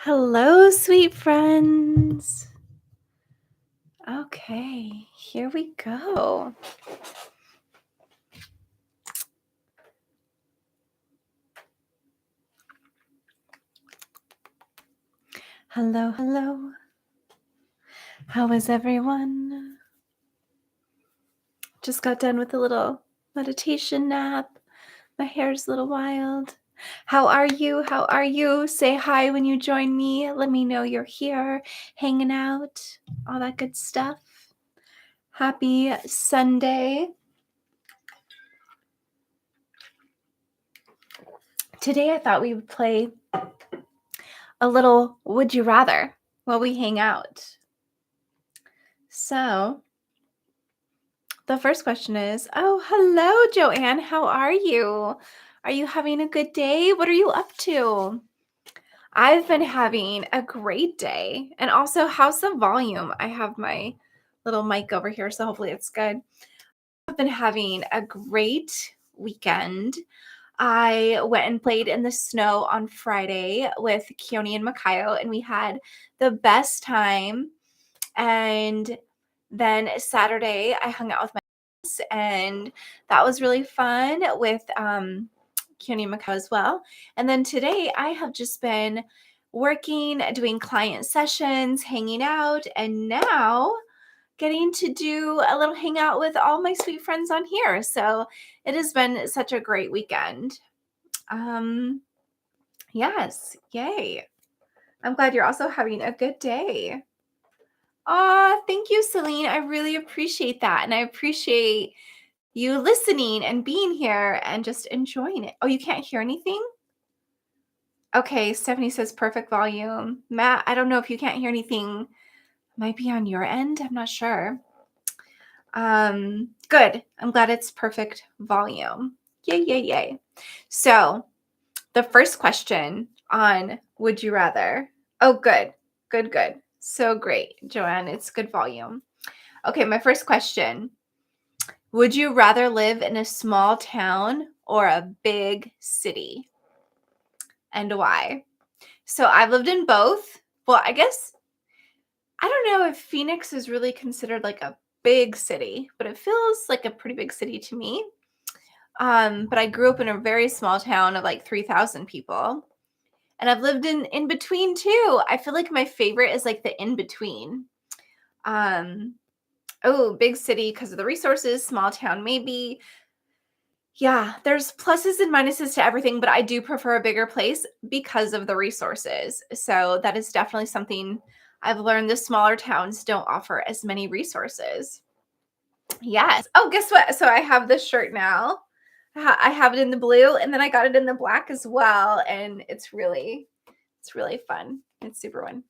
Hello, sweet friends. Okay, here we go. Hello, hello. How is everyone? Just got done with a little meditation nap. My hair's a little wild. How are you? How are you? Say hi when you join me. Let me know you're here, hanging out, all that good stuff. Happy Sunday. Today I thought we would play a little Would You Rather while we hang out. So, the first question is, oh, hello, Joanne. How are you? Are you having a good day? What are you up to? I've been having a great day. And also, how's the volume? I have my little mic over here, so hopefully it's good. I've been having a great weekend. I went and played in the snow on Friday with Keone and Makayo, and we had the best time. And then Saturday, I hung out with my friends, and that was really fun with Keone and Makayo as well. And then today, I have just been working, doing client sessions, hanging out, and now getting to do a little hangout with all my sweet friends on here. So it has been such a great weekend. Yes, yay. I'm glad you're also having a good day. Thank you, Celine. I really appreciate that. And I appreciate you listening and being here and just enjoying it. Oh, you can't hear anything? Okay, Stephanie says perfect volume. Matt, I don't know if you can't hear anything. Might be on your end. I'm not sure. Good. I'm glad it's perfect volume. Yay, yay, yay. So the first question on Would You Rather? Oh, good. Good, good. So great, Joanne. It's good volume. Okay, my first question. Would you rather live in a small town or a big city? And why? So I've lived in both. Well, I guess I don't know if Phoenix is really considered like a big city, but it feels like a pretty big city to me. But I grew up in a very small town of like 3,000 people. And I've lived in between too. I feel like my favorite is like the in between. Big city because of the resources, small town maybe. Yeah, there's pluses and minuses to everything, but I do prefer a bigger place because of the resources. So that is definitely something I've learned. The smaller towns don't offer as many resources. Yes. Oh, guess what? So I have this shirt now. I have it in the blue, and then I got it in the black as well, and it's really fun. It's super fun.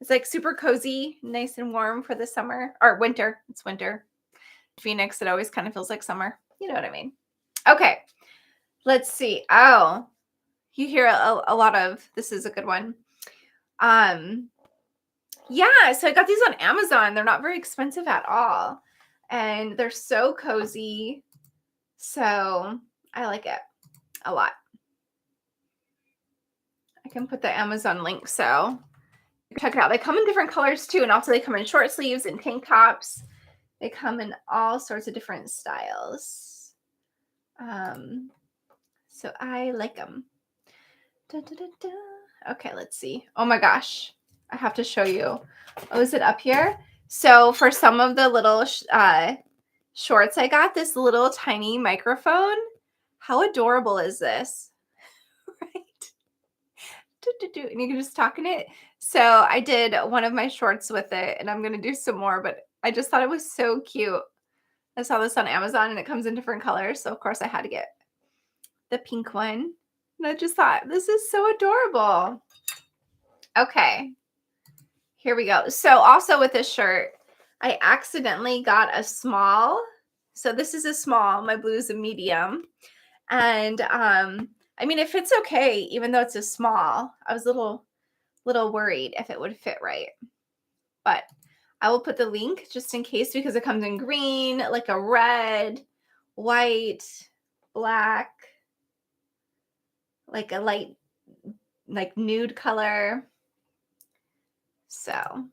It's like super cozy, nice and warm for the summer or winter. It's winter. Phoenix, it always kind of feels like summer. You know what I mean? Okay, let's see. Oh, you hear a lot of this is a good one. Yeah, so I got these on Amazon. They're not very expensive at all. And they're so cozy. So I like it a lot. I can put the Amazon link so you can check it out. They come in different colors too, and also they come in short sleeves and tank tops. They come in all sorts of different styles. So I like them. Da, da, da, da. Okay, let's see. Oh my gosh, I have to show you. Oh, is it up here? So for some of the little shorts, I got this little tiny microphone. How adorable is this? Right? And you can just talk in it. So I did one of my shorts with it, and I'm gonna do some more, but I just thought it was so cute. I saw this on Amazon and it comes in different colors. So of course I had to get the pink one. And I just thought, this is so adorable. Okay, here we go. So also with this shirt, I accidentally got a small. So this is a small, my blue is a medium. And I mean, it fits okay, even though it's a small. I was a little worried if it would fit right. But I will put the link just in case because it comes in green, like a red, white, black, like a light, like nude color. So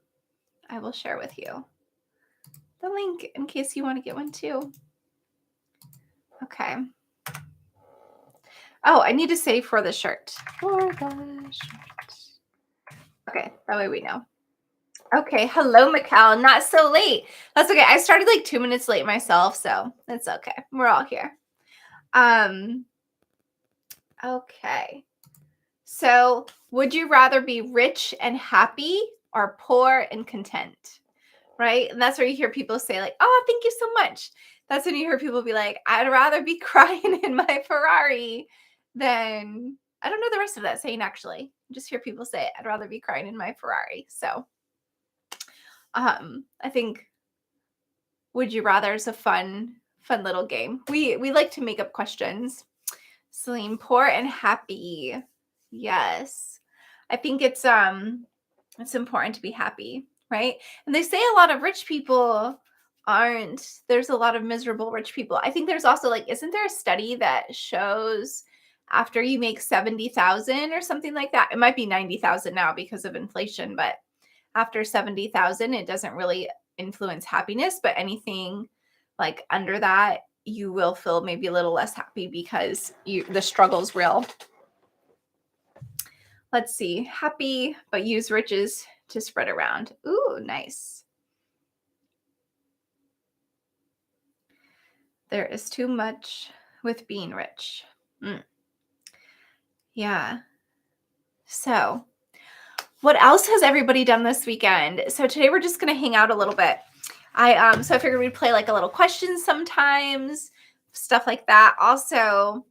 I will share with you the link in case you want to get one too. Okay. Oh, I need to say for the shirt. For the shirt. Okay, that way we know. Okay, hello, Mikkel. Not so late. That's okay. I started like 2 minutes late myself, so it's okay. We're all here. Okay. So, would you rather be rich and happy or poor and content? Right? And that's where you hear people say, like, oh, thank you so much. That's when you hear people be like, I'd rather be crying in my Ferrari than, I don't know the rest of that saying actually. I just hear people say, I'd rather be crying in my Ferrari. So, I think would you rather is a fun little game. We like to make up questions. Celine, poor and happy. Yes. I think it's important to be happy, right? And they say a lot of rich people aren't. There's a lot of miserable rich people. I think there's also like, isn't there a study that shows after you make 70,000 or something like that? It might be 90,000 now because of inflation, but after 70,000 it doesn't really influence happiness, but anything like under that you will feel maybe a little less happy because the struggle's real. Let's see. Happy, but use riches to spread around. Ooh, nice. There is too much with being rich. Yeah. So, what else has everybody done this weekend? So today we're just going to hang out a little bit. So I figured we'd play like a little questions sometimes, stuff like that. Also,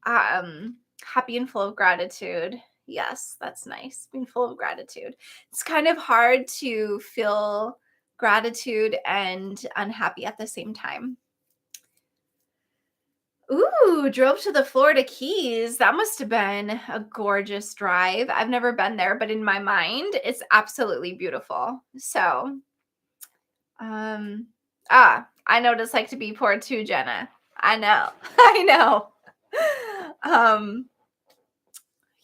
happy and full of gratitude. Yes, that's nice. Being full of gratitude. It's kind of hard to feel gratitude and unhappy at the same time. Ooh, drove to the Florida Keys. That must have been a gorgeous drive. I've never been there, but in my mind, it's absolutely beautiful. So, I know what it's like to be poor too, Jenna. I know. I know.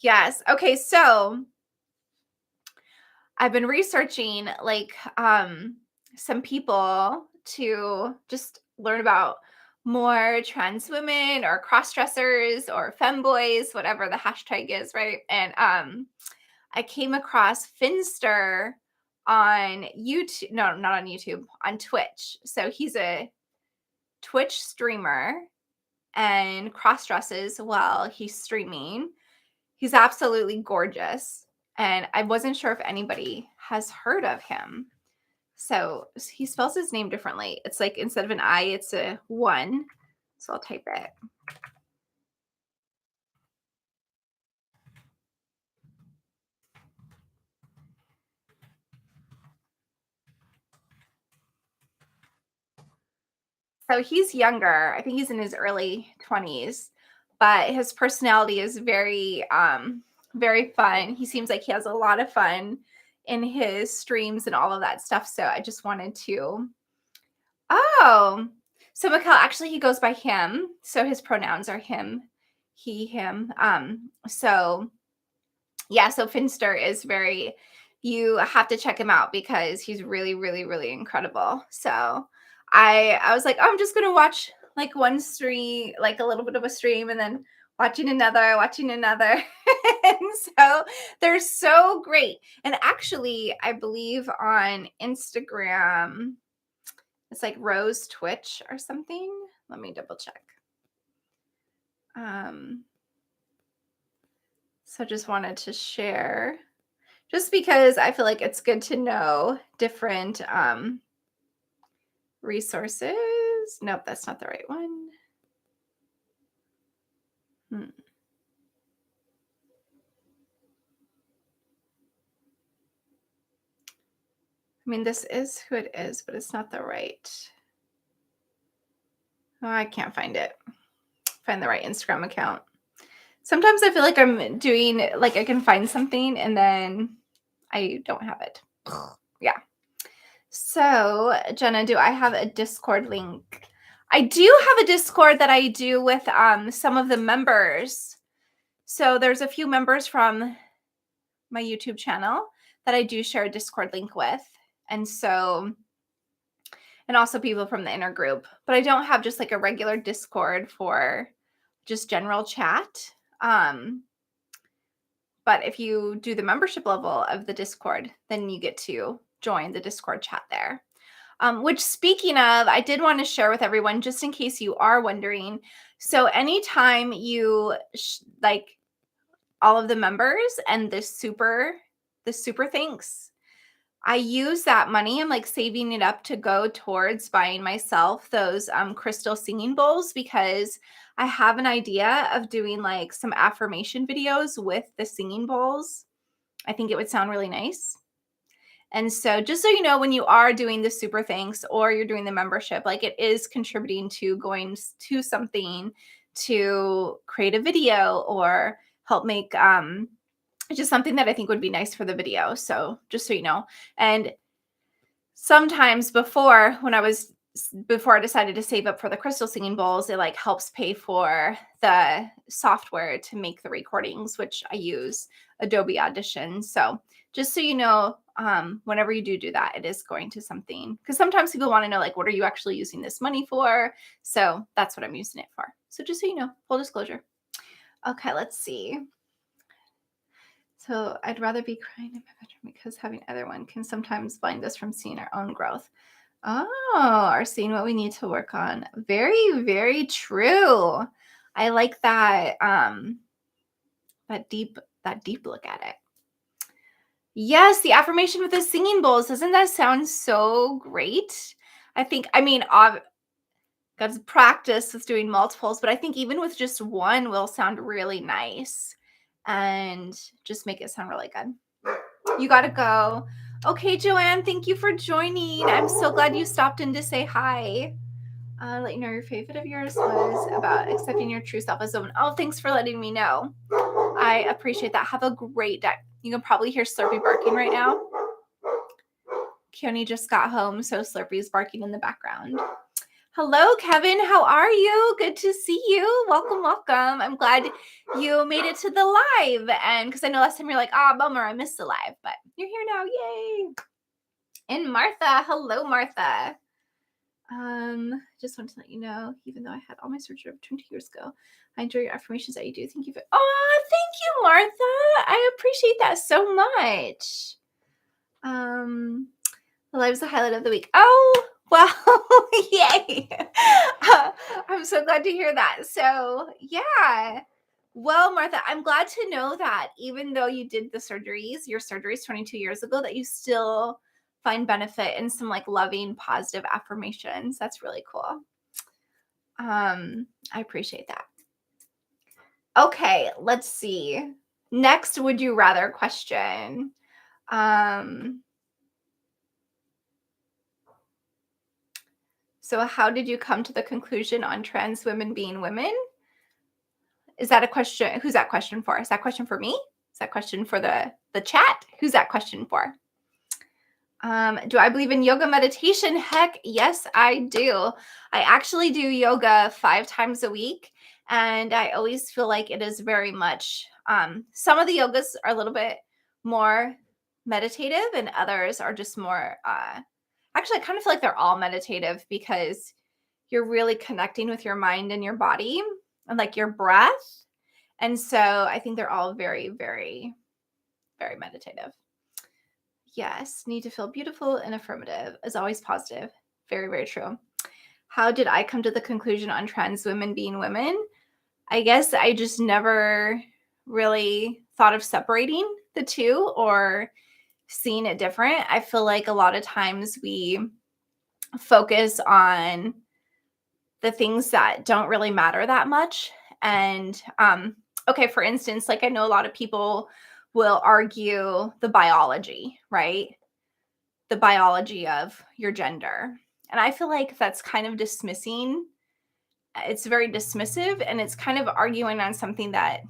Yes. Okay, so I've been researching like some people to just learn about more trans women or cross dressers or femboys, whatever the hashtag is, right? And I came across Finster on YouTube. No, not on YouTube, on Twitch. So he's a Twitch streamer and cross dresses while he's streaming. He's absolutely gorgeous. And I wasn't sure if anybody has heard of him. So he spells his name differently. It's like instead of an I, it's a 1. So I'll type it. So he's younger. I think he's in his early 20s, but his personality is very very fun. He seems like he has a lot of fun in his streams and all of that stuff. So I just wanted to Oh. So Mikkel, actually he goes by him. So his pronouns are him, he, him. So yeah, so Finster is very, you have to check him out because he's really, really, really incredible. So I was like, oh, I'm just gonna watch like one stream, like a little bit of a stream, and then watching another. And so they're so great. And actually, I believe on Instagram, it's like Rose Twitch or something. Let me double check. So just wanted to share just because I feel like it's good to know different resources. Nope, that's not the right one. I mean, this is who it is, but it's not the right. Oh, I can't find it. Find the right Instagram account. Sometimes I feel like I'm doing, like I can find something and then I don't have it. Yeah. So, Jenna, do I have a Discord link? I do have a Discord that I do with some of the members. So there's a few members from my YouTube channel that I do share a Discord link with. And so, and also people from the inner group, but I don't have just like a regular Discord for just general chat. But if you do the membership level of the Discord, then you get to join the Discord chat there. Which, speaking of, I did want to share with everyone, just in case you are wondering. So anytime you like all of the members and the super thanks, I use that money. I'm like saving it up to go towards buying myself those crystal singing bowls, because I have an idea of doing like some affirmation videos with the singing bowls. I think it would sound really nice. And so just so you know, when you are doing the super thanks or you're doing the membership, like it is contributing to going to something to create a video or help make just something that I think would be nice for the video. So just so you know. And sometimes before I decided to save up for the crystal singing bowls, it like helps pay for the software to make the recordings, which I use Adobe Audition. So just so you know, whenever you do that, it is going to something, because sometimes people want to know, like, what are you actually using this money for? So that's what I'm using it for. So just so you know, full disclosure. Okay, let's see. So I'd rather be crying in my bedroom because having other one can sometimes blind us from seeing our own growth. Oh, or seeing what we need to work on. Very, very true. I like that that deep look at it. Yes, the affirmation with the singing bowls. Doesn't that sound so great? I mean, I've got to practice with doing multiples, but I think even with just one will sound really nice and just make it sound really good. You got to go. Okay, Joanne, thank you for joining. I'm so glad you stopped in to say hi. Let you know your favorite of yours was about accepting your true self as a woman. Oh, thanks for letting me know. I appreciate that. Have a great day. You can probably hear Slurpee barking right now. Keone just got home, so Slurpee's barking in the background. Hello, Kevin. How are you? Good to see you. Welcome, welcome. I'm glad you made it to the live. And because I know last time you're like, bummer, I missed the live, but you're here now. Yay. And Martha. Hello, Martha. Just wanted to let you know, even though I had all my surgery over 20 years ago, I enjoy your affirmations that you do. Thank you. Thank you, Martha. I appreciate that so much. The live is the highlight of the week. Oh, well, yay. I'm so glad to hear that. So, yeah. Well, Martha, I'm glad to know that even though you did your surgeries 22 years ago, that you still find benefit in some like loving, positive affirmations. That's really cool. I appreciate that. Okay, let's see. Next, would you rather question. So how did you come to the conclusion on trans women being women? Is that a question? Who's that question for? Is that question for me? Is that question for the chat? Who's that question for? Do I believe in yoga meditation? Heck, yes, I do. I actually do yoga 5 times a week. And I always feel like it is very much, some of the yogas are a little bit more meditative and others are just more, actually, I kind of feel like they're all meditative because you're really connecting with your mind and your body and like your breath. And so I think they're all very, very, very meditative. Yes, need to feel beautiful and affirmative is always positive. Very, very true. How did I come to the conclusion on trans women being women? I guess I just never really thought of separating the two or seeing it different. I feel like a lot of times we focus on the things that don't really matter that much. And okay, for instance, like I know a lot of people will argue the biology, right? The biology of your gender. And I feel like that's kind of dismissing. It's very dismissive and it's kind of arguing on something that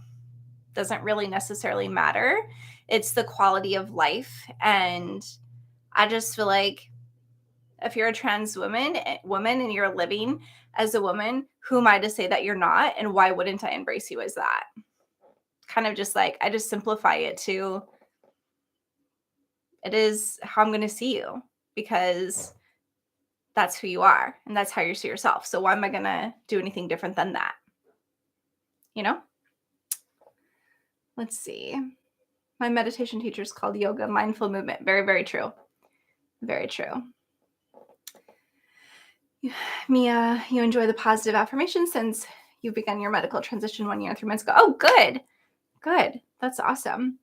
doesn't really necessarily matter. It's the quality of life. And I just feel like if you're a trans woman and you're living as a woman, who am I to say that you're not? And why wouldn't I embrace you as that? Kind of just like, I just simplify it to It is how I'm going to see you because that's who you are and that's how you see yourself. So why am I going to do anything different than that? You know? Let's see. My meditation teacher is called yoga, mindful movement. Very, very true. Very true. Mia, you enjoy the positive affirmation since you began your medical transition 1 year and 3 months ago. Oh, good. Good. That's awesome.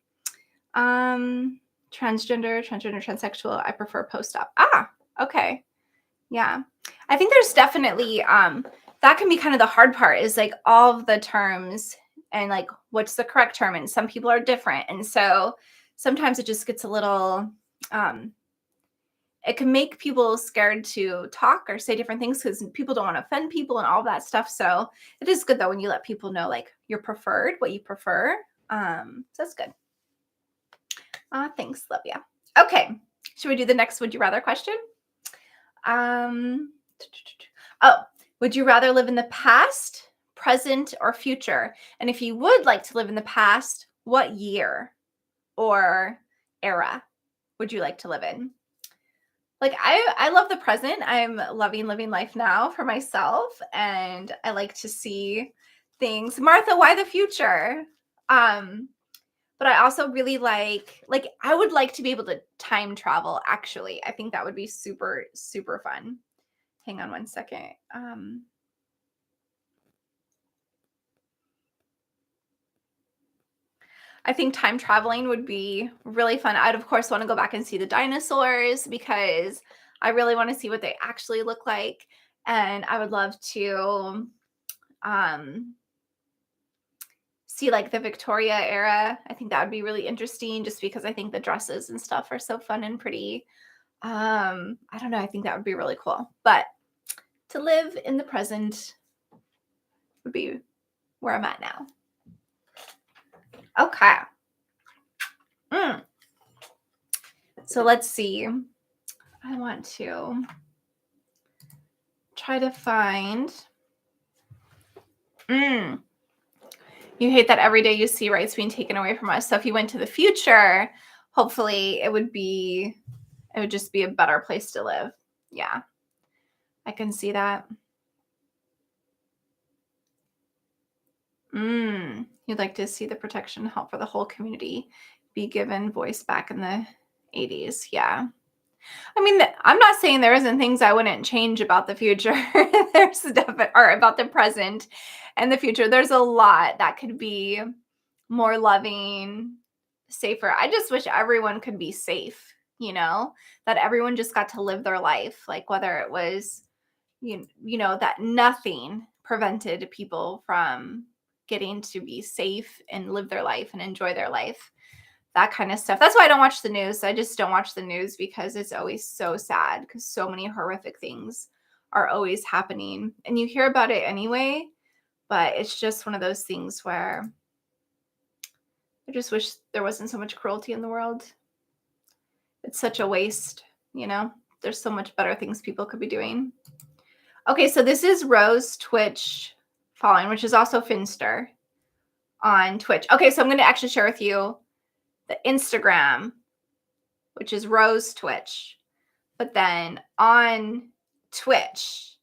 Transgender, transsexual. I prefer post-op. Okay. Yeah. I think there's definitely that can be kind of the hard part is like all of the terms and like what's the correct term, and some people are different, and so sometimes it just gets a little it can make people scared to talk or say different things because people don't want to offend people and all that stuff. So it is good though when you let people know like your preferred, what you prefer. So that's good. Thanks, love ya. Okay, should we do the next would you rather question? Would you rather live in the past, present, or future? And if you would like to live in the past, what year or era would you like to live in? Like I love the present. I'm loving living life now for myself, and I like to see things. Martha, why the future? But I also really like I would like to be able to time travel actually. I think that would be super super fun. Hang on one second. I think time traveling would be really fun. I'd of course want to go back and see the dinosaurs because I really want to see what they actually look like. And I would love to see like the Victoria era. I think that would be really interesting just because I think the dresses and stuff are so fun and pretty. I don't know. I think that would be really cool. But to live in the present would be where I'm at now. Okay. So let's see. I want to try to find. You hate that every day you see rights being taken away from us. So if you went to the future, hopefully it would just be a better place to live. Yeah. I can see that. You'd like to see the protection and help for the whole community be given voice back in the 80s. Yeah. I mean, I'm not saying there isn't things I wouldn't change about the future. There's stuff, or about the present and the future. There's a lot that could be more loving, safer. I just wish everyone could be safe, that everyone just got to live their life. Like whether it was, that nothing prevented people from getting to be safe and live their life and enjoy their life. That kind of stuff. That's why I don't watch the news. I just don't watch the news because it's always so sad because so many horrific things are always happening. And you hear about it anyway, but it's just one of those things where I just wish there wasn't so much cruelty in the world. It's such a waste, There's so much better things people could be doing. Okay, so this is Rose Twitch following, which is also Finster on Twitch. Okay, so I'm going to actually share with you the Instagram, which is Rose Twitch, but then on Twitch,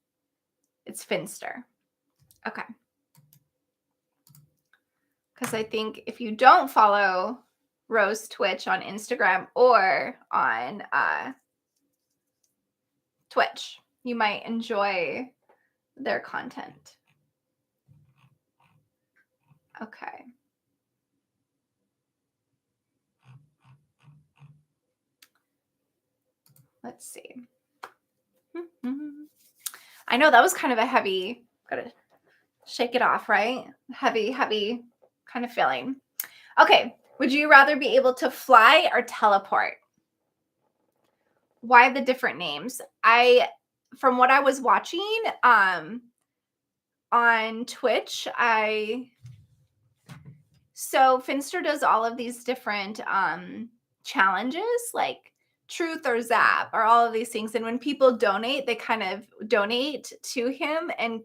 it's Finster. Okay. Because I think if you don't follow Rose Twitch on Instagram or on Twitch, you might enjoy their content. Okay. Let's see. I know that was kind of a heavy, gotta shake it off, right? Heavy kind of feeling. Okay. Would you rather be able to fly or teleport? Why the different names? From what I was watching on Twitch, so Finster does all of these different challenges like truth or zap or all of these things. And when people donate, they kind of donate to him and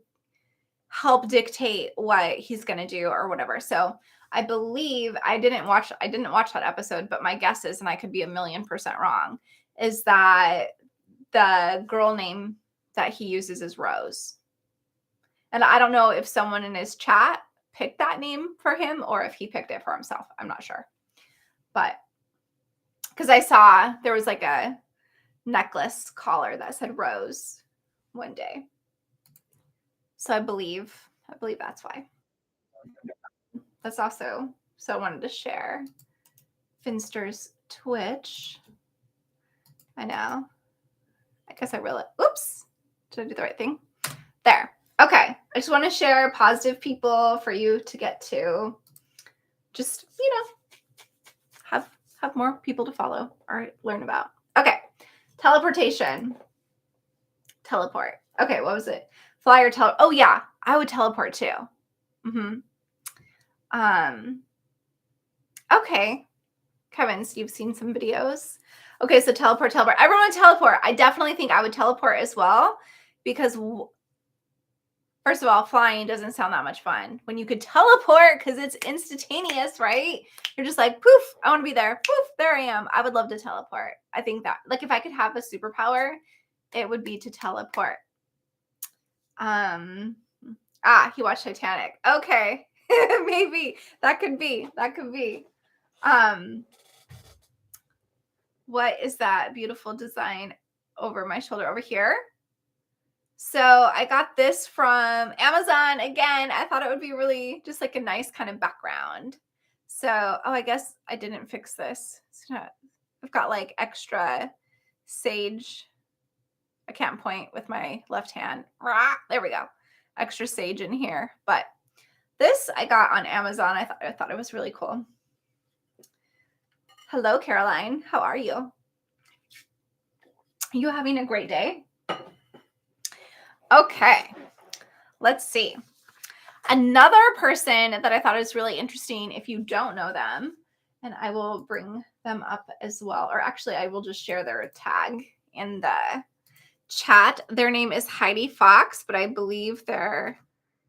help dictate what he's going to do or whatever. So I believe I didn't watch that episode, but my guess is, and I could be 1,000,000% wrong, is that the girl name that he uses is Rose. And I don't know if someone in his chat picked that name for him or if he picked it for himself. I'm not sure. But because I saw there was like a necklace collar that said Rose one day. So I believe that's why. That's also, so I wanted to share Finster's Twitch. I know. I guess I really, oops. Did I do the right thing? There. Okay. I just want to share positive people for you to get to just, have more people to follow or learn about. Okay. Teleportation. Teleport. Okay. What was it? Fly or teleport. Oh yeah. I would teleport too. Okay. Kevin, so you've seen some videos. Okay. So teleport. Everyone teleport. I definitely think I would teleport as well because first of all, flying doesn't sound that much fun. When you could teleport, because it's instantaneous, right? You're just like, poof, I want to be there. Poof, there I am. I would love to teleport. I think that, like, if I could have a superpower, it would be to teleport. He watched Titanic. Okay. Maybe. That could be. What is that beautiful design over my shoulder over here? So I got this from Amazon. Again, I thought it would be really just like a nice kind of background. So, I guess I didn't fix this. I've got like extra sage. I can't point with my left hand. There we go. Extra sage in here. But this I got on Amazon. I thought it was really cool. Hello, Caroline. How are you? Are you having a great day? Okay, let's see. Another person that I thought is really interesting, if you don't know them, and I will bring them up as well, or actually I will just share their tag in the chat. Their name is Heidi Fox, but I believe their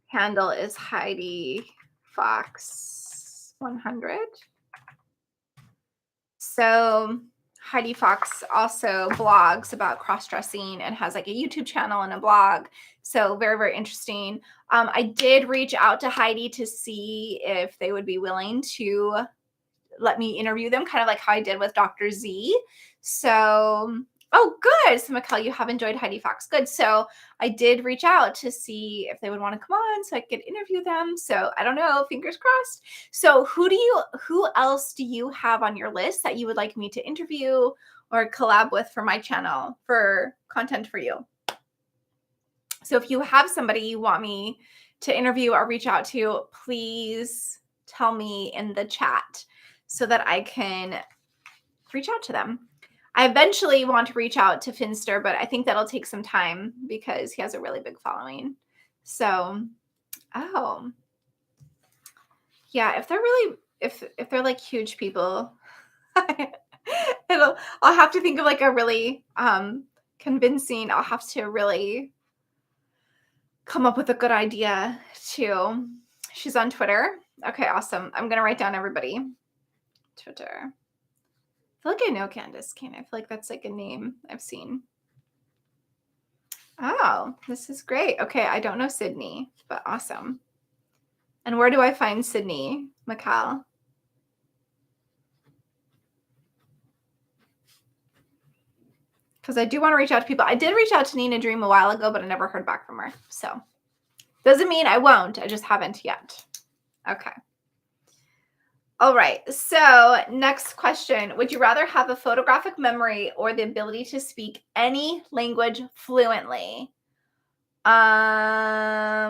handle is Heidi Fox 100. So Heidi Fox also blogs about cross-dressing and has like a YouTube channel and a blog. So very, very interesting. I did reach out to Heidi to see if they would be willing to let me interview them, kind of like how I did with Dr. Z. So, oh, good. So, Mikkel, you have enjoyed Heidi Fox. Good. So I did reach out to see if they would want to come on so I could interview them. So I don't know, fingers crossed. So who else do you have on your list that you would like me to interview or collab with for my channel for content for you? So if you have somebody you want me to interview or reach out to, please tell me in the chat so that I can reach out to them. I eventually want to reach out to Finster, but I think that'll take some time because he has a really big following. So, yeah, if they're really, if they're like huge people, I'll have to think of like a really convincing, I'll have to really come up with a good idea too. She's on Twitter. Okay, awesome. I'm going to write down everybody. Twitter. I feel like I know Candace Kane. I feel like that's like a name I've seen. Oh, this is great. Okay, I don't know Sydney, but awesome. And where do I find Sydney, Mikal? Because I do want to reach out to people. I did reach out to Nina Dream a while ago, but I never heard back from her. So doesn't mean I won't. I just haven't yet. Okay. All right. So next question. Would you rather have a photographic memory or the ability to speak any language fluently? I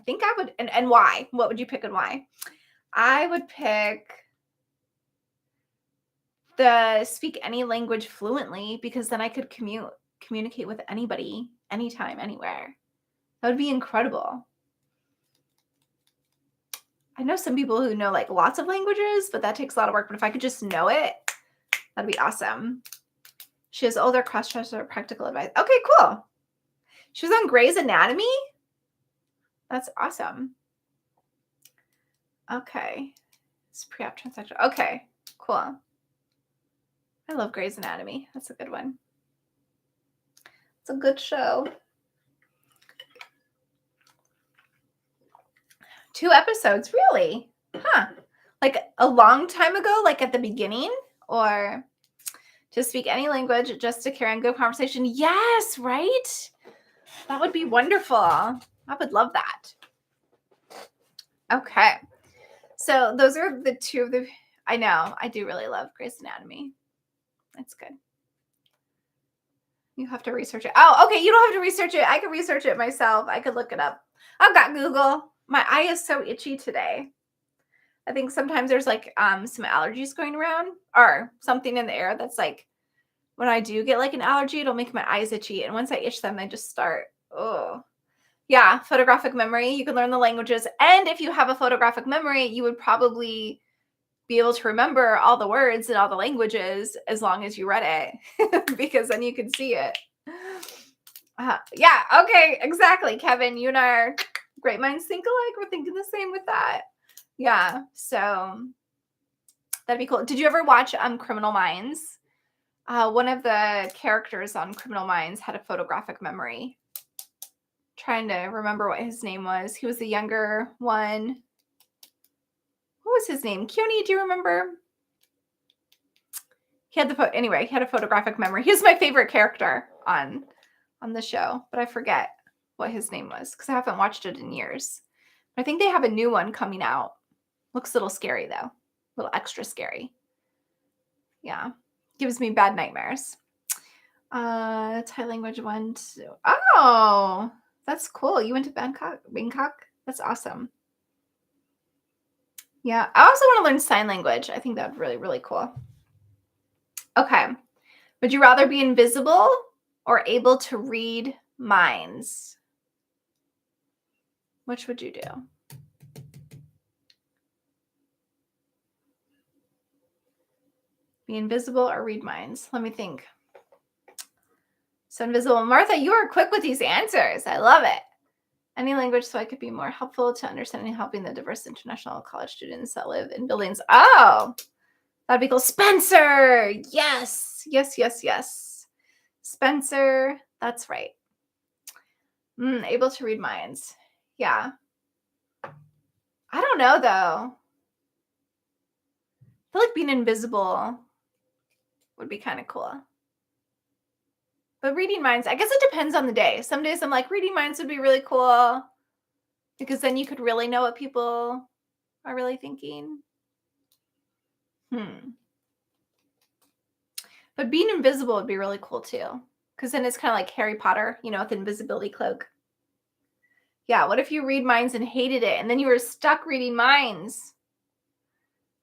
think I would. And why? What would you pick and why? I would pick the speak any language fluently because then I could communicate with anybody, anytime, anywhere. That would be incredible. I know some people who know like lots of languages, but that takes a lot of work. But if I could just know it, that'd be awesome. She has older cross-dresser practical advice. Okay, cool. She was on Grey's Anatomy. That's awesome. Okay. It's pre-op transsexual. Okay, cool. I love Grey's Anatomy. That's a good one. It's a good show. 2 episodes, really? Huh. Like a long time ago, like at the beginning? Or to speak any language just to carry on good conversation? Yes, right? That would be wonderful. I would love that. Okay. So those are the 2 of the I know. I do really love Grey's Anatomy. It's good. You have to research it. Oh, okay. You don't have to research it. I could research it myself. I could look it up. I've got Google. My eye is so itchy today. I think sometimes there's like some allergies going around or something in the air that's like when I do get like an allergy, it'll make my eyes itchy. And once I itch them, they just start. Oh, yeah. Photographic memory. You can learn the languages. And if you have a photographic memory, you would probably be able to remember all the words and all the languages as long as you read it because then you can see it. Yeah. Okay. Exactly. Kevin, you and I are great minds think alike. We're thinking the same with that. Yeah. So that'd be cool. Did you ever watch Criminal Minds? One of the characters on Criminal Minds had a photographic memory. Trying to remember what his name was. He was the younger one. What was his name? Cuny, do you remember? He had anyway, he had a photographic memory. He was my favorite character on the show, but I forget what his name was because I haven't watched it in years. I think they have a new one coming out. Looks a little scary though. A little extra scary. Yeah. Gives me bad nightmares. Thai language 1, 2. Oh, that's cool. You went to Bangkok? That's awesome. Yeah. I also want to learn sign language. I think that'd really, really cool. Okay. Would you rather be invisible or able to read minds? Which would you do? Be invisible or read minds? Let me think. So invisible. Martha, you are quick with these answers. I love it. Any language so I could be more helpful to understanding and helping the diverse international college students that live in buildings. Oh, that'd be cool. Spencer. Yes. Yes, yes, yes. Spencer. That's right. Able to read minds. Yeah. I don't know, though. I feel like being invisible would be kind of cool. But reading minds, I guess it depends on the day. Some days I'm like, reading minds would be really cool because then you could really know what people are really thinking. But being invisible would be really cool too. Because then it's kind of like Harry Potter, with the invisibility cloak. Yeah, what if you read minds and hated it and then you were stuck reading minds?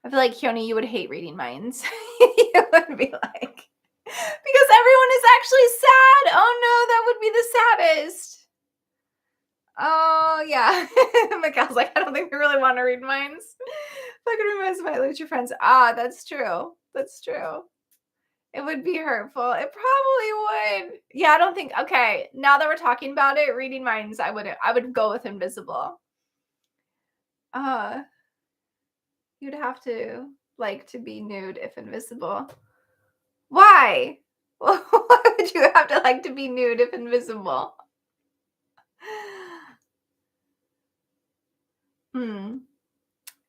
I feel like, Keone, you would hate reading minds. You would be like, because everyone is actually sad. Oh no, that would be the saddest. Oh yeah. Mikhail's like, I don't think we really want to read minds. If I could read minds, might lose your friends. That's true. That's true. It would be hurtful. It probably would. Yeah, I don't think. Okay, now that we're talking about it, reading minds, I would go with invisible. You'd have to like to be nude if invisible. Why? Why would you have to like to be nude if invisible?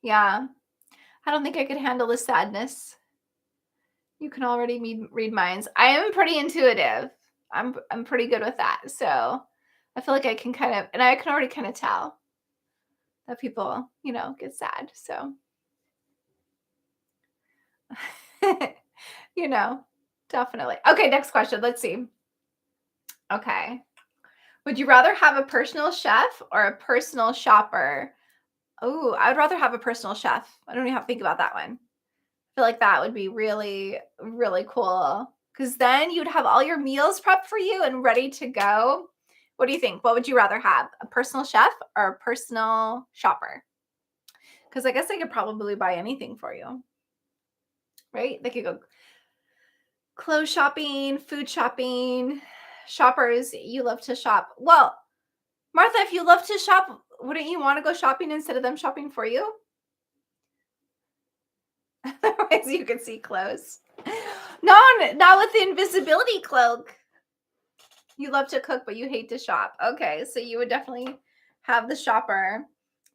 Yeah. I don't think I could handle the sadness. You can already read minds. I am pretty intuitive. I'm pretty good with that. So I feel like I can and I can already kind of tell that people, get sad. So, definitely. Okay, next question. Let's see. Okay. Would you rather have a personal chef or a personal shopper? Oh, I would rather have a personal chef. I don't even have to think about that one. I feel like that would be really, really cool because then you'd have all your meals prepped for you and ready to go. What do you think? What would you rather have? A personal chef or a personal shopper? Because I guess they could probably buy anything for you, right? They could go clothes shopping, food shopping. Shoppers, you love to shop. Well, Martha, if you love to shop, wouldn't you want to go shopping instead of them shopping for you? Otherwise, you could see clothes. No, not with the invisibility cloak. You love to cook, but you hate to shop. Okay, so you would definitely have the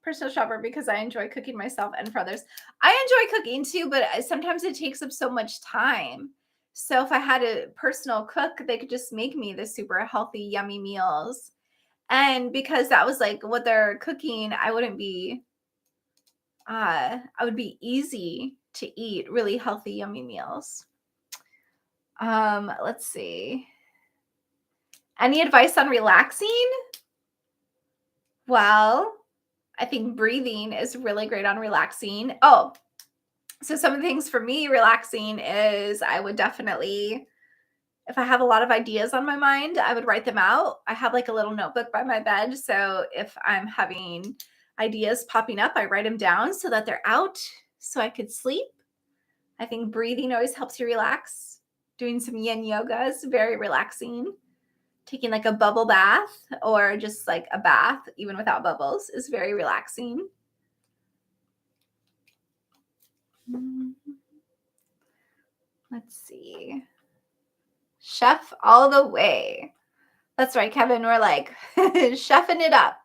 personal shopper, because I enjoy cooking myself and for others. I enjoy cooking too, but sometimes it takes up so much time. So if I had a personal cook, they could just make me the super healthy, yummy meals. And because that was like what they're cooking, I would be easy to eat really healthy, yummy meals. Let's see. Any advice on relaxing? Well, I think breathing is really great on relaxing. Oh, so some of the things for me relaxing is I would definitely, if I have a lot of ideas on my mind, I would write them out. I have like a little notebook by my bed. So if I'm having ideas popping up, I write them down so that they're out so I could sleep. I think breathing always helps you relax. Doing some yin yoga is very relaxing. Taking like a bubble bath or just like a bath, even without bubbles, is very relaxing. Let's see. Chef all the way. That's right, Kevin. We're like chefing it up.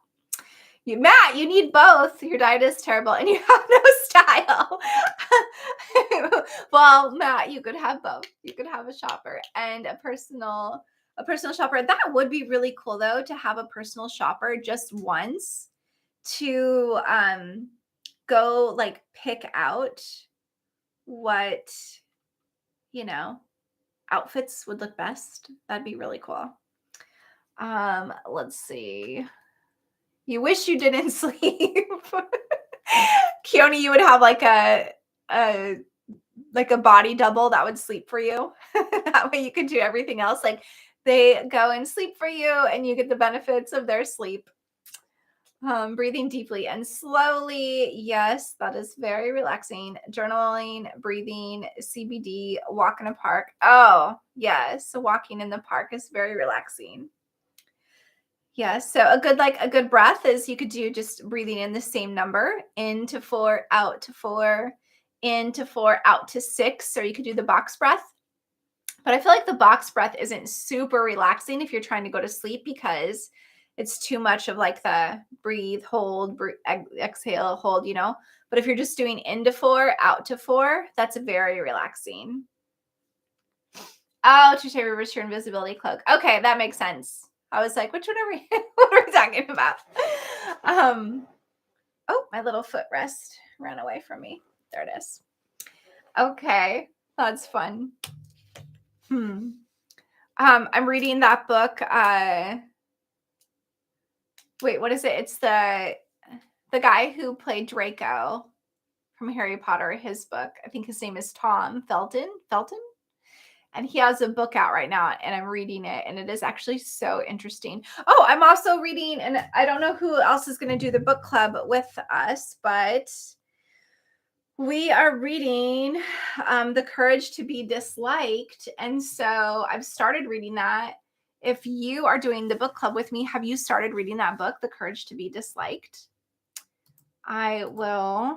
Matt, you need both. Your diet is terrible and you have no style. Well, Matt, you could have both. You could have a shopper and a personal shopper. That would be really cool though, to have a personal shopper just once to go like pick out what, you know, outfits would look best. That'd be really cool. Let's see. You wish you didn't sleep. Keone, you would have like a body double that would sleep for you. That way you could do everything else. Like they go and sleep for you and you get the benefits of their sleep. Breathing deeply and slowly. Yes, that is very relaxing. Journaling, breathing, CBD, walk in a park. Oh, yes. So walking in the park is very relaxing. Yes. So a good breath is you could do just breathing in the same number, in to 4, out to 4, in to 4, out to 6. Or you could do the box breath. But I feel like the box breath isn't super relaxing if you're trying to go to sleep, because it's too much of like the breathe, hold, exhale, hold, But if you're just doing in to 4, out to 4, that's very relaxing. Oh, Touche reverse your invisibility cloak. Okay, that makes sense. I was like, which one are we what are we talking about? Oh, my little footrest ran away from me. There it is. Okay, that's fun. I'm reading that book. Wait, what is it? It's the guy who played Draco from Harry Potter, his book. I think his name is Tom Felton. And he has a book out right now, and I'm reading it, and it is actually so interesting. Oh, I'm also reading, and I don't know who else is going to do the book club with us, but we are reading The Courage to Be Disliked. And so I've started reading that. If you are doing the book club with me, have you started reading that book, The Courage to Be Disliked? I will.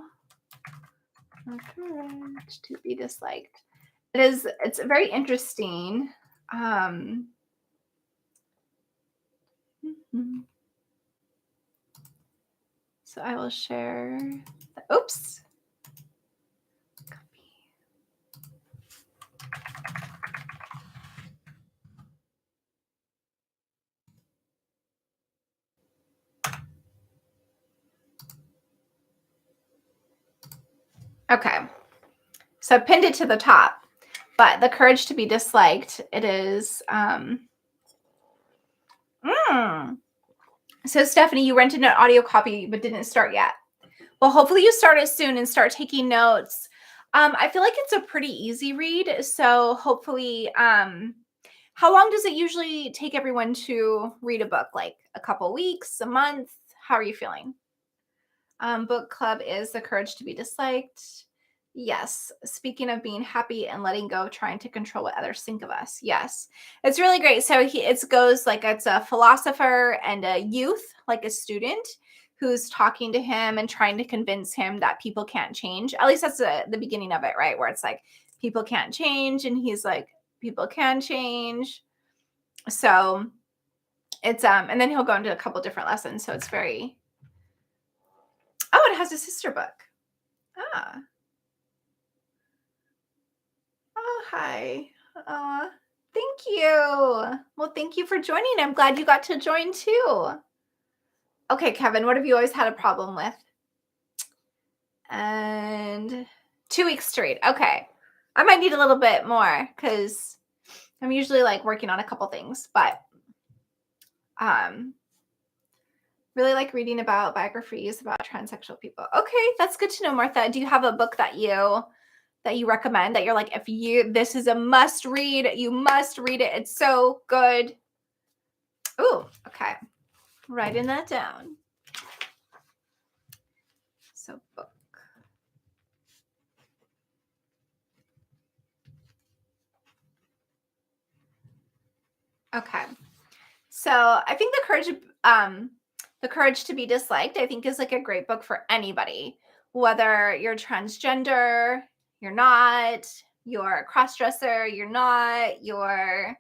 The Courage to Be Disliked. It's very interesting. So I will share. Oops. Okay. So I pinned it to the top, but The Courage to Be Disliked, it is, So Stephanie, you rented an audio copy, but didn't start yet. Well, hopefully you start it soon and start taking notes. I feel like it's a pretty easy read. So hopefully, how long does it usually take everyone to read a book? Like a couple weeks, a month? How are you feeling? Book club is The Courage to Be Disliked. Yes. Speaking of being happy and letting go of trying to control what others think of us. Yes. It's really great. So it goes like it's a philosopher and a youth, like a student. who's talking to him and trying to convince him that people can't change. At least that's the beginning of it, right? Where it's like, people can't change. And he's like, people can change. So it's, and then he'll go into a couple different lessons. So it's very, oh, it has a sister book. Ah. Oh, hi. Thank you. Well, thank you for joining. I'm glad you got to join too. Okay, Kevin, what have you always had a problem with? And 2 weeks straight. Okay. I might need a little bit more because I'm usually like working on a couple things, but really like reading about biographies about transsexual people. Okay, that's good to know, Martha. Do you have a book that you recommend that you're like, this is a must read, you must read it. It's so good. Ooh, okay. Writing that down. So book. Okay. So I think the courage to be disliked, I think is like a great book for anybody, whether you're transgender, you're not, you're a cross-dresser, you're not, you're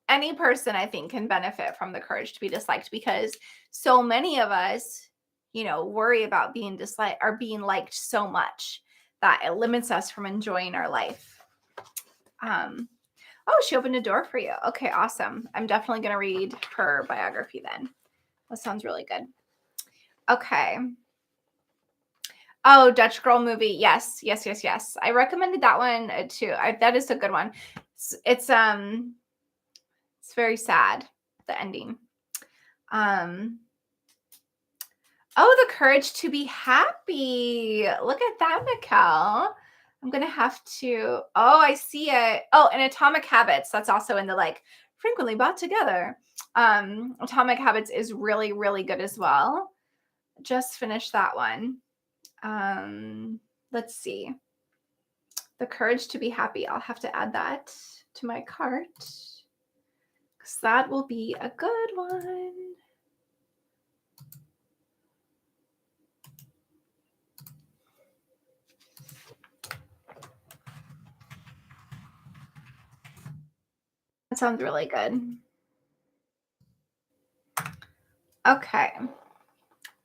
any person I think can benefit from the courage to be disliked, because so many of us, worry about being disliked or being liked so much that it limits us from enjoying our life. Oh, she opened a door for you. Okay, awesome. I'm definitely going to read her biography then. That sounds really good. Okay. Oh, Dutch Girl movie. Yes. I recommended that one too. That is a good one. It's very sad, the ending. Oh, the courage to be happy. Look at that, Mikkel. I'm going to have to, oh, I see it. Oh, and Atomic Habits. That's also in the like frequently bought together. Atomic Habits is really, really good as well. Just finished that one. Let's see. The courage to be happy. I'll have to add that to my cart because that will be a good one. That sounds really good. Okay.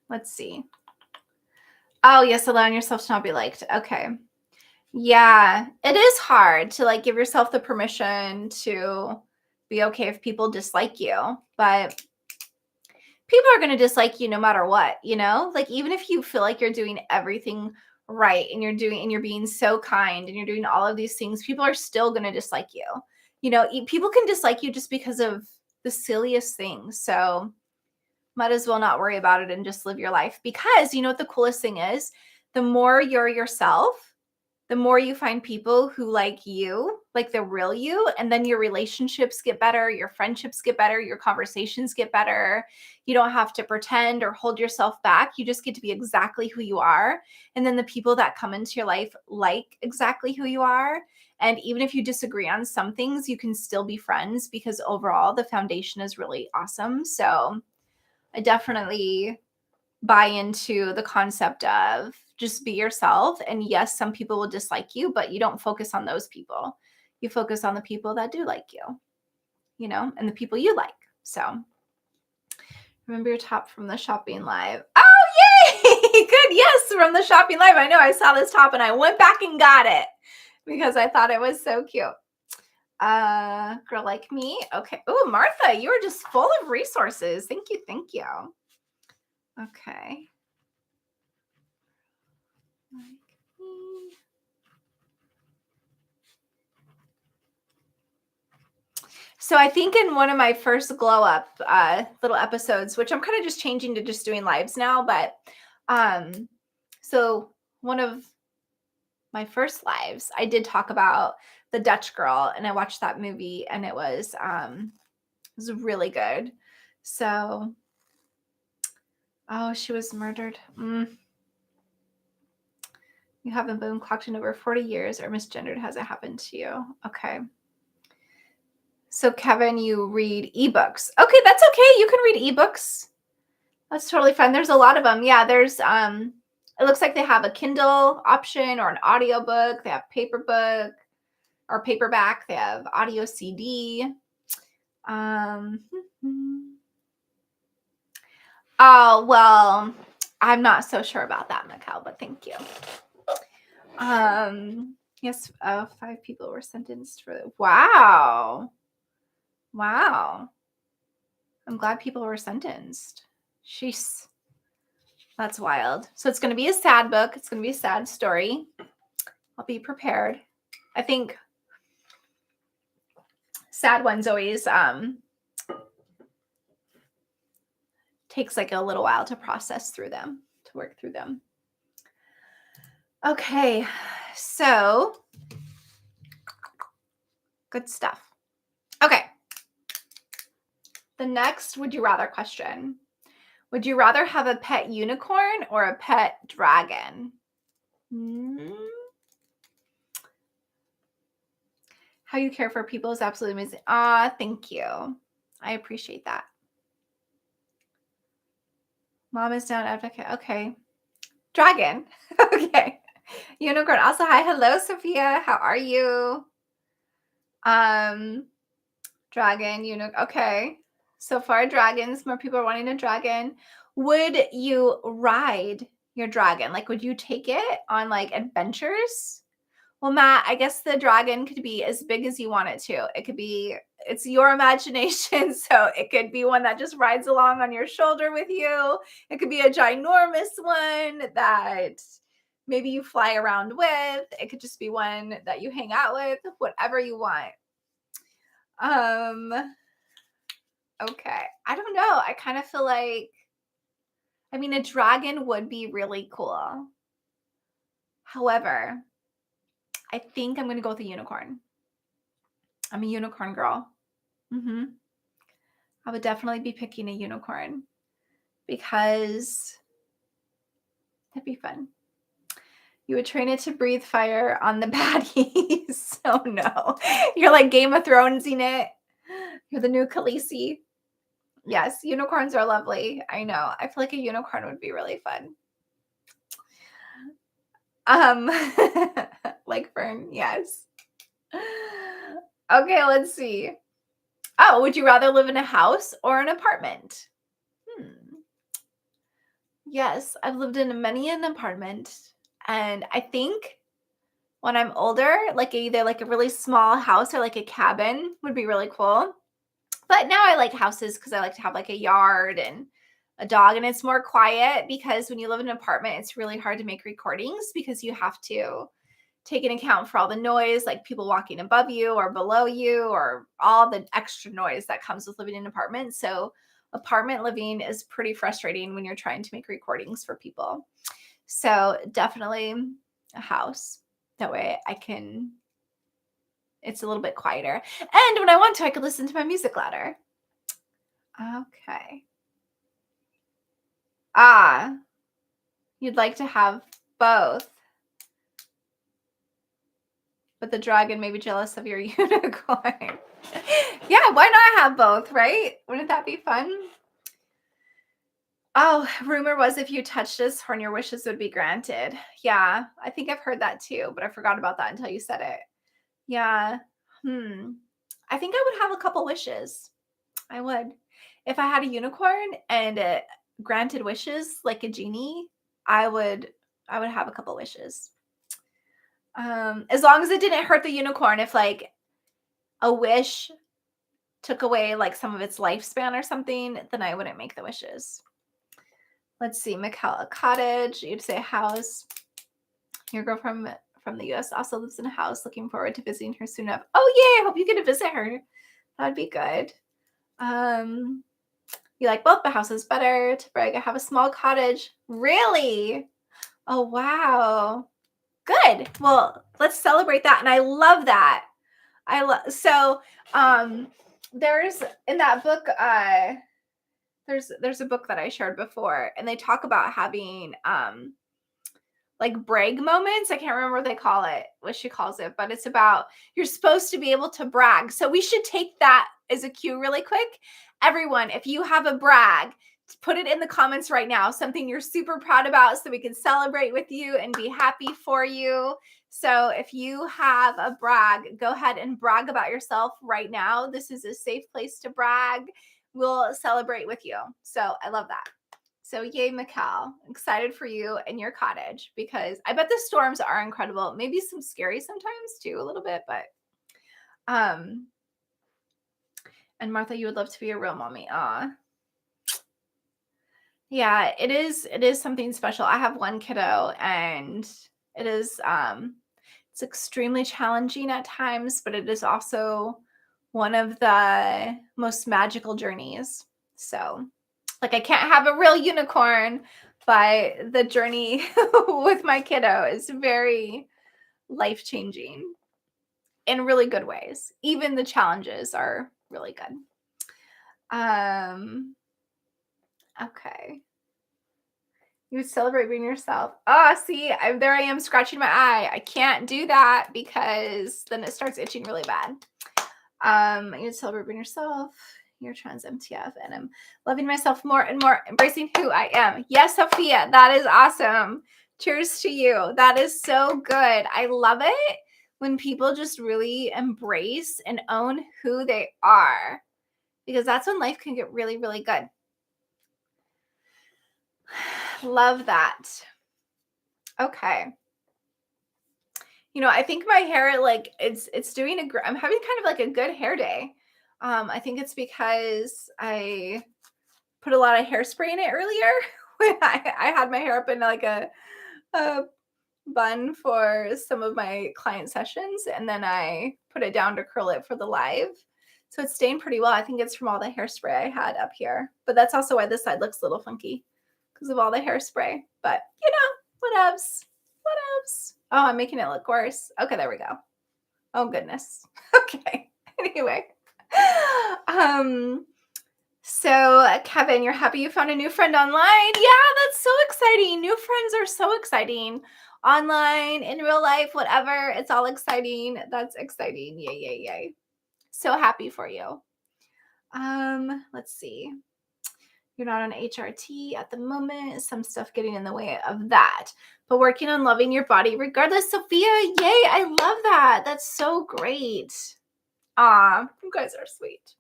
Let's see. Oh, yes, allowing yourself to not be liked. Okay. Yeah, it is hard to like give yourself the permission to be okay if people dislike you, but people are going to dislike you no matter what, Like even if you feel like you're doing everything right and you're being so kind and you're doing all of these things, people are still going to dislike you. People can dislike you just because of the silliest things. So might as well not worry about it and just live your life, because you know what the coolest thing is? The more you're yourself, the more you find people who like you, like the real you, and then your relationships get better, your friendships get better, your conversations get better. You don't have to pretend or hold yourself back. You just get to be exactly who you are. And then the people that come into your life like exactly who you are. And even if you disagree on some things, you can still be friends because overall the foundation is really awesome. So I definitely buy into the concept of just be yourself. And yes, some people will dislike you, but you don't focus on those people. You focus on the people that do like you, and the people you like. So remember your top from the shopping live. Oh, yay! Good. Yes, from the shopping live. I know I saw this top and I went back and got it because I thought it was so cute. Girl like me. Okay. Oh, Martha, you are just full of resources. Thank you. Thank you. Okay. So I think in one of my first glow up little episodes, which I'm kind of just changing to just doing lives now, but so one of my first lives, I did talk about the Dutch Girl, and I watched that movie, and it was really good. So, oh, she was murdered. You haven't been clocked in over 40 years or misgendered. Has it happened to you? Okay. So Kevin, you read ebooks. Okay, that's okay. You can read ebooks. That's totally fine. There's a lot of them. Yeah, there's it looks like they have a Kindle option or an audiobook. They have paper book or paperback. They have audio CD. Um Oh, well, I'm not so sure about that, Mikkel, but thank you. Yes, 5 people were sentenced for wow. Wow. I'm glad people were sentenced. Sheesh. That's wild. So it's going to be a sad book. It's going to be a sad story. I'll be prepared. I think sad ones always takes like a little while to process through them, to work through them. Okay. So good stuff. Okay. The next would you rather question. Would you rather have a pet unicorn or a pet dragon? How you care for people is absolutely amazing. Thank you. I appreciate that. Mom is down advocate. Okay. Dragon. Okay. Unicorn. Also, hi. Hello, Sophia. How are you? Dragon, unicorn. Okay. So far, dragons. More people are wanting a dragon. Would you ride your dragon? Like, would you take it on like adventures? Well, Matt, I guess the dragon could be as big as you want it to. It could be, it's your imagination. So it could be one that just rides along on your shoulder with you. It could be a ginormous one that maybe you fly around with. It could just be one that you hang out with, whatever you want. Okay. I don't know. I kind of feel like, I mean, a dragon would be really cool. However, I think I'm going to go with a unicorn. I'm a unicorn girl. I would definitely be picking a unicorn because that'd be fun. You would train it to breathe fire on the baddies. Oh no. You're like Game of Thrones in it. You're the new Khaleesi. Yes, unicorns are lovely. I know. I feel like a unicorn would be really fun. Like Fern, yes. Okay, let's see. Oh, would you rather live in a house or an apartment? Yes, I've lived in many an apartment, and I think when I'm older, like either like a really small house or like a cabin would be really cool. But now I like houses because I like to have like a yard and a dog, and it's more quiet because when you live in an apartment, it's really hard to make recordings because you have to take into account for all the noise, like people walking above you or below you, or all the extra noise that comes with living in an apartment. So apartment living is pretty frustrating when you're trying to make recordings for people. So definitely a house. That way it's a little bit quieter. And when I want to, I could listen to my music louder. Okay. You'd like to have both. But the dragon may be jealous of your unicorn. Yeah, why not have both, right? Wouldn't that be fun? Oh, rumor was if you touched this horn, your wishes would be granted. Yeah, I think I've heard that too, but I forgot about that until you said it. Yeah. I think I would have a couple wishes. I would. If I had a unicorn and it granted wishes like a genie, I would have a couple wishes. As long as it didn't hurt the unicorn, if like a wish took away like some of its lifespan or something, then I wouldn't make the wishes. Let's see, Mikkel, a cottage. You'd say a house. Your girlfriend from the US also lives in a house. Looking forward to visiting her soon enough. Oh yay, I hope you get to visit her. That'd be good. You like both, the house is better. To brag, I have a small cottage. Really? Oh wow. Good. Well, let's celebrate that. And I love that. So there's in that book, there's a book that I shared before, and they talk about having like brag moments. I can't remember what they call it, what she calls it, but it's about you're supposed to be able to brag. So we should take that as a cue really quick. Everyone, if you have a brag, Put it in the comments right now, something you're super proud about so we can celebrate with you and be happy for you. So if you have a brag, go ahead and brag about yourself right now. This is a safe place to brag. We'll celebrate with you. So I love that. So yay, Mikal. Excited for you and your cottage because I bet the storms are incredible. Maybe some scary sometimes too, a little bit, but and Martha, you would love to be a real mommy. Yeah, it is something special. I have one kiddo and it is it's extremely challenging at times, but it is also one of the most magical journeys. So, like I can't have a real unicorn, but the journey with my kiddo is very life-changing in really good ways. Even the challenges are really good. Okay. You would celebrate being yourself. See, there I am scratching my eye. I can't do that because then it starts itching really bad. You would celebrate being yourself. You're trans MTF, and I'm loving myself more and more, embracing who I am. Yes, Sophia, that is awesome. Cheers to you. That is so good. I love it when people just really embrace and own who they are, because that's when life can get really, really good. Love that. Okay. I think my hair, like, it's doing I'm having kind of like a good hair day. I think it's because I put a lot of hairspray in it earlier when I had my hair up in like a bun for some of my client sessions, and then I put it down to curl it for the live. So it's staying pretty well. I think it's from all the hairspray I had up here, but that's also why this side looks a little funky because of all the hairspray. But whatevs. Oh, I'm making it look worse. Okay, there we go. Oh goodness. Okay. Anyway. So Kevin, you're happy you found a new friend online? Yeah, that's so exciting. New friends are so exciting. Online, in real life, whatever. It's all exciting. That's exciting. Yay, yay, yay. So happy for you. Let's see. You're not on HRT at the moment. Some stuff getting in the way of that. But working on loving your body regardless. Sophia, yay. I love that. That's so great. You guys are sweet.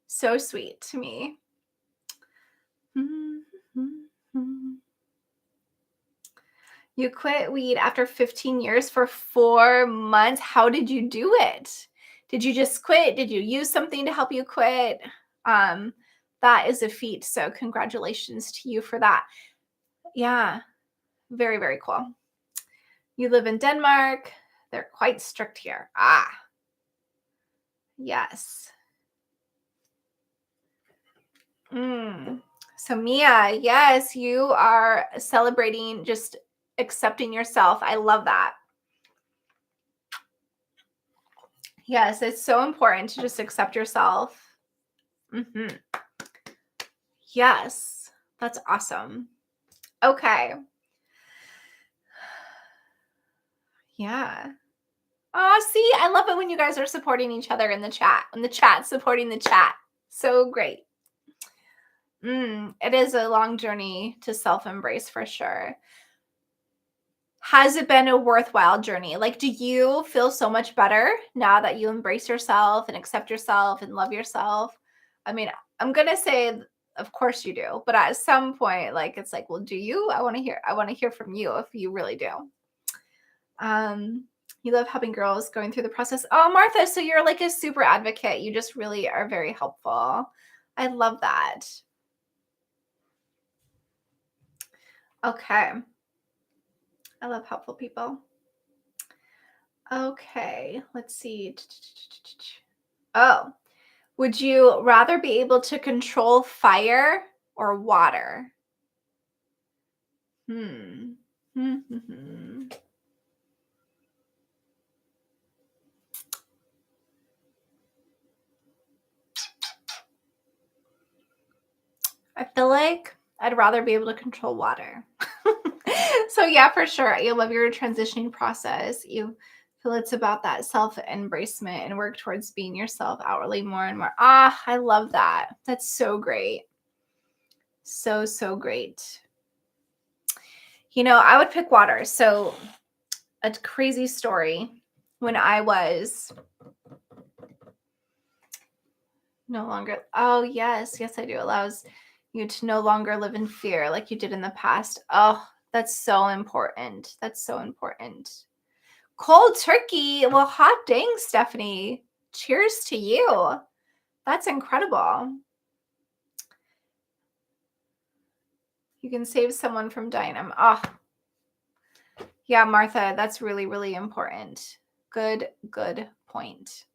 So sweet to me. You quit weed after 15 years for 4 months. How did you do it? Did you just quit? Did you use something to help you quit? That is a feat. So congratulations to you for that. Yeah, very, very cool. You live in Denmark. They're quite strict here. Yes. So Mia, yes, you are celebrating just accepting yourself. I love that. Yes, it's so important to just accept yourself. Yes, that's awesome. Okay. Yeah. See, I love it when you guys are supporting each other in the chat. In the chat, supporting the chat. So great. It is a long journey to self-embrace for sure. Has it been a worthwhile journey? Like, do you feel so much better now that you embrace yourself and accept yourself and love yourself? I mean, I'm going to say, of course you do. But at some point, like, it's like, well, do you? I want to hear from you if you really do. You love helping girls going through the process. Oh, Martha, so you're like a super advocate. You just really are very helpful. I love that. Okay. I love helpful people. Okay, let's see. Oh, would you rather be able to control fire or water? I feel like I'd rather be able to control water. So yeah, for sure. You love your transitioning process. You So it's about that self-embracement and work towards being yourself outwardly more and more. Ah, I love that. That's so great. So, so great. I would pick water. So a crazy story. When I was no longer, oh, yes, I do. Allows you to no longer live in fear like you did in the past. Oh, that's so important. That's so important. Cold turkey. Well, hot dang, Stephanie. Cheers to you. That's incredible. You can save someone from dying. Oh, yeah, Martha, that's really, really important. Good point.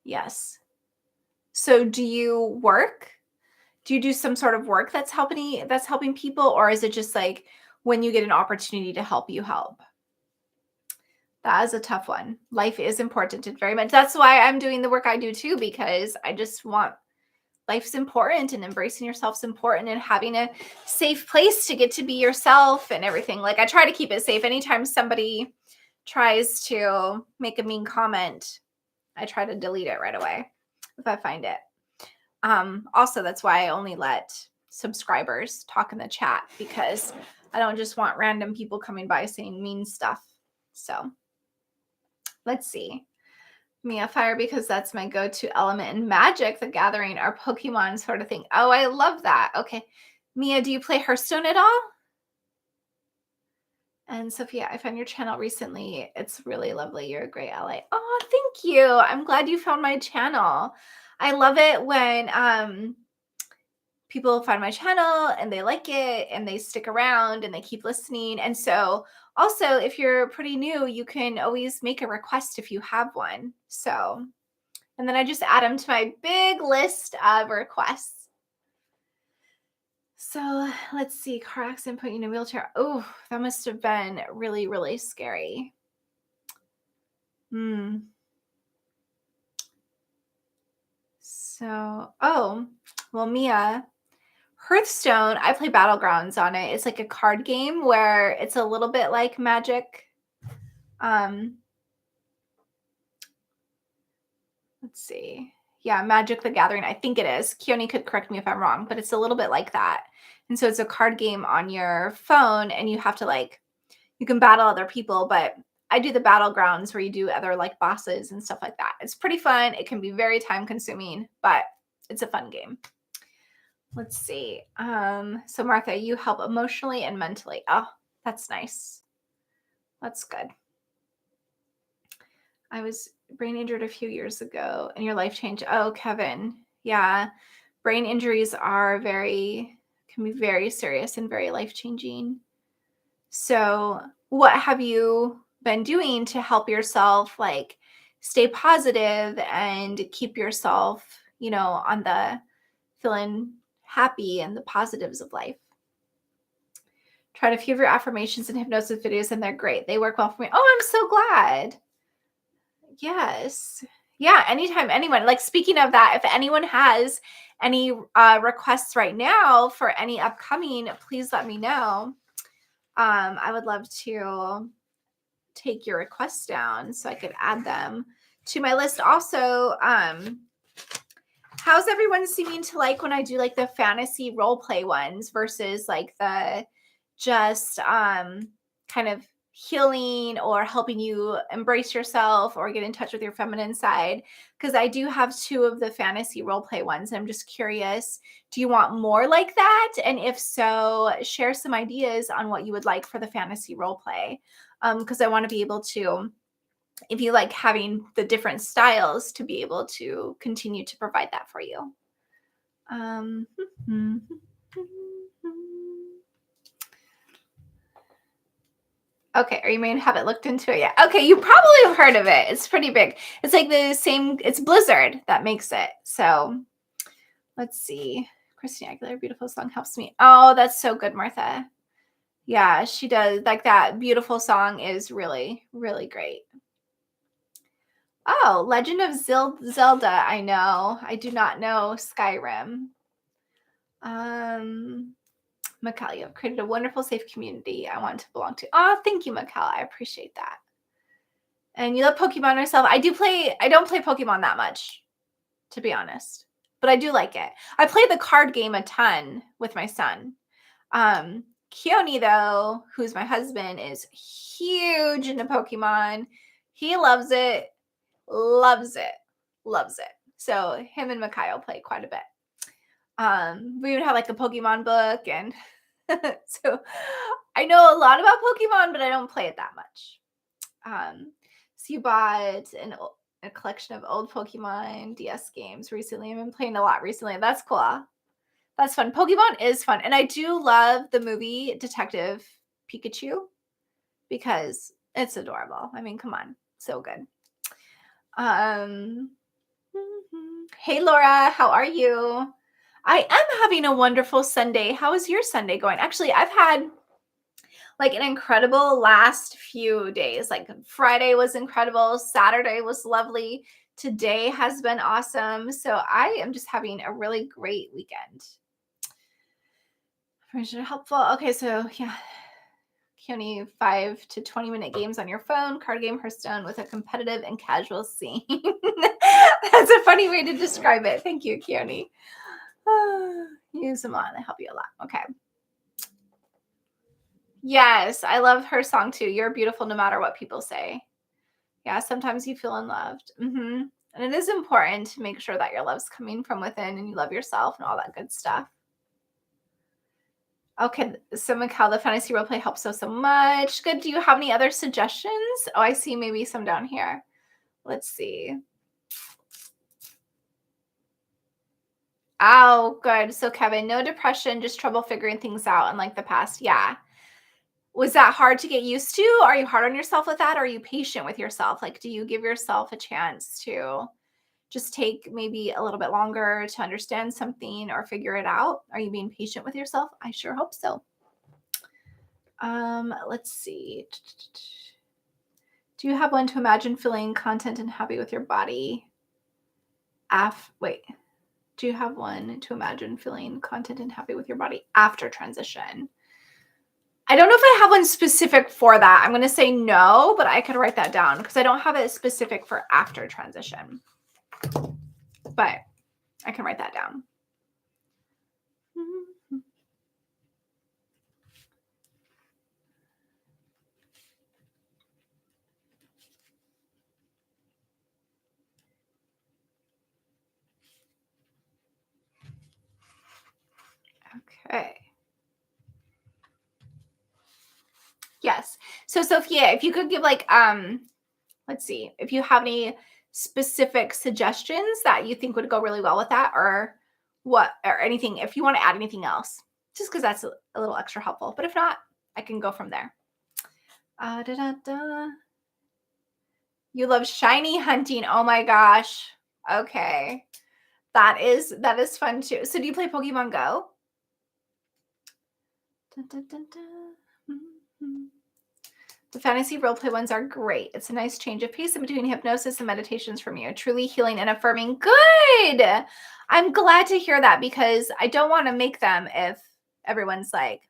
Yes. So do you work? Do you do some sort of work that's helping people, or is it just like when you get an opportunity to help, you help? That is a tough one. Life is important and very much. That's why I'm doing the work I do too, because I just want life's important and embracing yourself's important and having a safe place to get to be yourself and everything. Like I try to keep it safe. Anytime somebody tries to make a mean comment, I try to delete it right away if I find it. Also, that's why I only let subscribers talk in the chat, because I don't just want random people coming by saying mean stuff. So let's see. Mia, fire, because that's my go-to element in Magic the Gathering, or Pokemon sort of thing. Oh, I love that. Okay. Mia, do you play Hearthstone at all? And Sophia, I found your channel recently. It's really lovely. You're a great ally. Oh, thank you. I'm glad you found my channel. I love it when people find my channel and they like it and they stick around and they keep listening. And so also, if you're pretty new, you can always make a request if you have one. So, and then I just add them to my big list of requests. So let's see. Car accident, put you in a wheelchair. Oh, that must have been really, really scary. So, well, Mia, Hearthstone, I play Battlegrounds on it. It's like a card game where it's a little bit like Magic. Let's see. Yeah, Magic the Gathering, I think it is. Keone could correct me if I'm wrong, but it's a little bit like that. And so it's a card game on your phone, and you have to you can battle other people, but I do the Battlegrounds where you do other bosses and stuff like that. It's pretty fun. It can be very time consuming, but it's a fun game. Let's see. So Martha, you help emotionally and mentally. Oh, that's nice. That's good. I was brain injured a few years ago and your life changed. Oh, Kevin. Yeah. Brain injuries can be very serious and very life-changing. So what have you been doing to help yourself stay positive and keep yourself, on the feeling happy and the positives of life? Tried a few of your affirmations and hypnosis videos, and they're great. They work well for me. Oh, I'm so glad. Yes. Yeah, anytime anyone, speaking of that, if anyone has any requests right now for any upcoming, please let me know. I would love to take your requests down so I could add them to my list. Also, how's everyone seeming to like when I do the fantasy role play ones versus the just kind of healing or helping you embrace yourself or get in touch with your feminine side? Because I do have 2 of the fantasy role play ones. I'm just curious, do you want more like that? And if so, share some ideas on what you would like for the fantasy role play. Because I want to be able to, if you like having the different styles, to be able to continue to provide that for you. Okay, or you may haven't looked into it yet. Okay, you probably have heard of it. It's pretty big. It's like the same, it's Blizzard that makes it. So let's see. Christina Aguilera, beautiful song helps me. Oh, that's so good, Martha. Yeah, she does. That beautiful song is really, really great. Oh, Legend of Zelda. I know. I do not know Skyrim. Mikal, you have created a wonderful, safe community I want to belong to. Oh, thank you, Mikal. I appreciate that. And you love Pokemon yourself. I don't play Pokemon that much, to be honest, but I do like it. I play the card game a ton with my son. Keone, though, who's my husband, is huge into Pokemon. He loves it, loves it, loves it. So him and Mikhail play quite a bit. We even have like a Pokemon book, and so I know a lot about Pokemon, but I don't play it that much. So you bought a collection of old Pokemon DS games recently. I've been playing a lot recently. That's cool. That's fun. Pokemon is fun. And I do love the movie Detective Pikachu because it's adorable. I mean, come on. So good. Hey, Laura. How are you? I am having a wonderful Sunday. How is your Sunday going? Actually, I've had like an incredible last few days. Like Friday was incredible. Saturday was lovely. Today has been awesome. So I am just having a really great weekend. Helpful. Okay, so yeah. Keone, 5 to 20-minute games on your phone, card game Hearthstone with a competitive and casual scene. That's a funny way to describe it. Thank you, Keone. Use them a lot. They help you a lot. Okay. Yes, I love her song too. You're beautiful no matter what people say. Yeah, sometimes you feel unloved. And it is important to make sure that your love's coming from within and you love yourself and all that good stuff. Okay, so Mikhail, the fantasy roleplay helps so much. Good. Do you have any other suggestions? Oh, I see maybe some down here. Let's see. Oh, good. So Kevin, no depression, just trouble figuring things out unlike the past. Yeah. Was that hard to get used to? Are you hard on yourself with that? Or are you patient with yourself? Like, do you give yourself a chance to just take maybe a little bit longer to understand something or figure it out? Are you being patient with yourself? I sure hope so. Let's see. Do you have one to imagine feeling content and happy with your body? Do you have one to imagine feeling content and happy with your body after transition? I don't know if I have one specific for that. I'm going to say no, but I could write that down because I don't have it specific for after transition. But I can write that down. Okay. Yes. So Sophia, if you could give like, let's see, if you have any specific suggestions that you think would go really well with that or anything, if you want to add anything else, just because that's a little extra helpful. But if not, I can go from there. You love shiny hunting. Oh my gosh. Okay. That is fun too. So do you play Pokemon Go? Dun, dun, dun, dun. The fantasy roleplay ones are great. It's a nice change of pace in between hypnosis and meditations from you. Truly healing and affirming. Good. I'm glad to hear that because I don't want to make them if everyone's like,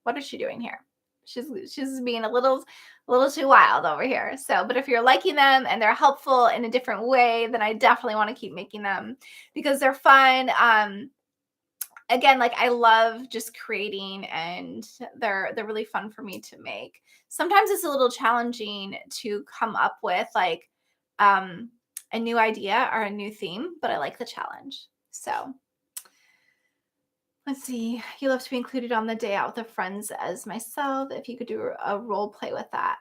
what is she doing here? She's being a little too wild over here. So, but if you're liking them and they're helpful in a different way, then I definitely want to keep making them because they're fun. Again, like I love just creating and they're really fun for me to make. Sometimes it's a little challenging to come up with like a new idea or a new theme, but I like the challenge. So let's see. You love to be included on the day out with the friends as myself. If you could do a role play with that.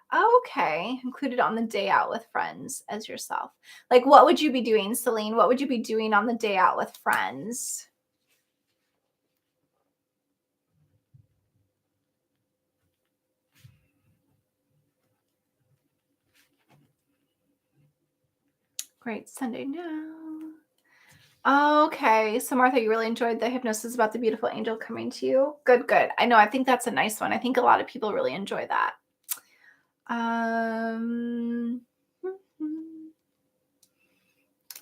Okay. Included on the day out with friends as yourself. Like what would you be doing, Celine? What would you be doing on the day out with friends? Great Sunday now. Okay. So Martha, you really enjoyed the hypnosis about the beautiful angel coming to you. Good, good. I know. I think that's a nice one. I think a lot of people really enjoy that.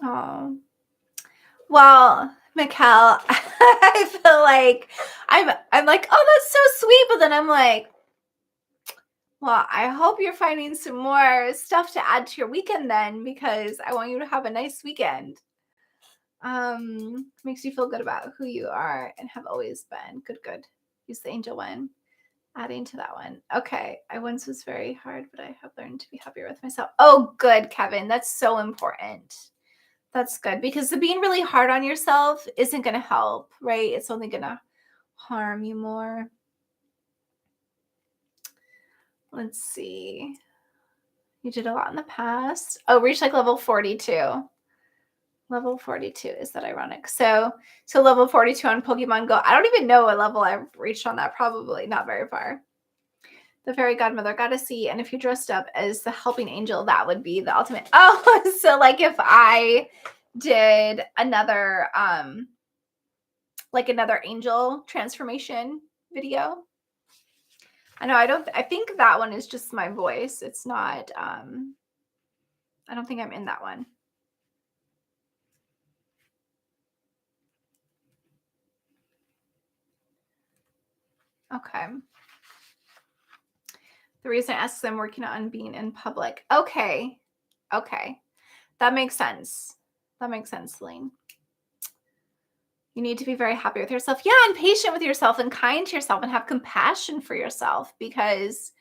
Oh. Well, Mikkel, I feel like I'm like, oh, that's so sweet. But then I'm like, Well, I hope you're finding some more stuff to add to your weekend then, because I want you to have a nice weekend. Makes you feel good about who you are and have always been. Good, good. Use the angel one. Adding to that one. Okay. I once was very hard, but I have learned to be happier with myself. Oh, good, Kevin. That's so important. That's good, because the being really hard on yourself isn't going to help, right? It's only going to harm you more. Let's see. You did a lot in the past. Oh, reach like level 42. Level 42. Is that ironic? So level 42 on Pokemon Go. I don't even know what level I've reached on that. Probably not very far. The fairy godmother got to see. And if you dressed up as the helping angel, that would be the ultimate. Oh, so like if I did another another angel transformation video. I know I think that one is just my voice. It's not I don't think I'm in that one. Okay. The reason I asked them working on being in public. Okay. Okay. That makes sense. That makes sense, Celine. You need to be very happy with yourself. Yeah, and patient with yourself and kind to yourself and have compassion for yourself, because,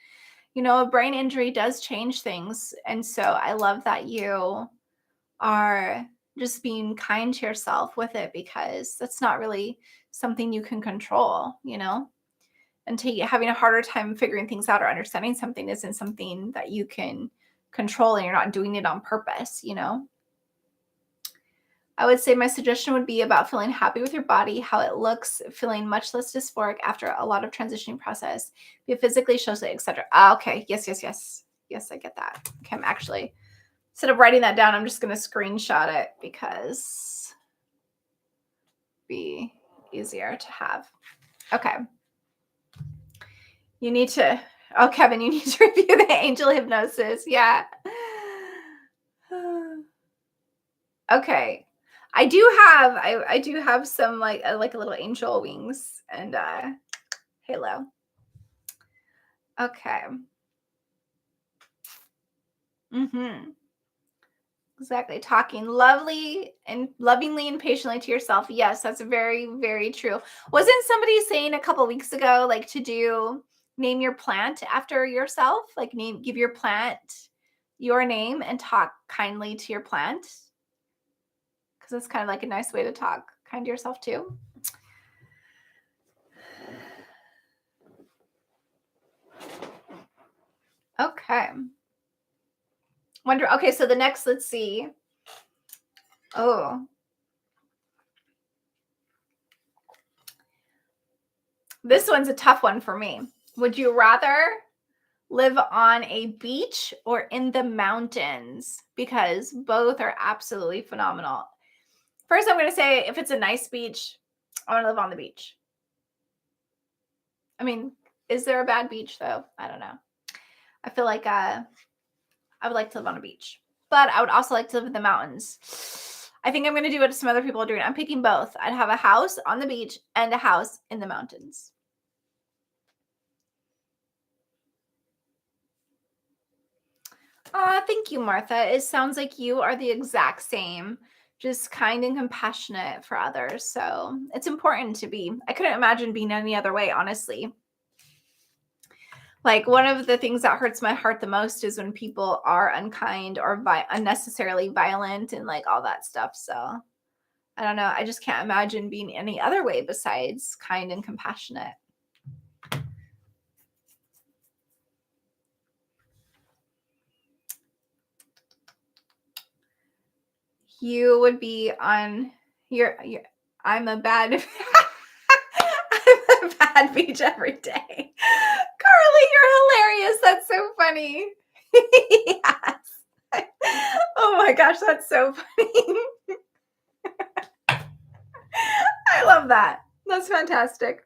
a brain injury does change things. And so I love that you are just being kind to yourself with it, because that's not really something you can control, and having a harder time figuring things out or understanding something isn't something that you can control, and you're not doing it on purpose. I would say my suggestion would be about feeling happy with your body, how it looks, feeling much less dysphoric after a lot of transitioning process, be physically, socially, etc. Okay. Yes. Yes, I get that. Okay, I'm actually, instead of writing that down, I'm just going to screenshot it because it'd be easier to have. Okay. You need to, Kevin, you need to review the angel hypnosis. Yeah. Okay. I do have some like a little angel wings and halo. Okay. Exactly. Talking lovely and lovingly and patiently to yourself. Yes, that's very, very true. Wasn't somebody saying a couple weeks ago, like, to name your plant after yourself? Like, give your plant your name and talk kindly to your plant? Because it's kind of like a nice way to talk kind to yourself too. Okay. Okay, so the next, let's see. Oh. This one's a tough one for me. Would you rather live on a beach or in the mountains? Because both are absolutely phenomenal. First, I'm going to say if it's a nice beach, I want to live on the beach. I mean, is there a bad beach though? I don't know. I feel like I would like to live on a beach, but I would also like to live in the mountains. I think I'm going to do what some other people are doing. I'm picking both. I'd have a house on the beach and a house in the mountains. Thank you, Martha. It sounds like you are the exact same, just kind and compassionate for others. So it's important to be. I couldn't imagine being any other way, honestly. Like, one of the things that hurts my heart the most is when people are unkind or unnecessarily violent and like all that stuff. So I don't know. I just can't imagine being any other way besides kind and compassionate. You would be on I'm a bad I'm a bad beach every day. Carly, you're hilarious. That's so funny. Yes. Oh my gosh, that's so funny. I love that. That's fantastic.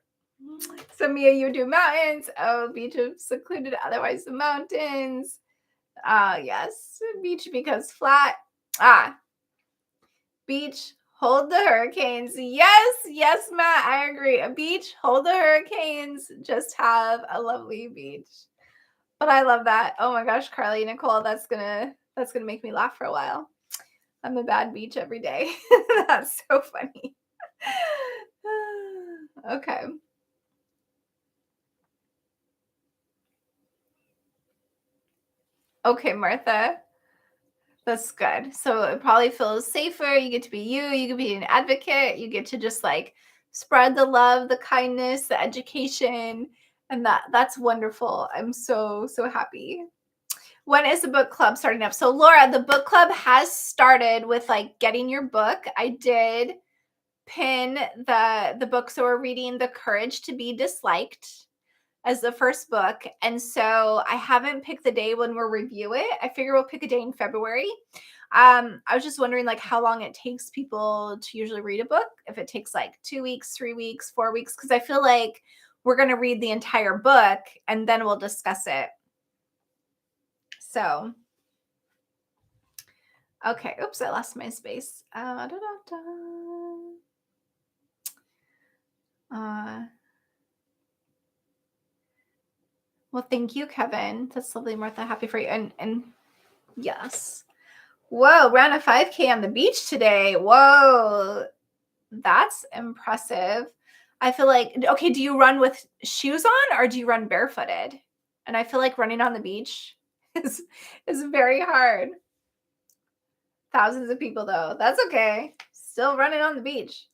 So Mia, you do mountains. Oh, beach of secluded, otherwise the mountains. Yes, beach because flat. Beach, hold the hurricanes. Yes, Matt, I agree. A beach, hold the hurricanes. Just have a lovely beach. But I love that. Oh my gosh, Carly, Nicole, that's gonna make me laugh for a while. I'm a bad beach every day. That's so funny. Okay. Okay, Martha. That's good. So it probably feels safer. You get to be you. You can be an advocate. You get to just like spread the love, the kindness, the education, and that's wonderful. I'm so happy. When is the book club starting up? So Laura, the book club has started with like getting your book. I did pin the book, so we're reading The Courage to Be Disliked as the first book. And so I haven't picked the day when we'll review it. I figure we'll pick a day in February. I was just wondering like how long it takes people to usually read a book. If it takes like 2 weeks, 3 weeks, 4 weeks, because I feel like we're going to read the entire book and then we'll discuss it. So, okay. Oops, I lost my space. Well, thank you, Kevin. That's lovely, Martha. Happy for you. And yes. Whoa, ran a 5K on the beach today. Whoa, that's impressive. I feel like, okay, do you run with shoes on or do you run barefooted? And I feel like running on the beach is very hard. Thousands of people though. That's okay. Still running on the beach.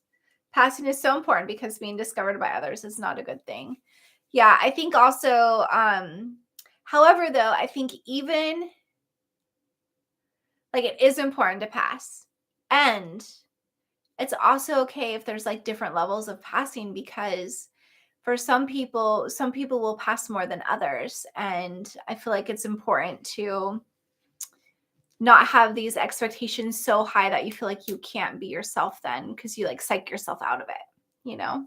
Passing is so important because being discovered by others is not a good thing. Yeah, I think also, however, though, I think even like it is important to pass. And it's also okay if there's like different levels of passing because for some people will pass more than others. And I feel like it's important to not have these expectations so high that you feel like you can't be yourself then because you like psych yourself out of it, you know?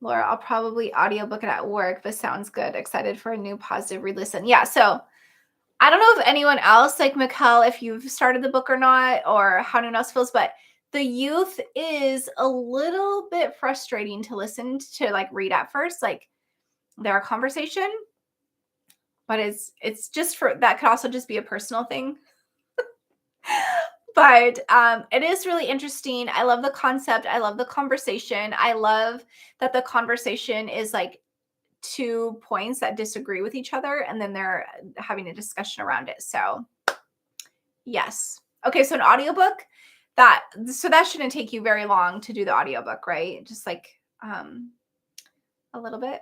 Laura, I'll probably audiobook it at work. This sounds good. Excited for a new positive re-listen. Yeah, so I don't know if anyone else, like Mikkel, if you've started the book or not, or how anyone else feels, but the youth is a little bit frustrating to listen to, like read at first, like their conversation. But it's just for that could also just be a personal thing. But it is really interesting. I love the concept. I love the conversation. I love that the conversation is like 2 points that disagree with each other, and then they're having a discussion around it. So yes. Okay, so an audiobook, that shouldn't take you very long to do the audiobook, right? Just like a little bit.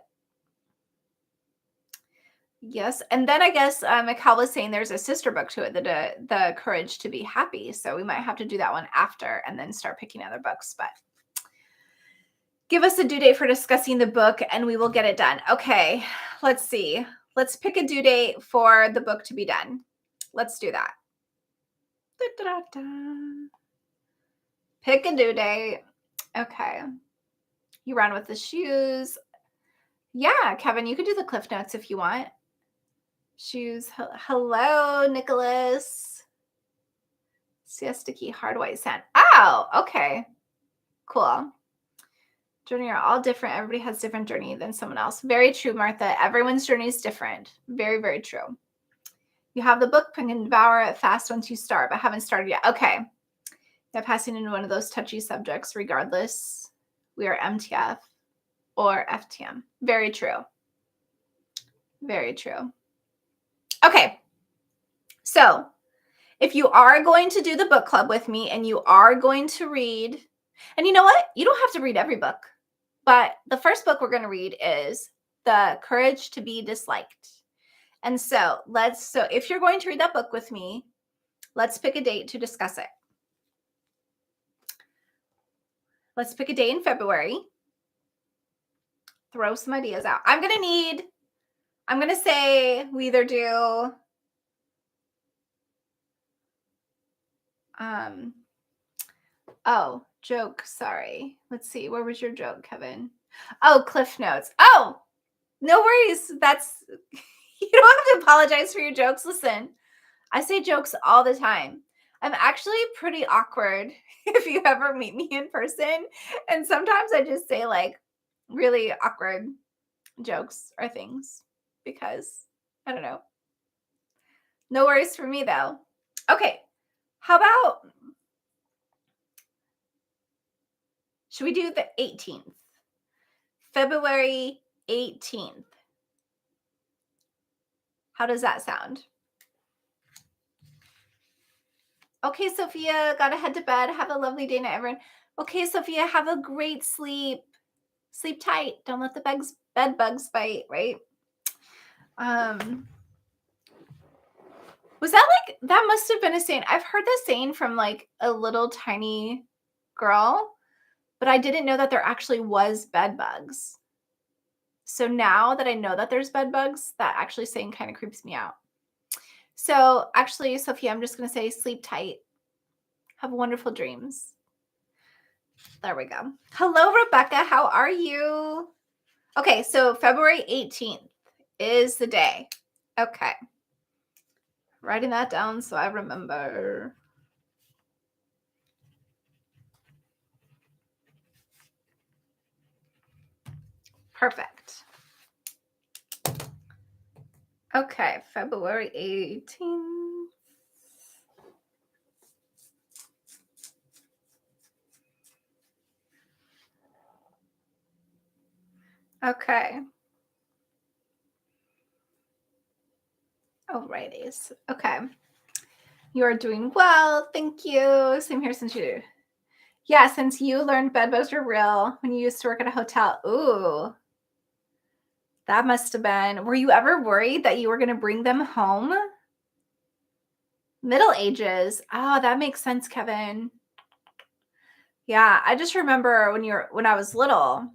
Yes. And then I guess Mikhail was saying there's a sister book to it, the Courage to Be Happy. So we might have to do that one after and then start picking other books. But give us a due date for discussing the book and we will get it done. Okay, let's see. Let's pick a due date for the book to be done. Let's do that. Pick a due date. Okay. You run with the shoes. Yeah, Kevin, you could do the Cliff Notes if you want. Shoes. Hello, Nicholas. Siesta Key, hard white sand. Oh, okay. Cool. Journey are all different. Everybody has different journey than someone else. Very true, Martha. Everyone's journey is different. Very, very true. You have the book, you can devour it fast once you start, but haven't started yet. Okay. Yeah, passing into one of those touchy subjects, regardless, we are MTF or FTM. Very true. Very true. Okay. So if you are going to do the book club with me and you are going to read, and you know what? You don't have to read every book, but the first book we're going to read is The Courage to Be Disliked. And so if you're going to read that book with me, let's pick a date to discuss it. Let's pick a day in February. Throw some ideas out. I'm going to say we either do oh, joke, sorry. Let's see. Where was your joke, Kevin? Oh, Cliff Notes. Oh, no worries. That's you don't have to apologize for your jokes. Listen, I say jokes all the time. I'm actually pretty awkward if you ever meet me in person. And sometimes I just say like really awkward jokes or things because I don't know. No worries for me though. Okay. How about should we do the 18th? February 18th. How does that sound? Okay, Sophia, gotta head to bed. Have a lovely day night, everyone. Okay, Sophia, have a great sleep. Sleep tight. Don't let the bed bugs bite, right? Was that like that must have been a saying. I've heard this saying from like a little tiny girl, but I didn't know that there actually was bed bugs. So now that I know that there's bed bugs, that actually saying kind of creeps me out. So actually, Sophia, I'm just gonna say sleep tight. Have wonderful dreams. There we go. Hello, Rebecca. How are you? Okay, so February 18th is the day. Okay. Writing that down so I remember. Perfect. Okay, February 18th. Okay. Alrighties. Okay. You are doing well. Thank you. Same here since you. Yeah, since you learned bedbugs are real when you used to work at a hotel. Ooh, that must have been. Were you ever worried that you were going to bring them home? Middle ages. Oh, that makes sense, Kevin. Yeah, I just remember when I was little,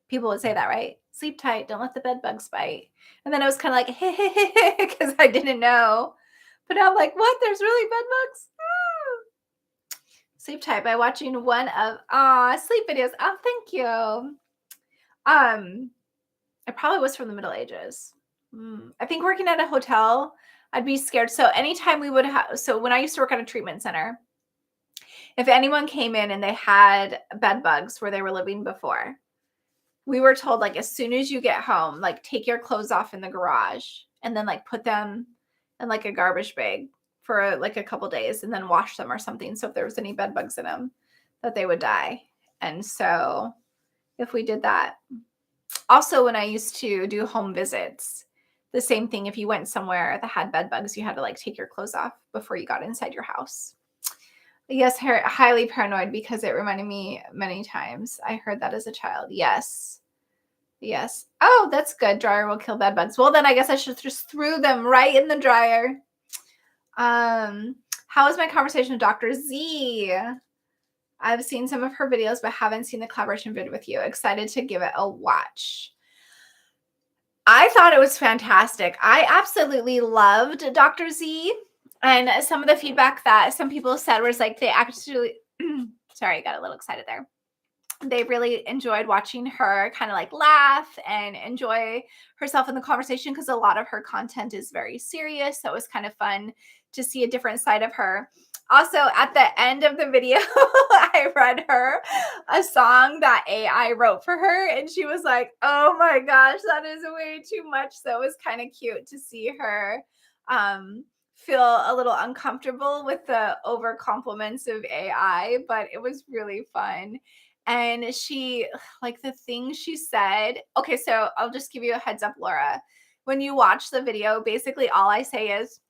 people would say that, right? Sleep tight, don't let the bed bugs bite. And then I was kind of like, hey, because I didn't know. But now I'm like, what? There's really bed bugs? Sleep tight by watching one of sleep videos. Oh, thank you. It probably was from the Middle Ages. I think working at a hotel, I'd be scared. So anytime we would have, so when I used to work at a treatment center, if anyone came in and they had bed bugs where they were living before, we were told like as soon as you get home, like take your clothes off in the garage and then like put them in like a garbage bag for like a couple days and then wash them or something. So if there was any bed bugs in them, that they would die. And so if we did that, also when I used to do home visits, the same thing. If you went somewhere that had bed bugs, you had to like take your clothes off before you got inside your house. Yes, highly paranoid because it reminded me many times. I heard that as a child. Yes. Yes. Oh, that's good. Dryer will kill bed bugs. Well, then I guess I should just threw them right in the dryer. How was my conversation with Dr. Z? I've seen some of her videos, but haven't seen the collaboration vid with you. Excited to give it a watch. I thought it was fantastic. I absolutely loved Dr. Z. And some of the feedback that some people said was like they actually, sorry, I got a little excited there. They really enjoyed watching her kind of like laugh and enjoy herself in the conversation because a lot of her content is very serious. So it was kind of fun to see a different side of her. Also, at the end of the video, I read her a song that AI wrote for her, and she was like, oh my gosh, that is way too much. So it was kind of cute to see her feel a little uncomfortable with the over compliments of AI, but it was really fun. And she, like the things she said, okay, so I'll just give you a heads up, Laura. When you watch the video, basically all I say is,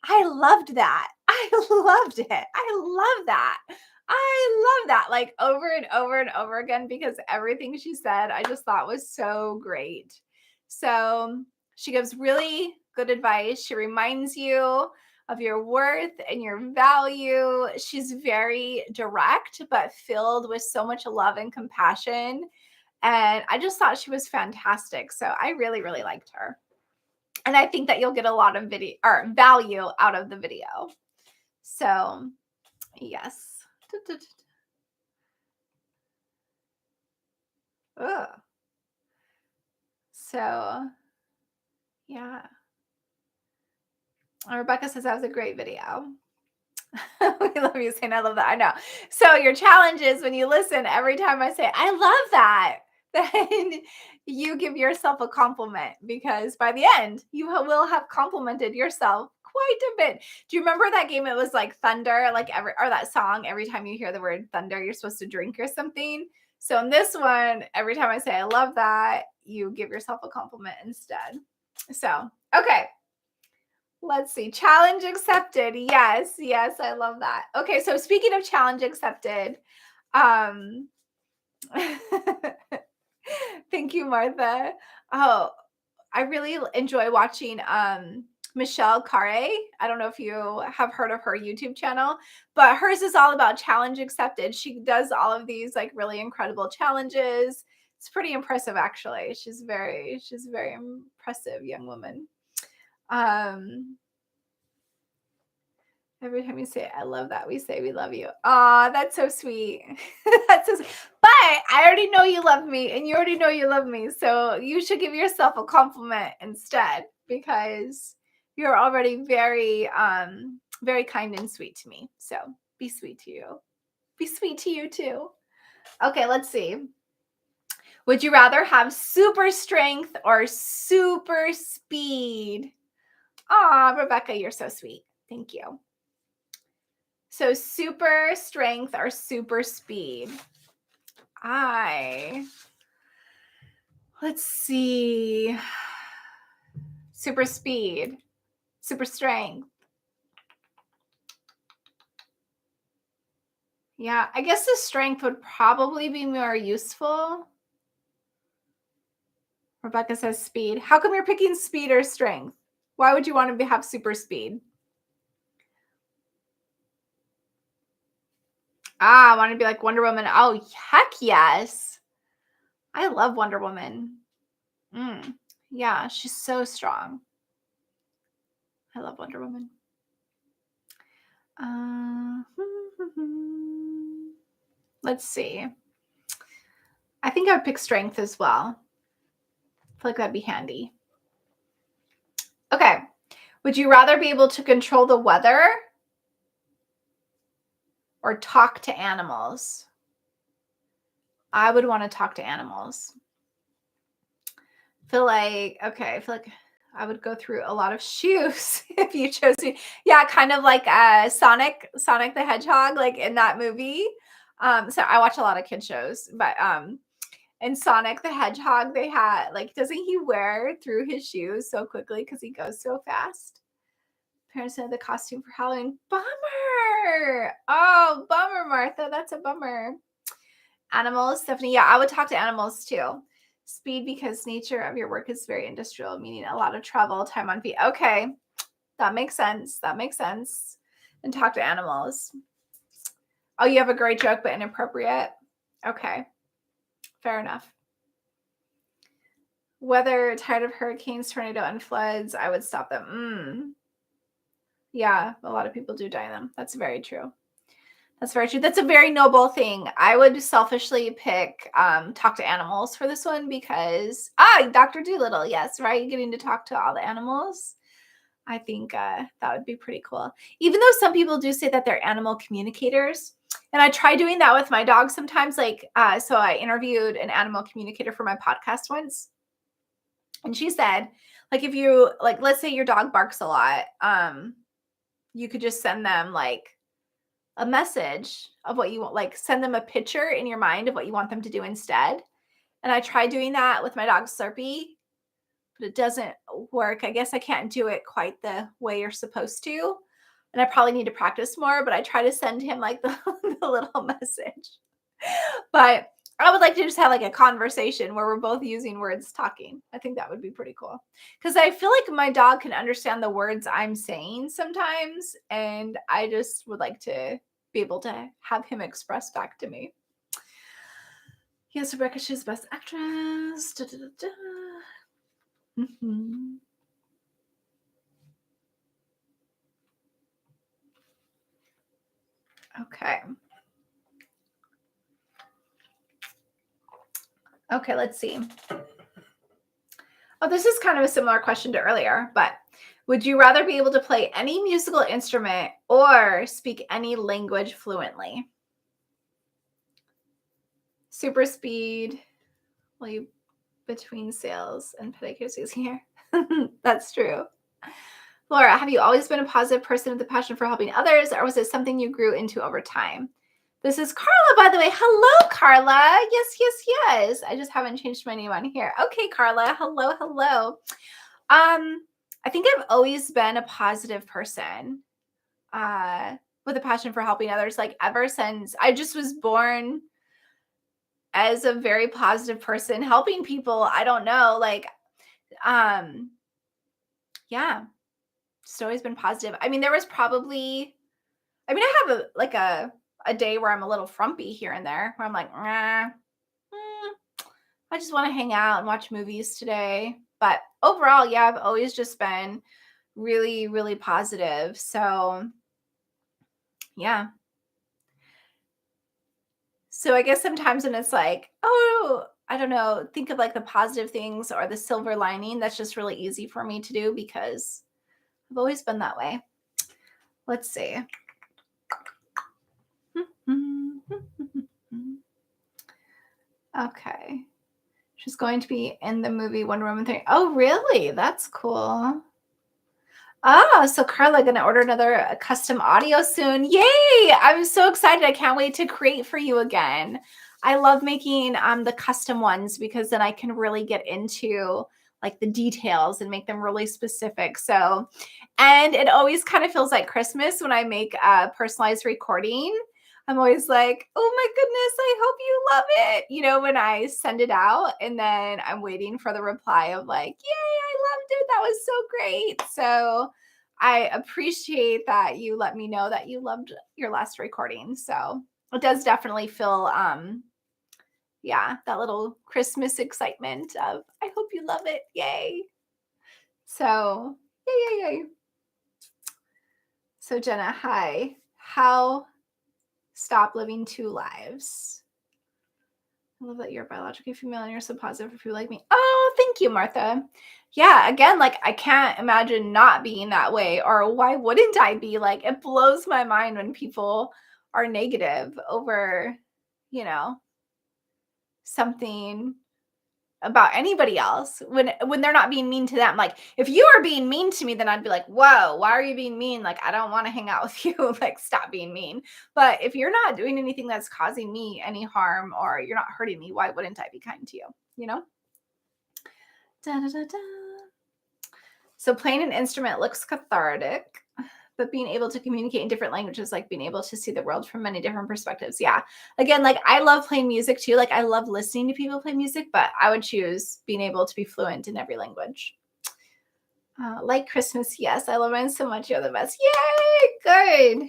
I loved that. I loved it. I love that. I love that. Like over and over and over again, because everything she said, I just thought was so great. So she gives really good advice. She reminds you of your worth and your value. She's very direct, but filled with so much love and compassion. And I just thought she was fantastic. So I really, really liked her. And I think that you'll get a lot of video or value out of the video. So, yes. Ugh. So, yeah. Rebecca says that was a great video. We love you saying I love that. I know. So your challenge is when you listen, every time I say, I love that, then you give yourself a compliment, because by the end, you will have complimented yourself quite a bit. Do you remember that game? It was like thunder, like or that song, every time you hear the word thunder, you're supposed to drink or something. So in this one, every time I say I love that, you give yourself a compliment instead. So, okay. Let's see. Challenge accepted. Yes, yes, I love that. Okay, so speaking of challenge accepted, um thank you, Martha. Oh, I really enjoy watching Michelle Carre. I don't know if you have heard of her YouTube channel, but hers is all about challenge accepted. She does all of these like really incredible challenges. It's pretty impressive, actually. She's a very impressive young woman. Every time you say, I love that, we say we love you. Aw, that's so sweet. That's so sweet. But I already know you love me, and you already know you love me. So you should give yourself a compliment instead, because you're already very kind and sweet to me. So be sweet to you. Be sweet to you too. Okay, let's see. Would you rather have super strength or super speed? Aw, Rebecca, you're so sweet. Thank you. So super strength or super speed? Let's see. Super speed, super strength. Yeah, I guess the strength would probably be more useful. Rebecca says speed. How come you're picking speed or strength? Why would you want to have super speed? I want to be like Wonder Woman. Oh, heck yes. I love Wonder Woman. Yeah, she's so strong. I love Wonder Woman. Let's see. I think I would pick strength as well. I feel like that'd be handy. Okay. Would you rather be able to control the weather or talk to animals? I would want to talk to animals. I feel like I would go through a lot of shoes if you chose to. Yeah, kind of like Sonic the Hedgehog, like in that movie. So I watch a lot of kid shows, but in Sonic the Hedgehog, they had like, doesn't he wear through his shoes so quickly because he goes so fast? Parents know the costume for Halloween. Bummer. Oh, bummer, Martha. That's a bummer. Animals, Stephanie. Yeah, I would talk to animals too. Speed, because nature of your work is very industrial, meaning a lot of travel, time on feet. Okay, that makes sense. That makes sense. And talk to animals. Oh, you have a great joke, but inappropriate. Okay, fair enough. Weather, tired of hurricanes, tornado, and floods, I would stop them. Yeah, a lot of people do die of them. That's very true. That's very true. That's a very noble thing. I would selfishly pick talk to animals for this one because Dr. Doolittle, yes, right? Getting to talk to all the animals. I think that would be pretty cool. Even though some people do say that they're animal communicators. And I try doing that with my dog sometimes. Like, so I interviewed an animal communicator for my podcast once. And she said, like, if you, like, let's say your dog barks a lot, you could just send them like a message of what you want, like send them a picture in your mind of what you want them to do instead. And I tried doing that with my dog Slurpee, but it doesn't work. I guess I can't do it quite the way you're supposed to. And I probably need to practice more, but I try to send him like the little message. But I would like to just have like a conversation where we're both using words talking. I think that would be pretty cool. Because I feel like my dog can understand the words I'm saying sometimes. And I just would like to be able to have him express back to me. Yes, Rebecca, she's best actress. Da, da, da, da. Okay. Okay, let's see. Oh, this is kind of a similar question to earlier, but would you rather be able to play any musical instrument or speak any language fluently? Super speed Well, you between sales and pedicures using hair. That's true. Laura, have you always been a positive person with a passion for helping others, or was it something you grew into over time? This is Carla, by the way. Hello, Carla. Yes, yes, yes. I just haven't changed my name on here. Okay, Carla. Hello, hello. I think I've always been a positive person with a passion for helping others, like ever since I just was born as a very positive person, helping people. I don't know, like, um, yeah, just always been positive. I mean, there was probably, I mean, I have a day where I'm a little frumpy here and there, where I'm like, I just want to hang out and watch movies today. But overall, yeah, I've always just been really, really positive. So, yeah. So I guess sometimes when it's like, oh, I don't know, think of like the positive things or the silver lining, that's just really easy for me to do because I've always been that way. Let's see. Okay. She's going to be in the movie Wonder Woman 3. Oh, really? That's cool. Oh, so Carla gonna order another custom audio soon. Yay! I'm so excited. I can't wait to create for you again. I love making the custom ones because then I can really get into like the details and make them really specific. So, and it always kind of feels like Christmas when I make a personalized recording. I'm always like, oh my goodness, I hope you love it. You know, when I send it out and then I'm waiting for the reply of like, yay, I loved it. That was so great. So I appreciate that you let me know that you loved your last recording. So it does definitely feel, yeah, that little Christmas excitement of, I hope you love it. Yay. So, yay, yay, yay. So, Jenna, hi. How stop living two lives? I love that you're biologically female and you're so positive for people like me. Oh, thank you, Martha. Yeah, again, like I can't imagine not being that way, or why wouldn't I be? Like it blows my mind when people are negative over, you know, something about anybody else when they're not being mean to them. Like if you are being mean to me, then I'd be like, whoa, why are you being mean? Like I don't want to hang out with you. Like stop being mean. But if you're not doing anything that's causing me any harm or you're not hurting me, why wouldn't I be kind to you? You know? Da, da, da, da. So playing an instrument looks cathartic, but being able to communicate in different languages, like being able to see the world from many different perspectives. Yeah. Again, like I love playing music too. Like I love listening to people play music, but I would choose being able to be fluent in every language. Like Christmas, yes. I love mine so much. You're the best. Yay! Good.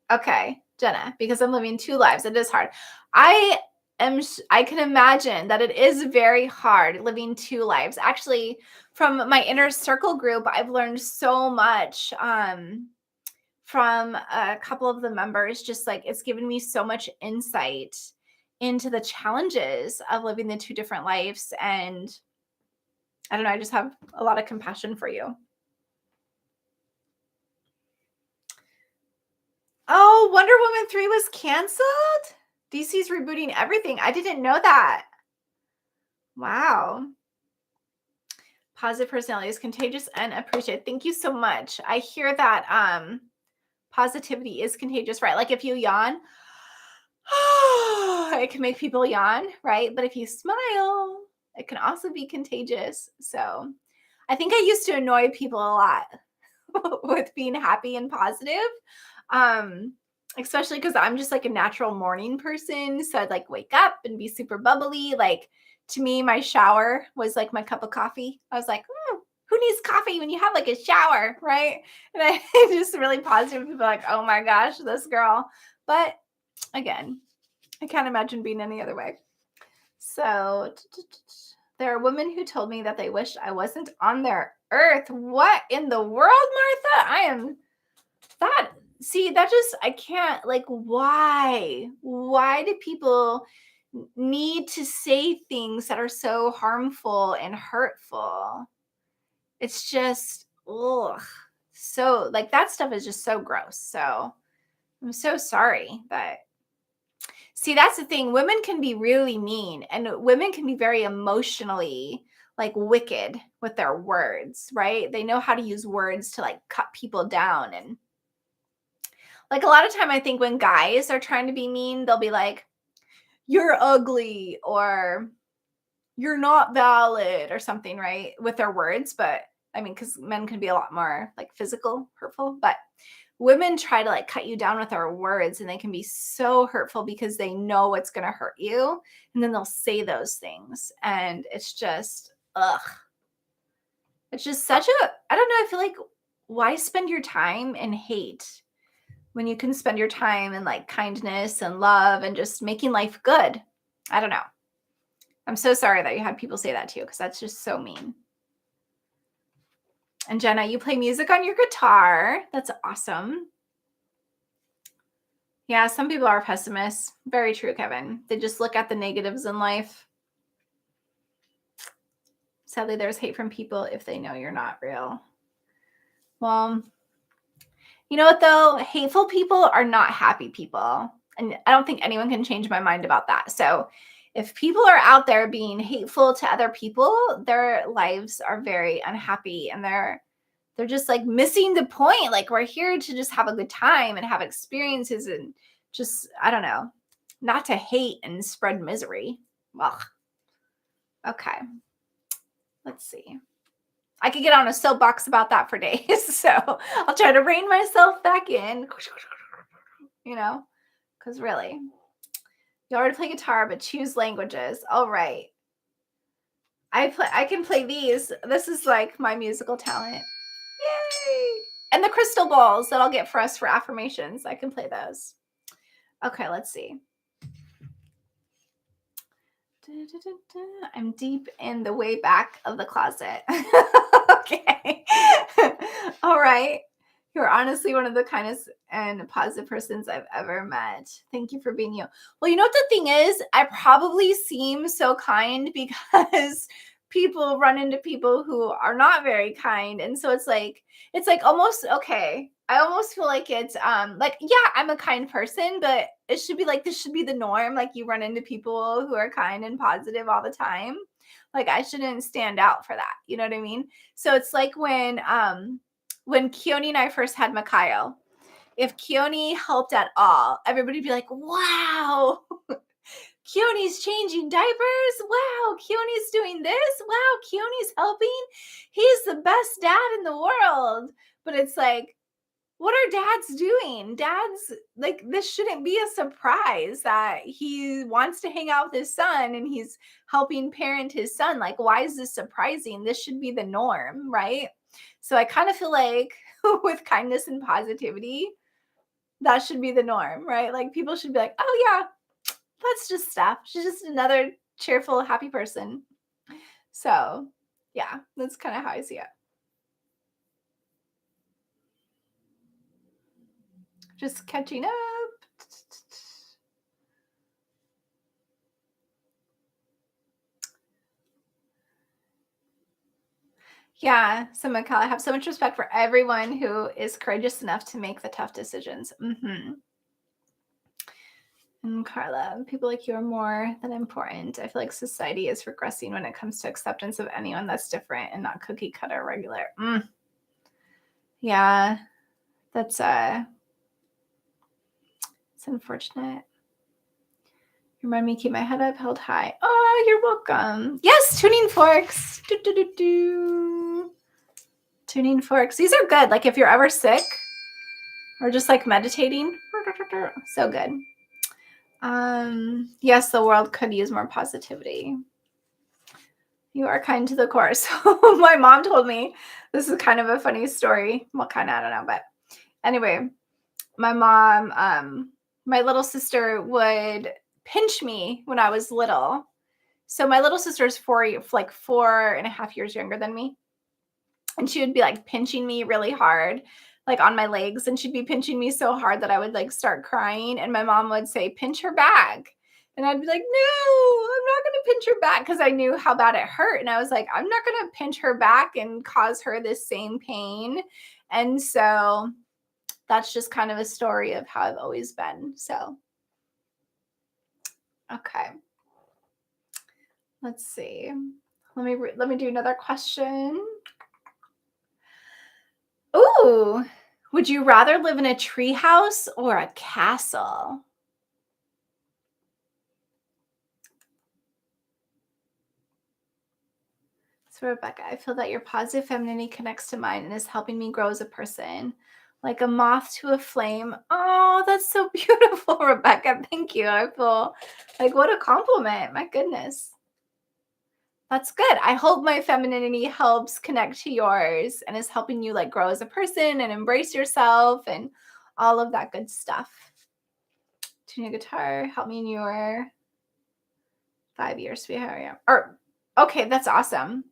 Okay, Jenna, because I'm living two lives, it is hard. I can imagine that it is very hard living two lives. Actually, from my inner circle group, I've learned so much from a couple of the members. Just like it's given me so much insight into the challenges of living the two different lives. And I don't know, I just have a lot of compassion for you. Oh, Wonder Woman 3 was canceled? DC's rebooting everything. I didn't know that. Wow. Positive personality is contagious and appreciated. Thank you so much. I hear that positivity is contagious, right? Like if you yawn, it can make people yawn, right? But if you smile, it can also be contagious. So I think I used to annoy people a lot with being happy and positive. Especially because I'm just like a natural morning person. So I'd like wake up and be super bubbly. Like to me, my shower was like my cup of coffee. I was like, who needs coffee when you have like a shower, right? And I just really positive. People are like, oh my gosh, this girl. But again, I can't imagine being any other way. So there are women who told me that they wish I wasn't on their earth. What in the world, Martha? I am that. See, that just, I can't, like, why? Why do people need to say things that are so harmful and hurtful? It's just, ugh. So, like, that stuff is just so gross. So, I'm so sorry. But See, that's the thing. Women can be really mean, and women can be very emotionally like wicked with their words, right? They know how to use words to like cut people down. And like a lot of time I think when guys are trying to be mean, they'll be like, "You're ugly," or "You're not valid," or something, right? With their words, but I mean, cuz men can be a lot more like physical, hurtful, but women try to like cut you down with our words, and they can be so hurtful because they know it's going to hurt you, and then they'll say those things, and it's just ugh. It's just such a, I don't know, I feel like, why spend your time in hate when you can spend your time in like kindness and love and just making life good? I don't know. I'm so sorry that you had people say that to you, because that's just so mean. And Jenna, you play music on your guitar. That's awesome. Yeah, some people are pessimists. Very true, Kevin. They just look at the negatives in life. Sadly, there's hate from people if they know you're not real. Well, you know what though? Hateful people are not happy people. And I don't think anyone can change my mind about that. So if people are out there being hateful to other people, their lives are very unhappy, and they're just like missing the point. Like, we're here to just have a good time and have experiences, and just, I don't know, not to hate and spread misery. Ugh. Okay. Let's see. I could get on a soapbox about that for days. So I'll try to rein myself back in, because really, you already play guitar, but choose languages. All right. I can play these. This is like my musical talent. Yay! And the crystal balls that I'll get for us for affirmations. I can play those. Okay, let's see. I'm deep in the way back of the closet. Okay. All right. You're honestly one of the kindest and positive persons I've ever met. Thank you for being you. Well, you know what the thing is? I probably seem so kind because people run into people who are not very kind. And so it's like almost okay. I almost feel like it's like, yeah, I'm a kind person, but it should be like, this should be the norm. Like, you run into people who are kind and positive all the time. Like, I shouldn't stand out for that. You know what I mean? So it's like when Keone and I first had Mikhail, if Keone helped at all, everybody'd be like, wow, Keone's changing diapers. Wow, Keone's doing this. Wow, Keone's helping. He's the best dad in the world. But it's like, what are dads doing? Dads, like, this shouldn't be a surprise that he wants to hang out with his son and he's helping parent his son. Like, why is this surprising? This should be the norm, right? So I kind of feel like with kindness and positivity, that should be the norm, right? Like, people should be like, oh yeah, that's just Steph. She's just another cheerful, happy person. So yeah, that's kind of how I see it. Just catching up. Yeah. So, Mikhail, I have so much respect for everyone who is courageous enough to make the tough decisions. And Carla, people like you are more than important. I feel like society is regressing when it comes to acceptance of anyone that's different and not cookie cutter regular. Yeah, that's it's unfortunate. You remind me to keep my head up, held high. Oh, you're welcome. Yes, tuning forks. Tuning forks. These are good. Like, if you're ever sick or just like meditating, so good. Yes, the world could use more positivity. You are kind to the core. So my mom told me, this is kind of a funny story. Well, kind of, I don't know, but anyway, my mom, my little sister would pinch me when I was little. So my little sister is 4.5 years younger than me. And she would be like pinching me really hard, like on my legs. And she'd be pinching me so hard that I would like start crying. And my mom would say, pinch her back. And I'd be like, no, I'm not going to pinch her back, because I knew how bad it hurt. And I was like, I'm not going to pinch her back and cause her this same pain. And so that's just kind of a story of how I've always been. So Okay. Let's see. Let me do another question. Ooh. Would you rather live in a tree house or a castle? So, Rebecca, I feel that your positive femininity connects to mine and is helping me grow as a person. Like a moth to a flame. Oh, that's so beautiful, Rebecca. Thank you. I feel like what a compliment. My goodness. That's good. I hope my femininity helps connect to yours and is helping you like grow as a person and embrace yourself and all of that good stuff. Tuning a guitar, help me in your 5 years to be how I am. Or okay, that's awesome.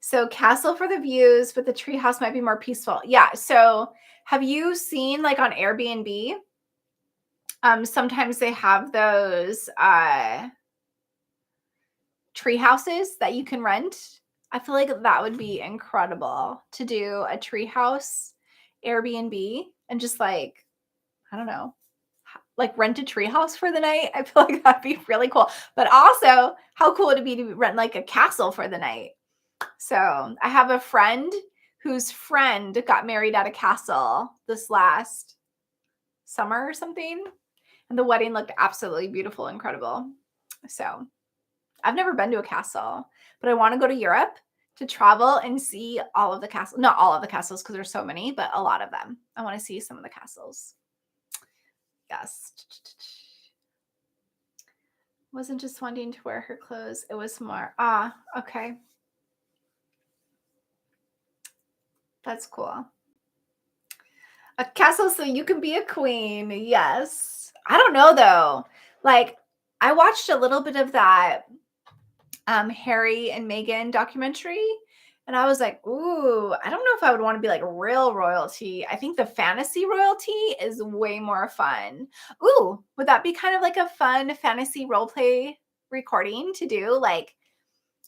So castle for the views, but the treehouse might be more peaceful. Yeah. So have you seen like on Airbnb? Sometimes they have those tree houses that you can rent. I feel like that would be incredible to do a tree house Airbnb and just like, I don't know, like rent a tree house for the night. I feel like that'd be really cool. But also, how cool would it be to rent like a castle for the night? So I have a friend whose friend got married at a castle this last summer or something. And the wedding looked absolutely beautiful, incredible. So I've never been to a castle, but I want to go to Europe to travel and see all of the castles. Not all of the castles because there's so many, but a lot of them. I want to see some of the castles. Yes. Wasn't just wanting to wear her clothes. It was more, okay. That's cool. A castle so you can be a queen. Yes. I don't know though. Like I watched a little bit of that Harry and Meghan documentary and I was like, "Ooh, I don't know if I would want to be like real royalty. I think the fantasy royalty is way more fun." Ooh, would that be kind of like a fun fantasy role play recording to do? Like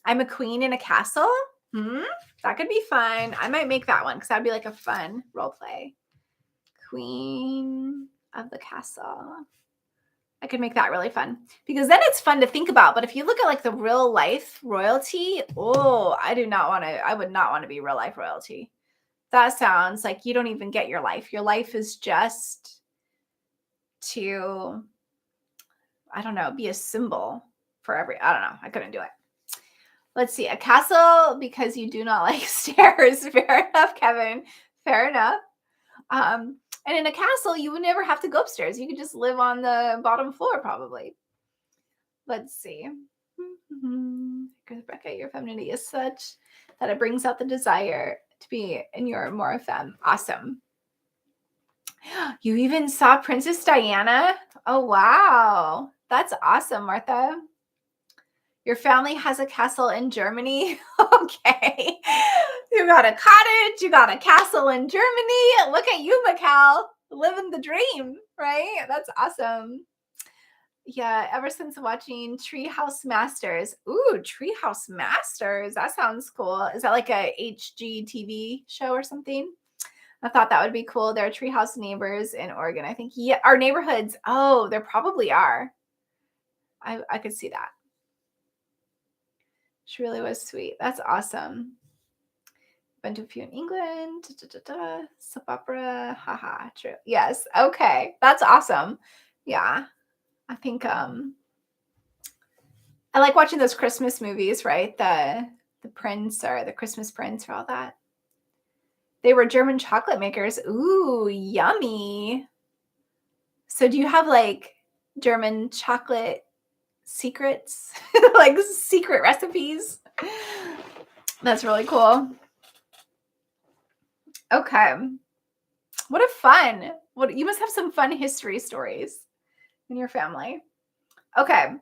I'm a queen in a castle? Hmm? That could be fun. I might make that one cuz that'd be like a fun role play. Queen of the castle. I could make that really fun because then it's fun to think about. But if you look at like the real life royalty, oh, I would not want to be real life royalty. That sounds like you don't even get your life. Your life is just to, I don't know, be a symbol for I don't know. I couldn't do it. Let's see. A castle because you do not like stairs. Fair enough, Kevin. Fair enough. And in a castle, you would never have to go upstairs. You could just live on the bottom floor, probably. Let's see. Rebecca, your femininity is such that it brings out the desire to be in your more femme. Awesome. You even saw Princess Diana? Oh, wow. That's awesome, Martha. Your family has a castle in Germany? Okay. You got a cottage, you got a castle in Germany. Look at you, Mikal, living the dream, right? That's awesome. Yeah, ever since watching Treehouse Masters. Ooh, Treehouse Masters. That sounds cool. Is that like a HGTV show or something? I thought that would be cool. There are treehouse neighbors in Oregon. I think, yeah, our neighborhoods. Oh, there probably are. I could see that. She really was sweet. That's awesome. Been to a few in England. Soap opera. Haha. True. Yes. Okay. That's awesome. Yeah. I think I like watching those Christmas movies, right? The Prince or the Christmas Prince or all that. They were German chocolate makers. Ooh, yummy. So do you have like German chocolate secrets? Like secret recipes? That's really cool. Okay. What a fun. What you must have some fun history stories in your family. Okay.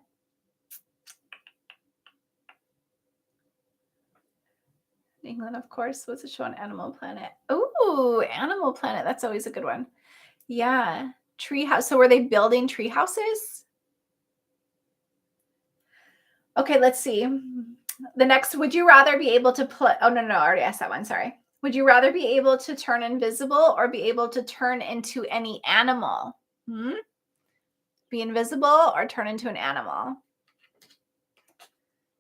England, of course, was a show on Animal Planet. Ooh, Animal Planet. That's always a good one. Yeah. Treehouse. So were they building tree houses? Okay, let's see. The next, would you rather be able to play? Oh, no, I already asked that one. Sorry. Would you rather be able to turn invisible or be able to turn into any animal? Be invisible or turn into an animal.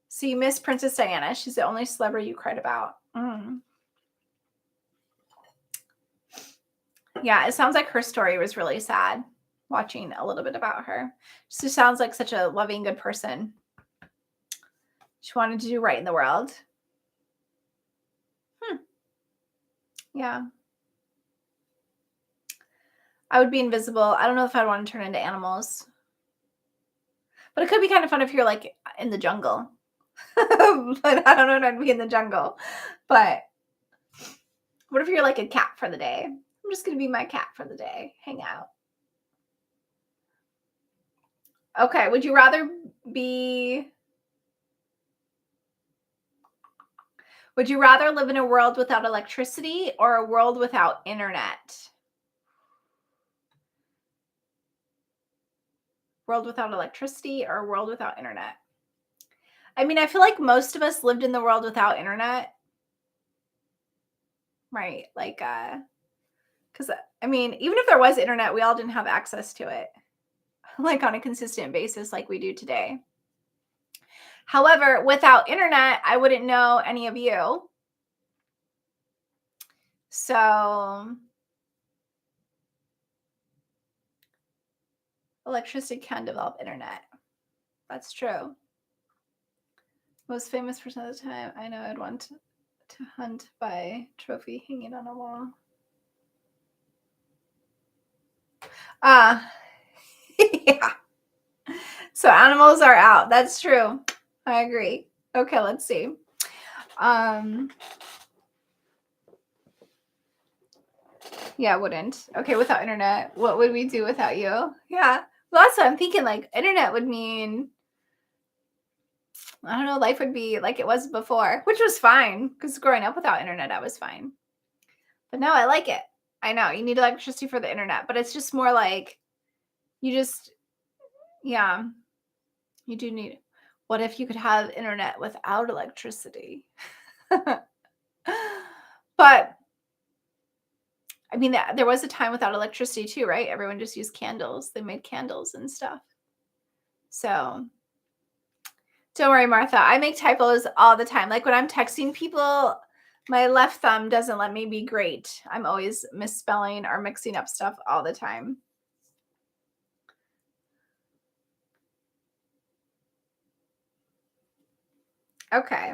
So you miss Princess Diana. She's the only celebrity you cried about. Yeah, it sounds like her story was really sad, watching a little bit about her. She sounds like such a loving, good person. She wanted to do right in the world. Yeah. I would be invisible. I don't know if I'd want to turn into animals. But it could be kind of fun if you're like in the jungle. But I don't know if I'd be in the jungle. But what if you're like a cat for the day? I'm just going to be my cat for the day. Hang out. Okay. Would you rather live in a world without electricity or a world without internet? World without electricity or a world without internet? I mean, I feel like most of us lived in the world without internet. Right. Like, because I mean, even if there was internet, we all didn't have access to it like on a consistent basis like we do today. However, without internet, I wouldn't know any of you. So electricity can develop internet. That's true. Most famous person of the time. I know I'd want to hunt by trophy hanging on a wall. Yeah. So animals are out. That's true. I agree. Okay, let's see. Yeah, wouldn't. Okay, without internet, what would we do without you? Yeah. Well, that's what I'm thinking. Like, internet would mean, I don't know, life would be like it was before, which was fine because growing up without internet, I was fine. But now I like it. I know you need electricity for the internet, but it's just more like yeah, you do need. What if you could have internet without electricity? But I mean, there was a time without electricity too, right? Everyone just used candles. They made candles and stuff. So don't worry, Martha. I make typos all the time. Like when I'm texting people, my left thumb doesn't let me be great. I'm always misspelling or mixing up stuff all the time. Okay.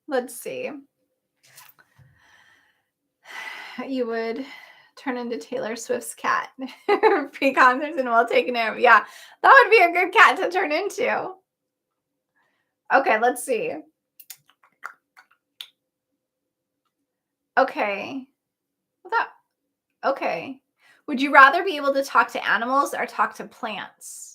Let's see. You would turn into Taylor Swift's cat. Pre-concerts and while taking a nap. Yeah, that would be a good cat to turn into. Okay, let's see. Okay. Okay. Would you rather be able to talk to animals or talk to plants?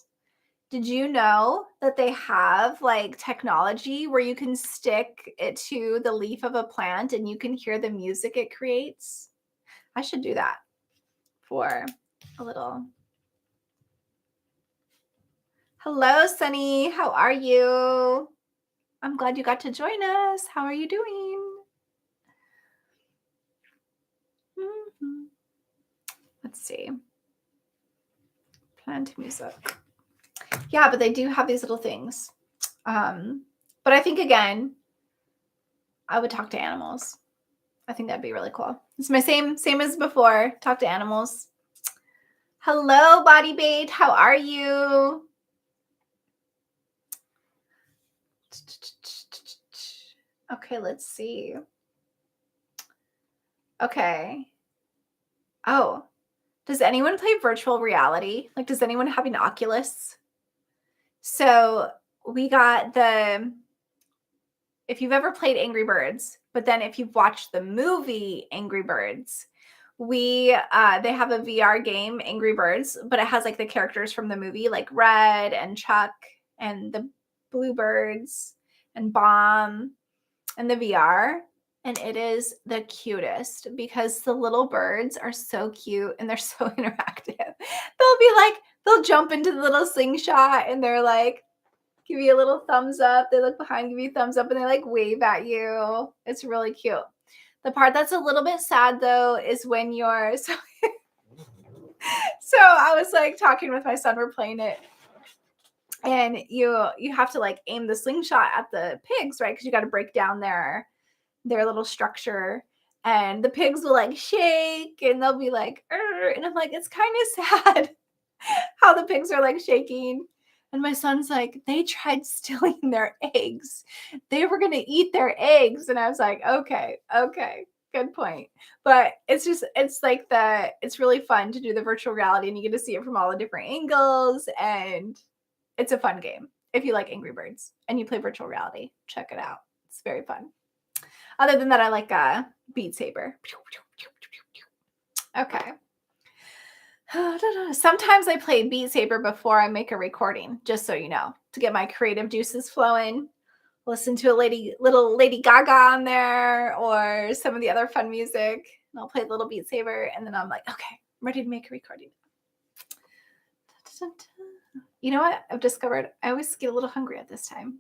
Did you know that they have like technology where you can stick it to the leaf of a plant and you can hear the music it creates? I should do that for a little. Hello, Sunny. How are you? I'm glad you got to join us. How are you doing? Let's see. Plant music. Yeah, but they do have these little things. But I think, again, I would talk to animals. I think that'd be really cool. It's my same as before. Talk to animals. Hello, Body Bait. How are you? Okay, let's see. Okay. Oh, does anyone play virtual reality? Like, does anyone have an Oculus? So we got if you've ever played Angry Birds, but then if you've watched the movie Angry Birds, they have a VR game, Angry Birds, but it has like the characters from the movie, like Red and Chuck and the Bluebirds and Bomb and the VR. And it is the cutest because the little birds are so cute and they're so interactive. They'll jump into the little slingshot and they're like, give you a little thumbs up. They look behind, give you a thumbs up, and they like wave at you. It's really cute. The part that's a little bit sad though is when you're So I was like talking with my son, we're playing it, and you have to like aim the slingshot at the pigs, right? Because you got to break down their little structure, and the pigs will like shake and they'll be like, and I'm like, it's kind of sad how the pigs are like shaking. And my son's like, they tried stealing their eggs. They were going to eat their eggs. And I was like, okay, good point. But it's really fun to do the virtual reality and you get to see it from all the different angles. And it's a fun game. If you like Angry Birds and you play virtual reality, check it out. It's very fun. Other than that, I like Beat Saber. Okay. Sometimes I play Beat Saber before I make a recording, just so you know, to get my creative juices flowing. Listen to little Lady Gaga on there or some of the other fun music. And I'll play a little Beat Saber, and then I'm like, okay, I'm ready to make a recording. You know what? I've discovered I always get a little hungry at this time.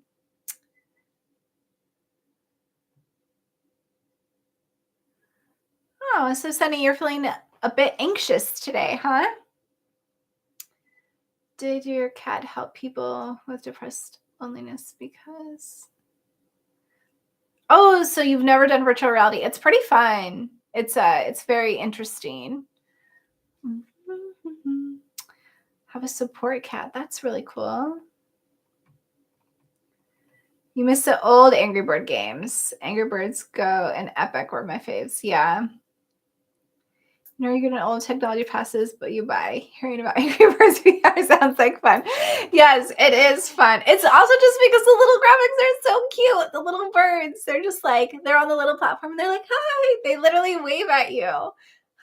Oh, so Sunny, you're feeling a bit anxious today, huh? Did your cat help people with depressed loneliness? Because oh, so you've never done virtual reality. It's pretty fun. It's very interesting. Have a support cat. That's really cool. You miss the old Angry Bird games. Angry Birds Go and Epic were my faves. Yeah. You know, you're getting old technology passes, but you buy. Hearing about Angry Birds VR sounds like fun. Yes, it is fun. It's also just because the little graphics are so cute. The little birds, they're just like, they're on the little platform and they're like, hi. They literally wave at you.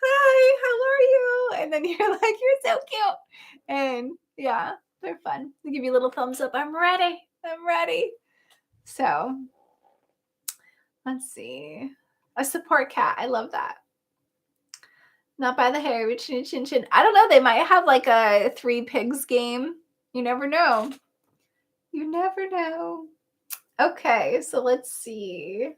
Hi, how are you? And then you're like, you're so cute. And yeah, they're fun. They give you a little thumbs up. I'm ready. I'm ready. So let's see. A support cat. I love that. Not by the hair, but chin, chin, chin. I don't know. They might have like a 3 pigs game. You never know. You never know. Okay, so let's see.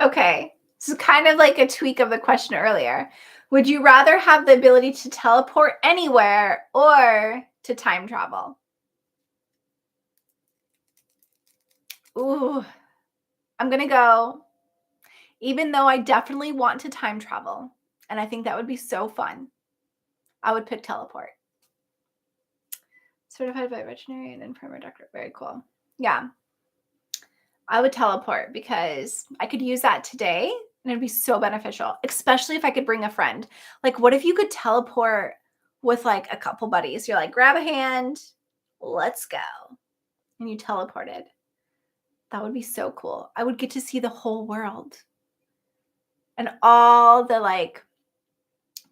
Okay, this is kind of like a tweak of the question earlier. Would you rather have the ability to teleport anywhere or to time travel? Ooh, I'm going to go, even though I definitely want to time travel, and I think that would be so fun, I would pick teleport. Certified by veterinarian and primary doctor. Very cool. Yeah. I would teleport because I could use that today and it'd be so beneficial, especially if I could bring a friend. Like, what if you could teleport with like a couple buddies? You're like, grab a hand, let's go. And you teleported. That would be so cool. I would get to see the whole world and all the like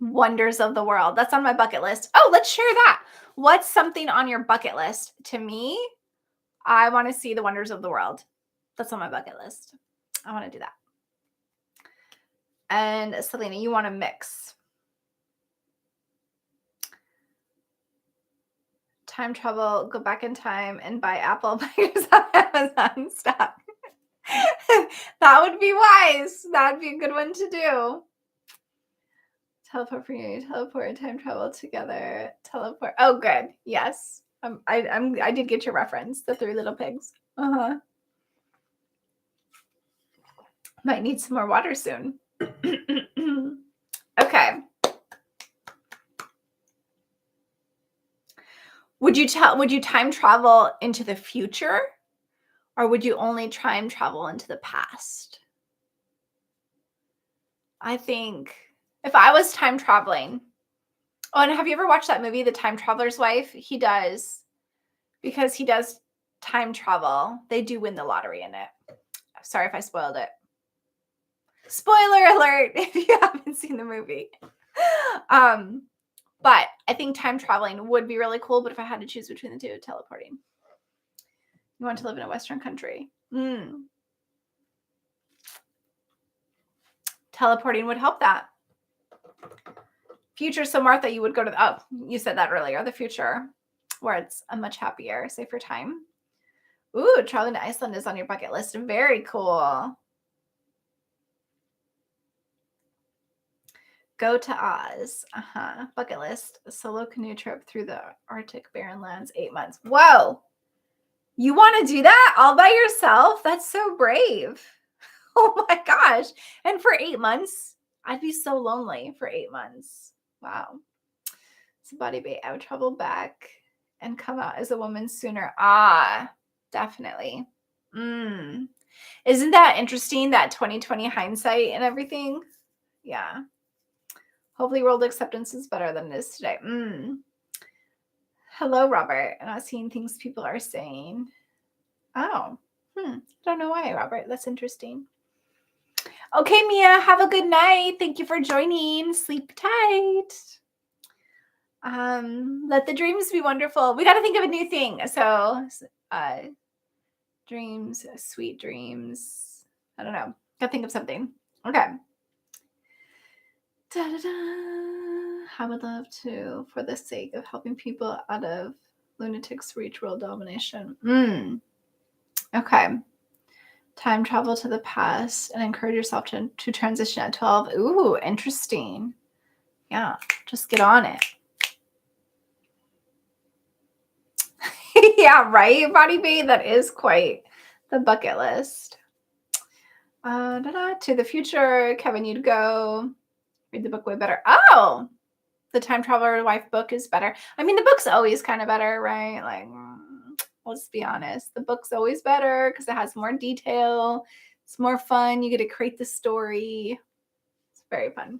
wonders of the world. That's on my bucket list. Oh, let's share that. What's something on your bucket list? To me, I want to see the wonders of the world. That's on my bucket list. I want to do that. And Selena, you want to mix. Time travel, go back in time and buy Apple buyers on Amazon stock. That would be wise. That would be a good one to do. Teleport for you. Teleport and time travel together. Teleport. Oh, good. Yes. I did get your reference. The 3 little pigs. Might need some more water soon. Okay. Would you time travel into the future, or would you only time travel into the past? I think if I was time traveling, oh, and have you ever watched that movie, The Time Traveler's Wife? He does, because he does time travel. They do win the lottery in it. Sorry if I spoiled it. Spoiler alert if you haven't seen the movie. But I think time traveling would be really cool. But if I had to choose between the two, teleporting. You want to live in a Western country. Teleporting would help that. Future, so Martha, you would go to you said that earlier, the future, where it's a much happier, safer time. Ooh, traveling to Iceland is on your bucket list. Very cool. Go to Oz. Bucket list. A solo canoe trip through the Arctic barren lands, 8 months. Whoa. You want to do that all by yourself? That's so brave. Oh my gosh. And for 8 months, I'd be so lonely for 8 months. Wow. So body bait. I would travel back and come out as a woman sooner. Definitely. Isn't that interesting, that 2020 hindsight and everything? Yeah. Hopefully world acceptance is better than it is today. Hello, Robert. I'm not seeing things people are saying. Oh. I don't know why, Robert. That's interesting. Okay, Mia, have a good night. Thank you for joining. Sleep tight. Let the dreams be wonderful. We got to think of a new thing. So, dreams, sweet dreams. I don't know. Got to think of something. Okay. I would love to, for the sake of helping people out of lunatics, reach world domination. Okay. Time travel to the past and encourage yourself to transition at 12. Ooh, interesting. Yeah, just get on it. Yeah, right, body bait. That is quite the bucket list. To the future, Kevin, you'd go read the book way better. Oh, the Time Traveler Wife book is better. I mean, the book's always kind of better, right? Like, let's be honest. The book's always better because it has more detail. It's more fun. You get to create the story. It's very fun.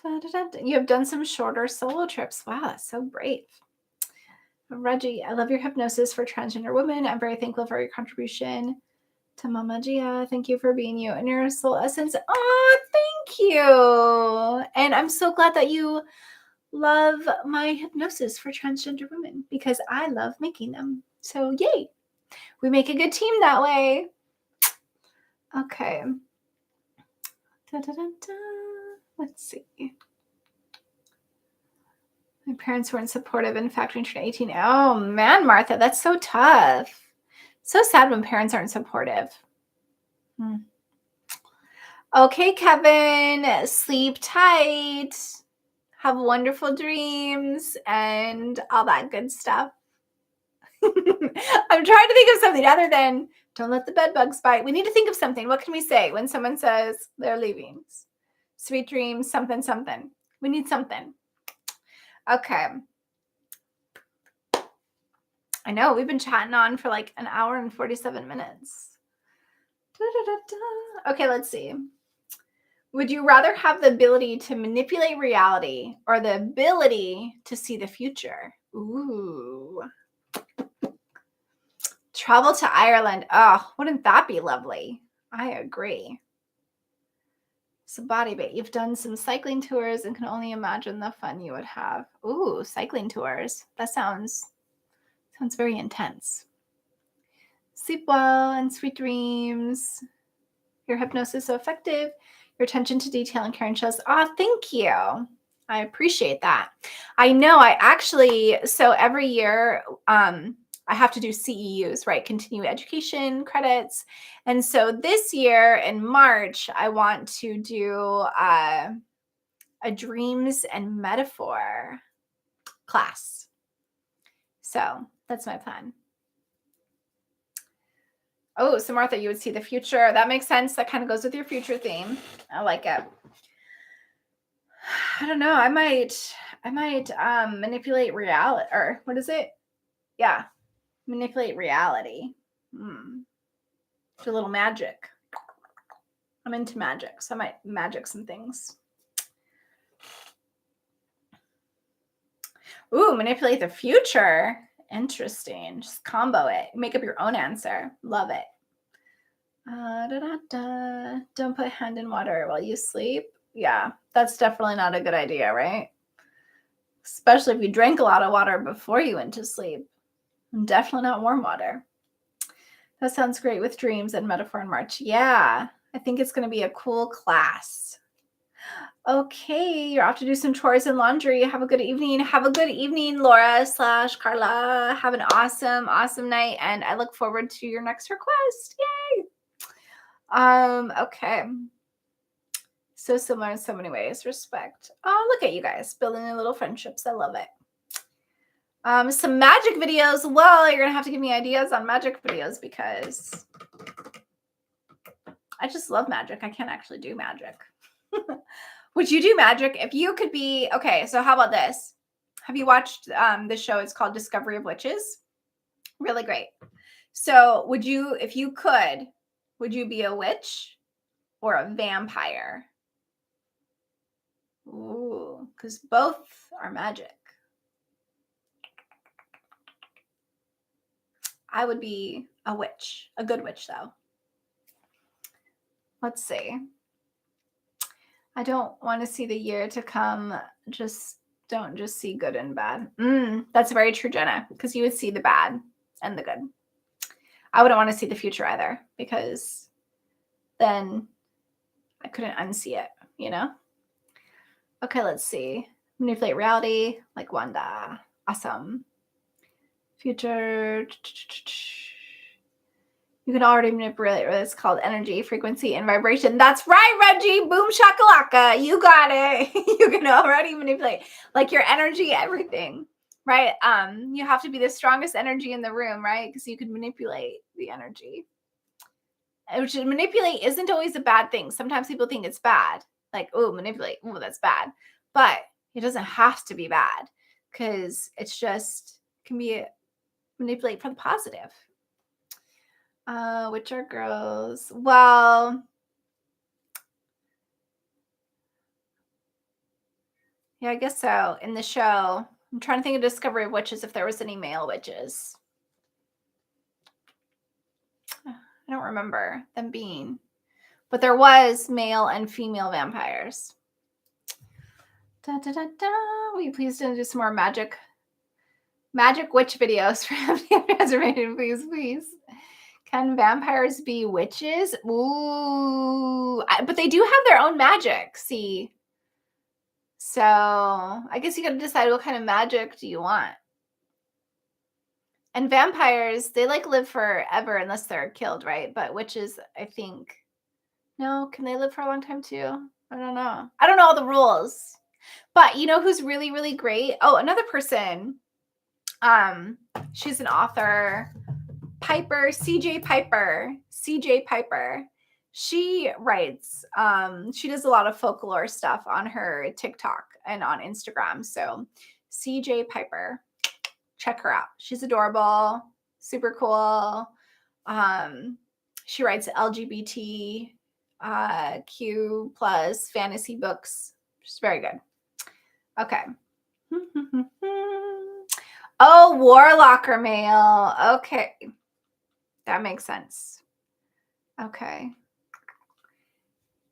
You have done some shorter solo trips. Wow, that's so brave. Reggie, I love your hypnosis for transgender women. I'm very thankful for your contribution to Mama Gia. Thank you for being you and your soul essence. Oh, thank you. And I'm so glad that you love my hypnosis for transgender women because I love making them. So yay. We make a good team that way. Okay. Let's see. My parents weren't supportive. In fact, when I turned 18. Oh, man, Martha, that's so tough. So sad when parents aren't supportive. Okay, Kevin, sleep tight. Have wonderful dreams and all that good stuff. I'm trying to think of something other than don't let the bed bugs bite. We need to think of something. What can we say when someone says they're leaving? Sweet dreams, something, something. We need something. Okay. I know, we've been chatting on for like an hour and 47 minutes. Okay, let's see. Would you rather have the ability to manipulate reality or the ability to see the future? Ooh. Travel to Ireland. Oh, wouldn't that be lovely? I agree. So body bait, you've done some cycling tours and can only imagine the fun you would have. Ooh, cycling tours. That sounds very intense. Sleep well and sweet dreams. Your hypnosis so effective. Your attention to detail and caring shows. Oh, thank you. I appreciate that. I know so every year, I have to do CEUs, right? Continuing education credits. And so this year in March, I want to do a dreams and metaphor class. So that's my plan. Oh, so Martha, you would see the future. That makes sense. That kind of goes with your future theme. I like it. I don't know. I might manipulate reality, or what is it? Yeah. Manipulate reality. Do a little magic. I'm into magic, so I might magic some things. Ooh, manipulate the future. Interesting. Just combo it. Make up your own answer. Love it. Don't put hand in water while you sleep. Yeah, that's definitely not a good idea, right? Especially if you drank a lot of water before you went to sleep. And definitely not warm water. That sounds great with dreams and metaphor in March. Yeah, I think it's going to be a cool class. Okay, you're off to do some chores and laundry. Have a good evening. Have a good evening, Laura slash Carla. Have an awesome, awesome night. And I look forward to your next request. Yay. Okay. So similar in so many ways. Respect. Oh, look at you guys building your little friendships. I love it. Some magic videos. Well, you're gonna have to give me ideas on magic videos because I just love magic. I can't actually do magic. Would you do magic if you could be okay? So how about this? Have you watched the show? It's called Discovery of Witches. Really great. So would you, if you could, would you be a witch or a vampire? Ooh, because both are magic. I would be a witch, a good witch though. Let's see. I don't want to see the year to come. Don't just see good and bad. That's very true, Jenna, because you would see the bad and the good. I wouldn't want to see the future either because then I couldn't unsee it, you know? Okay, let's see. Manipulate reality, like Wanda. Awesome. Future. You can already manipulate what is called energy, frequency, and vibration. That's right, Reggie. Boom shakalaka. You got it. You can already manipulate like your energy, everything, right? You have to be the strongest energy in the room, right? Because you can manipulate the energy. Which manipulate isn't always a bad thing. Sometimes people think it's bad. Like, oh, manipulate. Oh, that's bad. But it doesn't have to be bad because it's just can be manipulate for the positive. Which are girls? Well, yeah, I guess so. In the show, I'm trying to think of Discovery of Witches if there was any male witches. I don't remember them being, but there was male and female vampires. Da, da, da, da. Will you please do some more magic witch videos for Affirmations, please? Can vampires be witches? Ooh, but they do have their own magic. See, so I guess you got to decide what kind of magic do you want. And vampires, they like live forever unless they're killed, right? But witches, I think, no, can they live for a long time too? I don't know. I don't know all the rules. But you know who's really, really great? Oh, another person. She's an author. CJ Piper. She writes, she does a lot of folklore stuff on her TikTok and on Instagram. So CJ Piper, check her out. She's adorable, super cool. She writes LGBT Q plus fantasy books. She's very good. Okay. Oh, Warlock or male. Okay. That makes sense. Okay.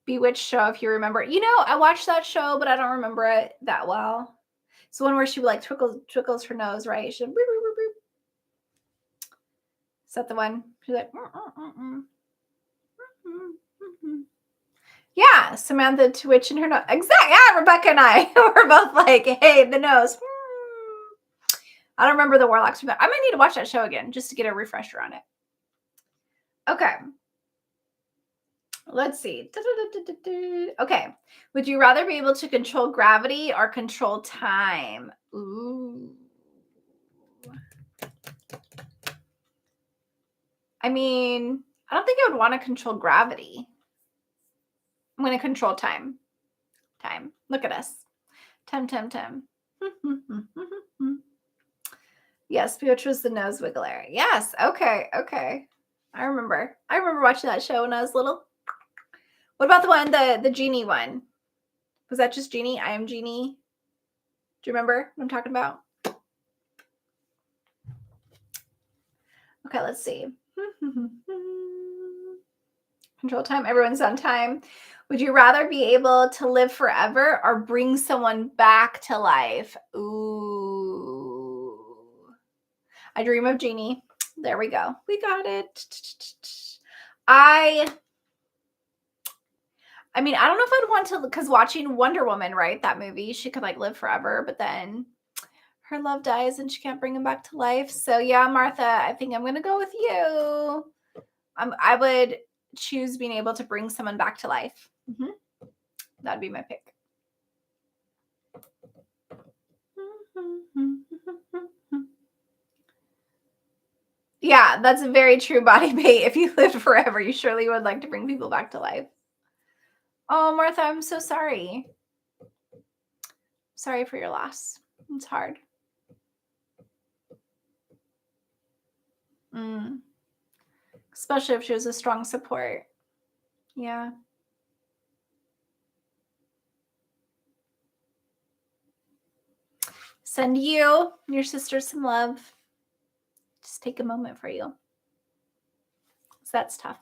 Bewitched show, if you remember. You know, I watched that show, but I don't remember it that well. It's the one where she like twinkles her nose, right? She boop, boop, boop, boop. Is that the one? She's like, yeah, Samantha Twitch and her nose. Exactly. Yeah, Rebecca and I were both like, hey, the nose. I don't remember the Warlocks. I might need to watch that show again just to get a refresher on it. Okay. Let's see. Okay. Would you rather be able to control gravity or control time? Ooh. I mean, I don't think I would want to control gravity. I'm going to control time. Look at us. Time. Yes, Beatrice was the nose wiggler. Yes. Okay. I remember watching that show when I was little. What about the one, the genie one? Was that just Genie? I am Genie. Do you remember what I'm talking about? Okay, let's see. Control time. Everyone's on time. Would you rather be able to live forever or bring someone back to life? Ooh. I dream of Genie. There we go. We got it. I I mean, I don't know if I'd want to, because watching Wonder Woman, right? That movie, she could like live forever, but then her love dies and she can't bring him back to life. So yeah, Martha, I think I'm gonna go with you. I would choose being able to bring someone back to life. That'd be my pick. Yeah, that's a very true body bait. If you lived forever, you surely would like to bring people back to life. Oh, Martha, I'm so sorry. Sorry for your loss. It's hard. Especially if she was a strong support. Yeah. Send you and your sister some love. Just take a moment for you. So that's tough.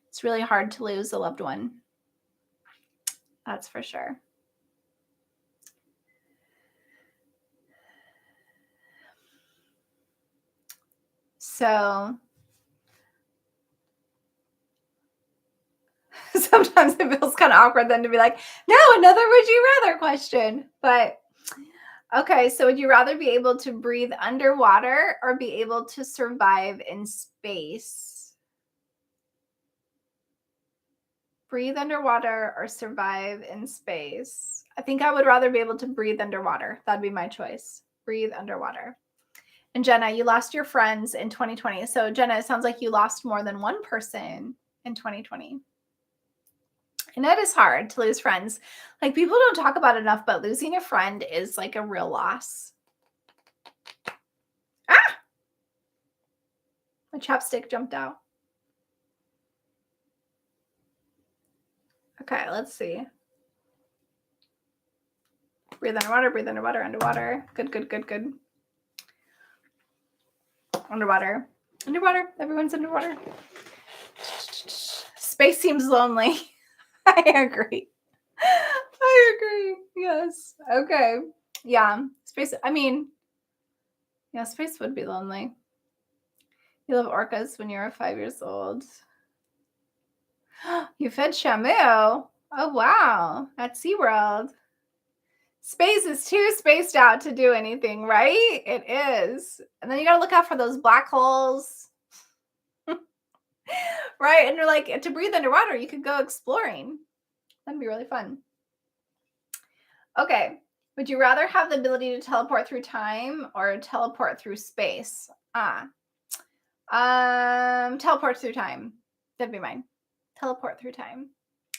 It's really hard to lose a loved one. That's for sure. So sometimes it feels kind of awkward then to be like, no, another would you rather question. But okay, so would you rather be able to breathe underwater or be able to survive in space? Breathe underwater or survive in space? I think I would rather be able to breathe underwater. That'd be my choice. Breathe underwater. And Jenna, you lost your friends in 2020. So Jenna, it sounds like you lost more than one person in 2020. And it is hard to lose friends. Like people don't talk about it enough, but losing a friend is like a real loss. Ah! My chapstick jumped out. Okay, let's see. Breathe underwater, breathe underwater, underwater. Good, good, good, good. Underwater. Underwater. Everyone's underwater. Space seems lonely. I agree. I agree. Yes. Okay. Yeah. Space. I mean, yeah, space would be lonely. You love orcas when you were 5 years old. You fed Shamu. Oh, wow. At SeaWorld. Space is too spaced out to do anything, right? It is. And then you got to look out for those black holes. Right? And you're like, to breathe underwater, you could go exploring. That'd be really fun. Okay. Would you rather have the ability to teleport through time or teleport through space? Teleport through time. That'd be mine. Teleport through time.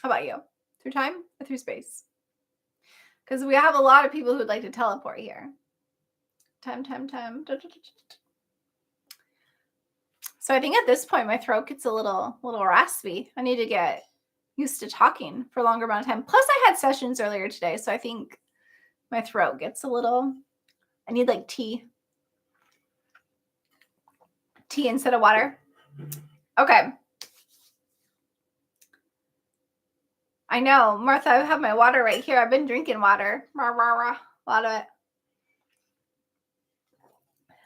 How about you? Through time or through space? Because we have a lot of people who'd like to teleport here. Time. So I think at this point, my throat gets a little raspy. I need to get used to talking for a longer amount of time. Plus, I had sessions earlier today, so I think my throat gets a little. I need like tea instead of water. Okay. I know, Martha. I have my water right here. I've been drinking water. Rah, rah, rah. A lot of it.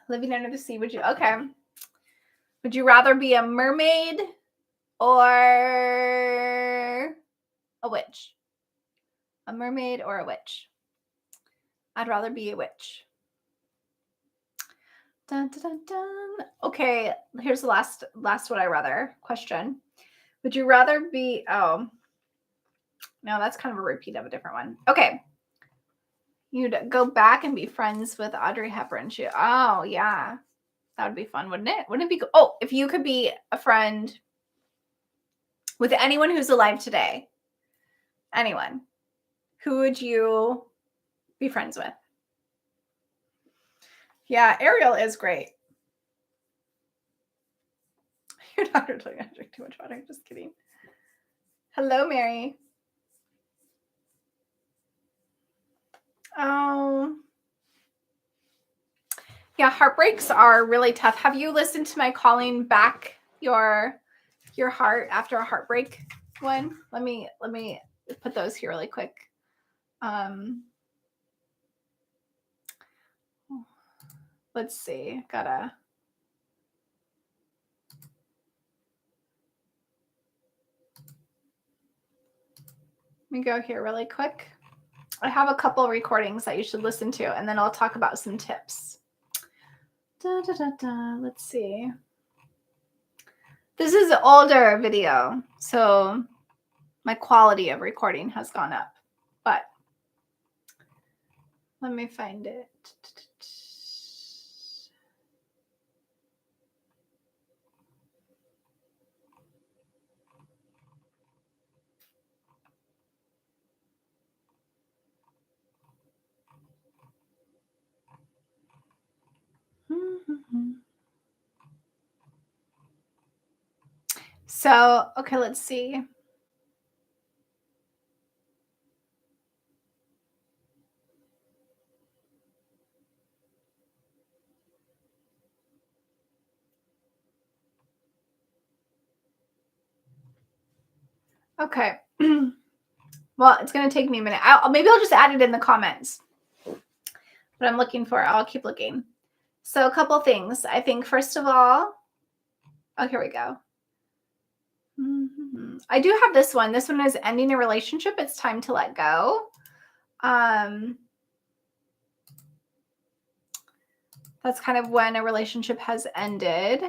Living under the sea. Would you? Okay. Would you rather be a mermaid or a witch? A mermaid or a witch? I'd rather be a witch. Dun, dun, dun, dun. Okay, here's the last would I rather question. Would you rather be, oh, no, that's kind of a repeat of a different one. Okay. You'd go back and be friends with Audrey Hepburn. Oh, yeah. That would be fun, wouldn't it? Wouldn't it be, oh, if you could be a friend with anyone who's alive today, anyone, who would you be friends with? Yeah, Ariel is great. Your doctor told you not to drink too much water. Just kidding. Hello, Mary. Oh. Yeah, heartbreaks are really tough. Have you listened to my calling back your heart after a heartbreak one? Let me put those here really quick. Let's see. Gotta. Let me go here really quick. I have a couple recordings that you should listen to, and then I'll talk about some tips. Let's see. This is an older video, so my quality of recording has gone up, but let me find it. So, okay, let's see. Okay. Well, it's going to take me a minute. Maybe I'll just add it in the comments. What I'm looking for, I'll keep looking. So, a couple things. I think, first of all, oh, here we go. I do have this one. This one is ending a relationship. It's time to let go. That's kind of when a relationship has ended.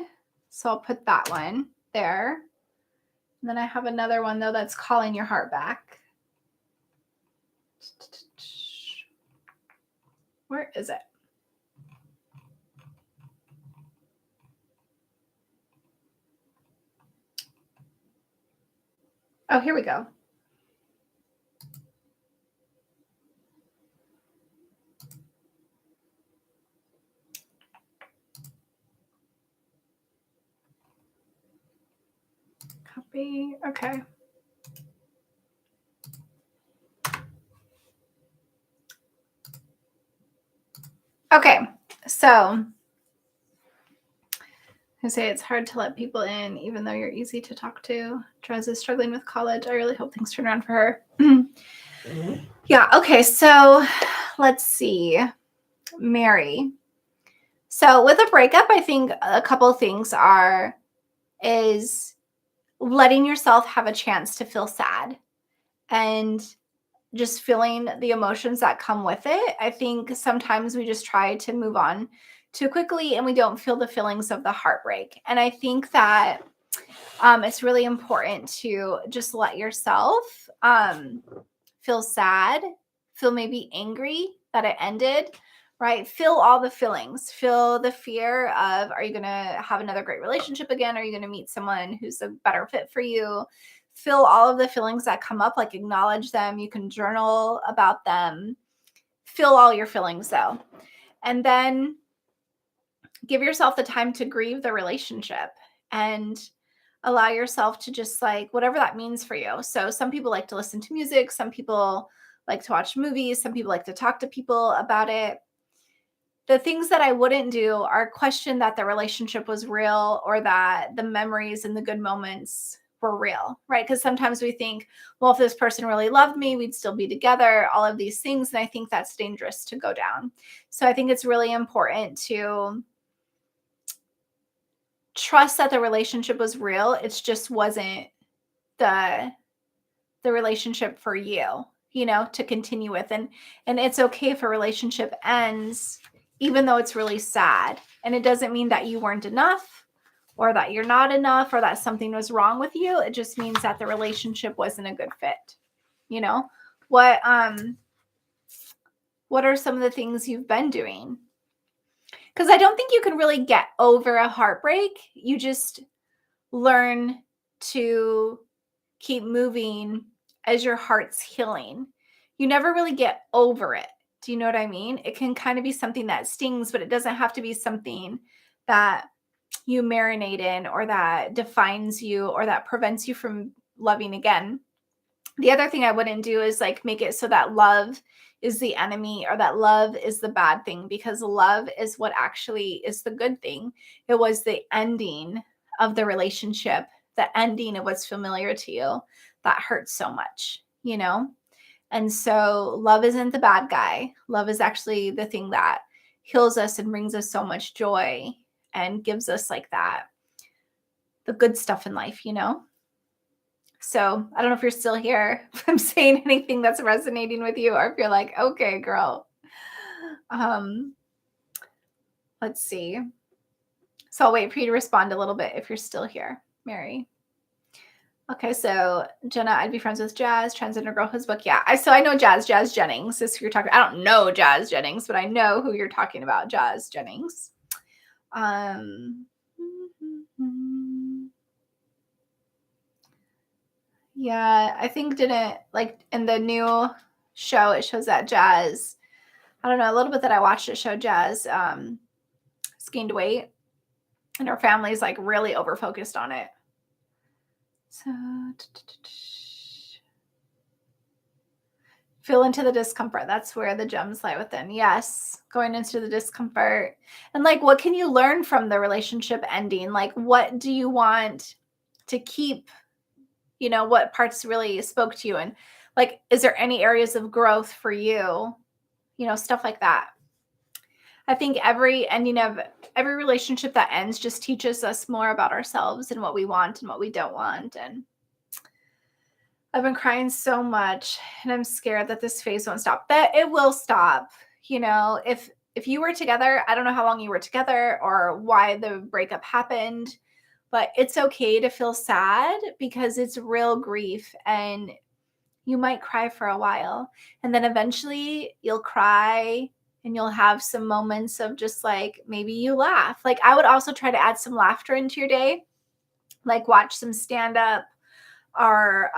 So I'll put that one there. And then I have another one, though, that's calling your heart back. Where is it? Oh, here we go. Copy. Okay. Okay. So I say it's hard to let people in, even though you're easy to talk to. Trez is struggling with college. I really hope things turn around for her. Yeah. Okay. So let's see. Mary. So with a breakup, I think a couple of things is letting yourself have a chance to feel sad and just feeling the emotions that come with it. I think sometimes we just try to move on too quickly and we don't feel the feelings of the heartbreak. And I think that it's really important to just let yourself feel sad, feel maybe angry that it ended, right? Feel all the feelings. Feel the fear of, are you going to have another great relationship again? Are you going to meet someone who's a better fit for you? Feel all of the feelings that come up, like acknowledge them. You can journal about them. Feel all your feelings though. And then give yourself the time to grieve the relationship and allow yourself to just like whatever that means for you. So some people like to listen to music, some people like to watch movies, some people like to talk to people about it. The things that I wouldn't do are question that the relationship was real or that the memories and the good moments were real, right? Because sometimes we think, well, if this person really loved me, we'd still be together, all of these things. And I think that's dangerous to go down. So I think it's really important to trust that the relationship was real. It just wasn't the relationship for you, to continue with. And it's okay if a relationship ends, even though it's really sad. And it doesn't mean that you weren't enough or that you're not enough or that something was wrong with you. It just means that the relationship wasn't a good fit. What are some of the things you've been doing? Because I don't think you can really get over a heartbreak. You just learn to keep moving as your heart's healing. You never really get over it. Do you know what I mean? It can kind of be something that stings, but it doesn't have to be something that you marinate in or that defines you or that prevents you from loving again. The other thing I wouldn't do is like make it so that love is the enemy or that love is the bad thing, because love is what actually is the good thing. It was the ending of the relationship, the ending of what's familiar to you that hurts so much, And so love isn't the bad guy. Love is actually the thing that heals us and brings us so much joy and gives us like that, the good stuff in life, So I don't know if you're still here, if I'm saying anything that's resonating with you, or if you're like, okay, girl. Um, let's see. So I'll wait for you to respond a little bit if you're still here, Mary. Okay, so Jenna, I'd be friends with Jazz, transgender girl whose book. Yeah, I know Jazz Jennings is who you're talking. I don't know Jazz Jennings, but I know who you're talking about, Jazz Jennings. Um, yeah, I think didn't like in the new show it shows that Jazz. I don't know a little bit that I watched it show Jazz gained weight, and her family's like really over focused on it. So feel into the discomfort. That's where the gems lie within. Yes, going into the discomfort. And like, what can you learn from the relationship ending? Like, what do you want to keep? You know, what parts really spoke to you? And like, is there any areas of growth for you? You know, stuff like that. I think every ending of every relationship that ends just teaches us more about ourselves and what we want and what we don't want. And I've been crying so much and I'm scared that this phase won't stop. That it will stop. You know, if you were together, I don't know how long you were together or why the breakup happened, but it's okay to feel sad because it's real grief and you might cry for a while and then eventually you'll cry and you'll have some moments of just like maybe you laugh. Like I would also try to add some laughter into your day, like watch some stand up or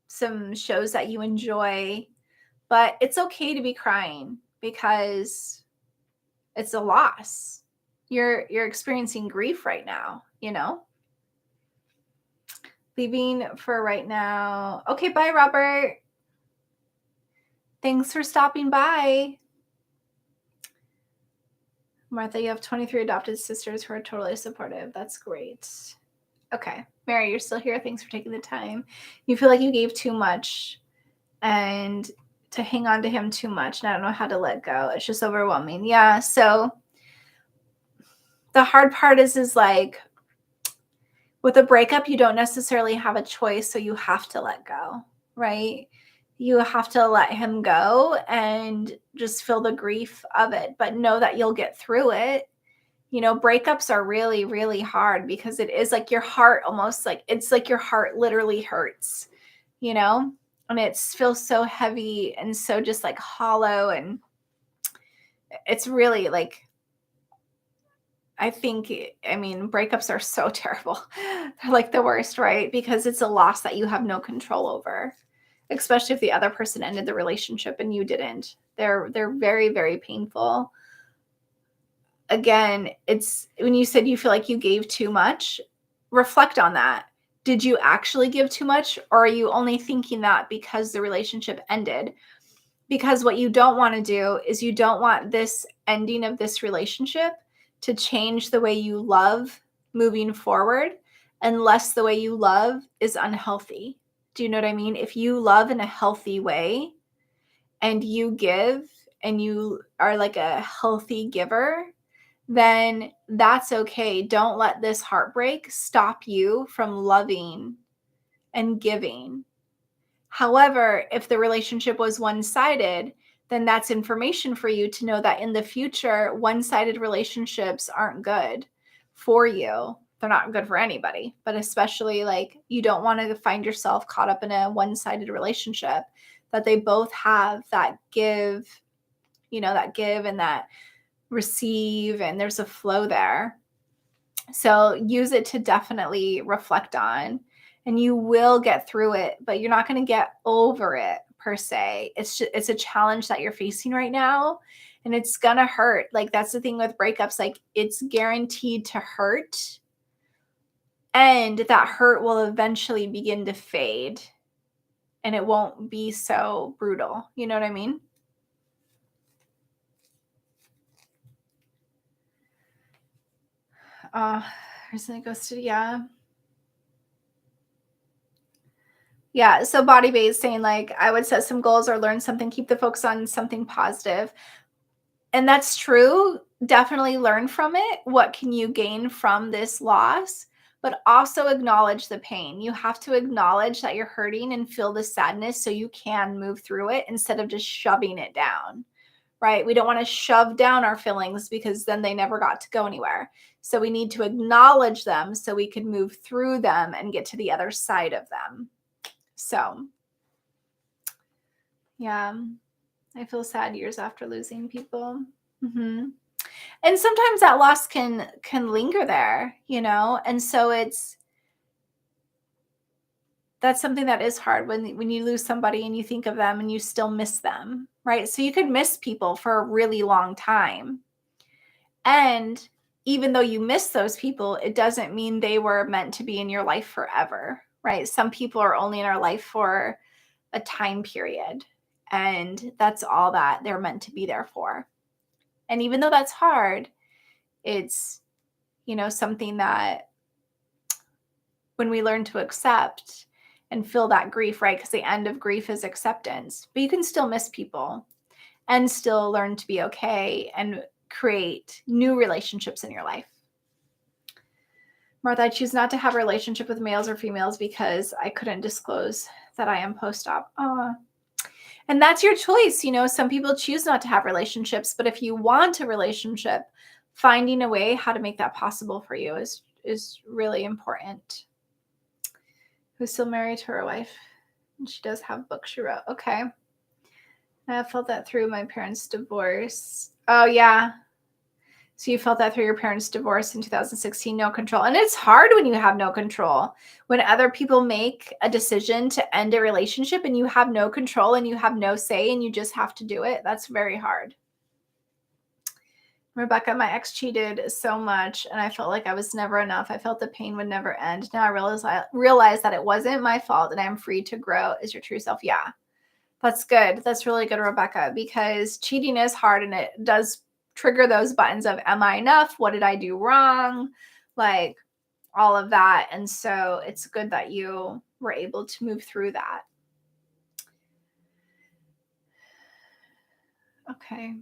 some shows that you enjoy. But it's okay to be crying because it's a loss. You're experiencing grief right now, you know? Leaving for right now. Okay, bye, Robert. Thanks for stopping by. Martha, you have 23 adopted sisters who are totally supportive. That's great. Okay. Mary, you're still here. Thanks for taking the time. You feel like you gave too much and to hang on to him too much, and I don't know how to let go. It's just overwhelming. Yeah. So the hard part is like with a breakup, you don't necessarily have a choice, so you have to let go, right? You have to let him go and just feel the grief of it, but know that you'll get through it. You know, breakups are really, really hard because it is like your heart almost like it's like your heart literally hurts, you know, and it feels so heavy and so just like hollow. And it's really like, I think, I mean, breakups are so terrible. They're like the worst, right? Because it's a loss that you have no control over, especially if the other person ended the relationship and you didn't. They're very, very painful. Again, it's when you said you feel like you gave too much, reflect on that. Did you actually give too much, or are you only thinking that because the relationship ended? Because what you don't want to do is you don't want this ending of this relationship to change the way you love moving forward, unless the way you love is unhealthy. Do you know what I mean? If you love in a healthy way and you give and you are like a healthy giver, then that's okay. Don't let this heartbreak stop you from loving and giving. However, if the relationship was one-sided, then that's information for you to know that in the future, one-sided relationships aren't good for you. They're not good for anybody, but especially like you don't want to find yourself caught up in a one-sided relationship, that they both have that give, you know, that give and that receive, and there's a flow there. So use it to definitely reflect on, and you will get through it, but you're not going to get over it per se. It's a challenge that you're facing right now, and it's going to hurt. Like that's the thing with breakups, like it's guaranteed to hurt, and that hurt will eventually begin to fade and it won't be so brutal. You know what I mean? Recently ghosted, yeah. Yeah, so Body Bay is saying like I would set some goals or learn something, keep the focus on something positive. And that's true. Definitely learn from it. What can you gain from this loss? but also acknowledge the pain. You have to acknowledge that you're hurting and feel the sadness so you can move through it instead of just shoving it down, right? We don't want to shove down our feelings because then they never got to go anywhere. So we need to acknowledge them so we can move through them and get to the other side of them. So, yeah, I feel sad years after losing people. Mm-hmm. And sometimes that loss can linger there, and so that's something that is hard when you lose somebody and you think of them and you still miss them, right? So you could miss people for a really long time, and even though you miss those people, it doesn't mean they were meant to be in your life forever, right? Some people are only in our life for a time period, and that's all that they're meant to be there for. And even though that's hard, it's something that when we learn to accept and feel that grief, right? Because the end of grief is acceptance, but you can still miss people and still learn to be okay and create new relationships in your life. Martha, I choose not to have a relationship with males or females because I couldn't disclose that I am post-op. And that's your choice. Some people choose not to have relationships, but if you want a relationship, finding a way how to make that possible for you is really important. Who's still married to her wife, and she does have books she wrote. Okay. I felt that through my parents' divorce. Oh, yeah. So you felt that through your parents' divorce in 2016, no control. And it's hard when you have no control. When other people make a decision to end a relationship and you have no control and you have no say and you just have to do it, that's very hard. Rebecca, my ex cheated so much and I felt like I was never enough. I felt the pain would never end. Now I realize that it wasn't my fault and I'm free to grow as your true self. Yeah, that's good. That's really good, Rebecca, because cheating is hard and it does trigger those buttons of, am I enough? What did I do wrong? Like all of that. And so it's good that you were able to move through that. Okay.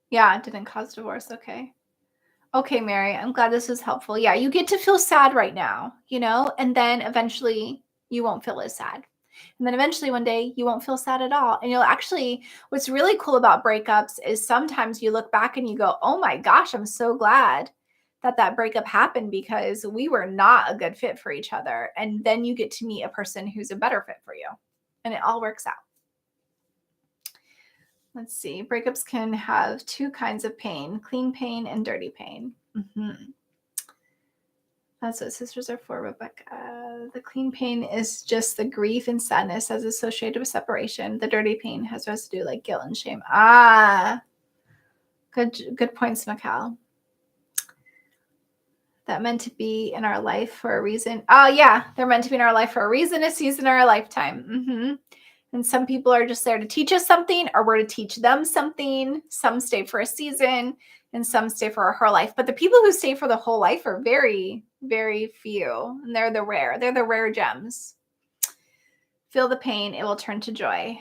Yeah, it didn't cause divorce. Okay. Okay, Mary, I'm glad this was helpful. Yeah, you get to feel sad right now, and then eventually you won't feel as sad. And then eventually one day you won't feel sad at all. And you'll actually, what's really cool about breakups is sometimes you look back and you go, oh my gosh, I'm so glad that breakup happened because we were not a good fit for each other. And then you get to meet a person who's a better fit for you. And it all works out. Let's see. Breakups can have two kinds of pain, clean pain and dirty pain. Mm-hmm. That's what sisters are for, Rebecca. The clean pain is just the grief and sadness as associated with separation. The dirty pain has residue like guilt and shame. Good points, Mikal. That meant to be in our life for a reason. Oh, yeah. They're meant to be in our life for a reason, a season, or a lifetime. Mm-hmm. And some people are just there to teach us something, or we're to teach them something. Some stay for a season and some stay for her life. But the people who stay for the whole life are very, very few. And they're the rare. They're the rare gems. Feel the pain. It will turn to joy.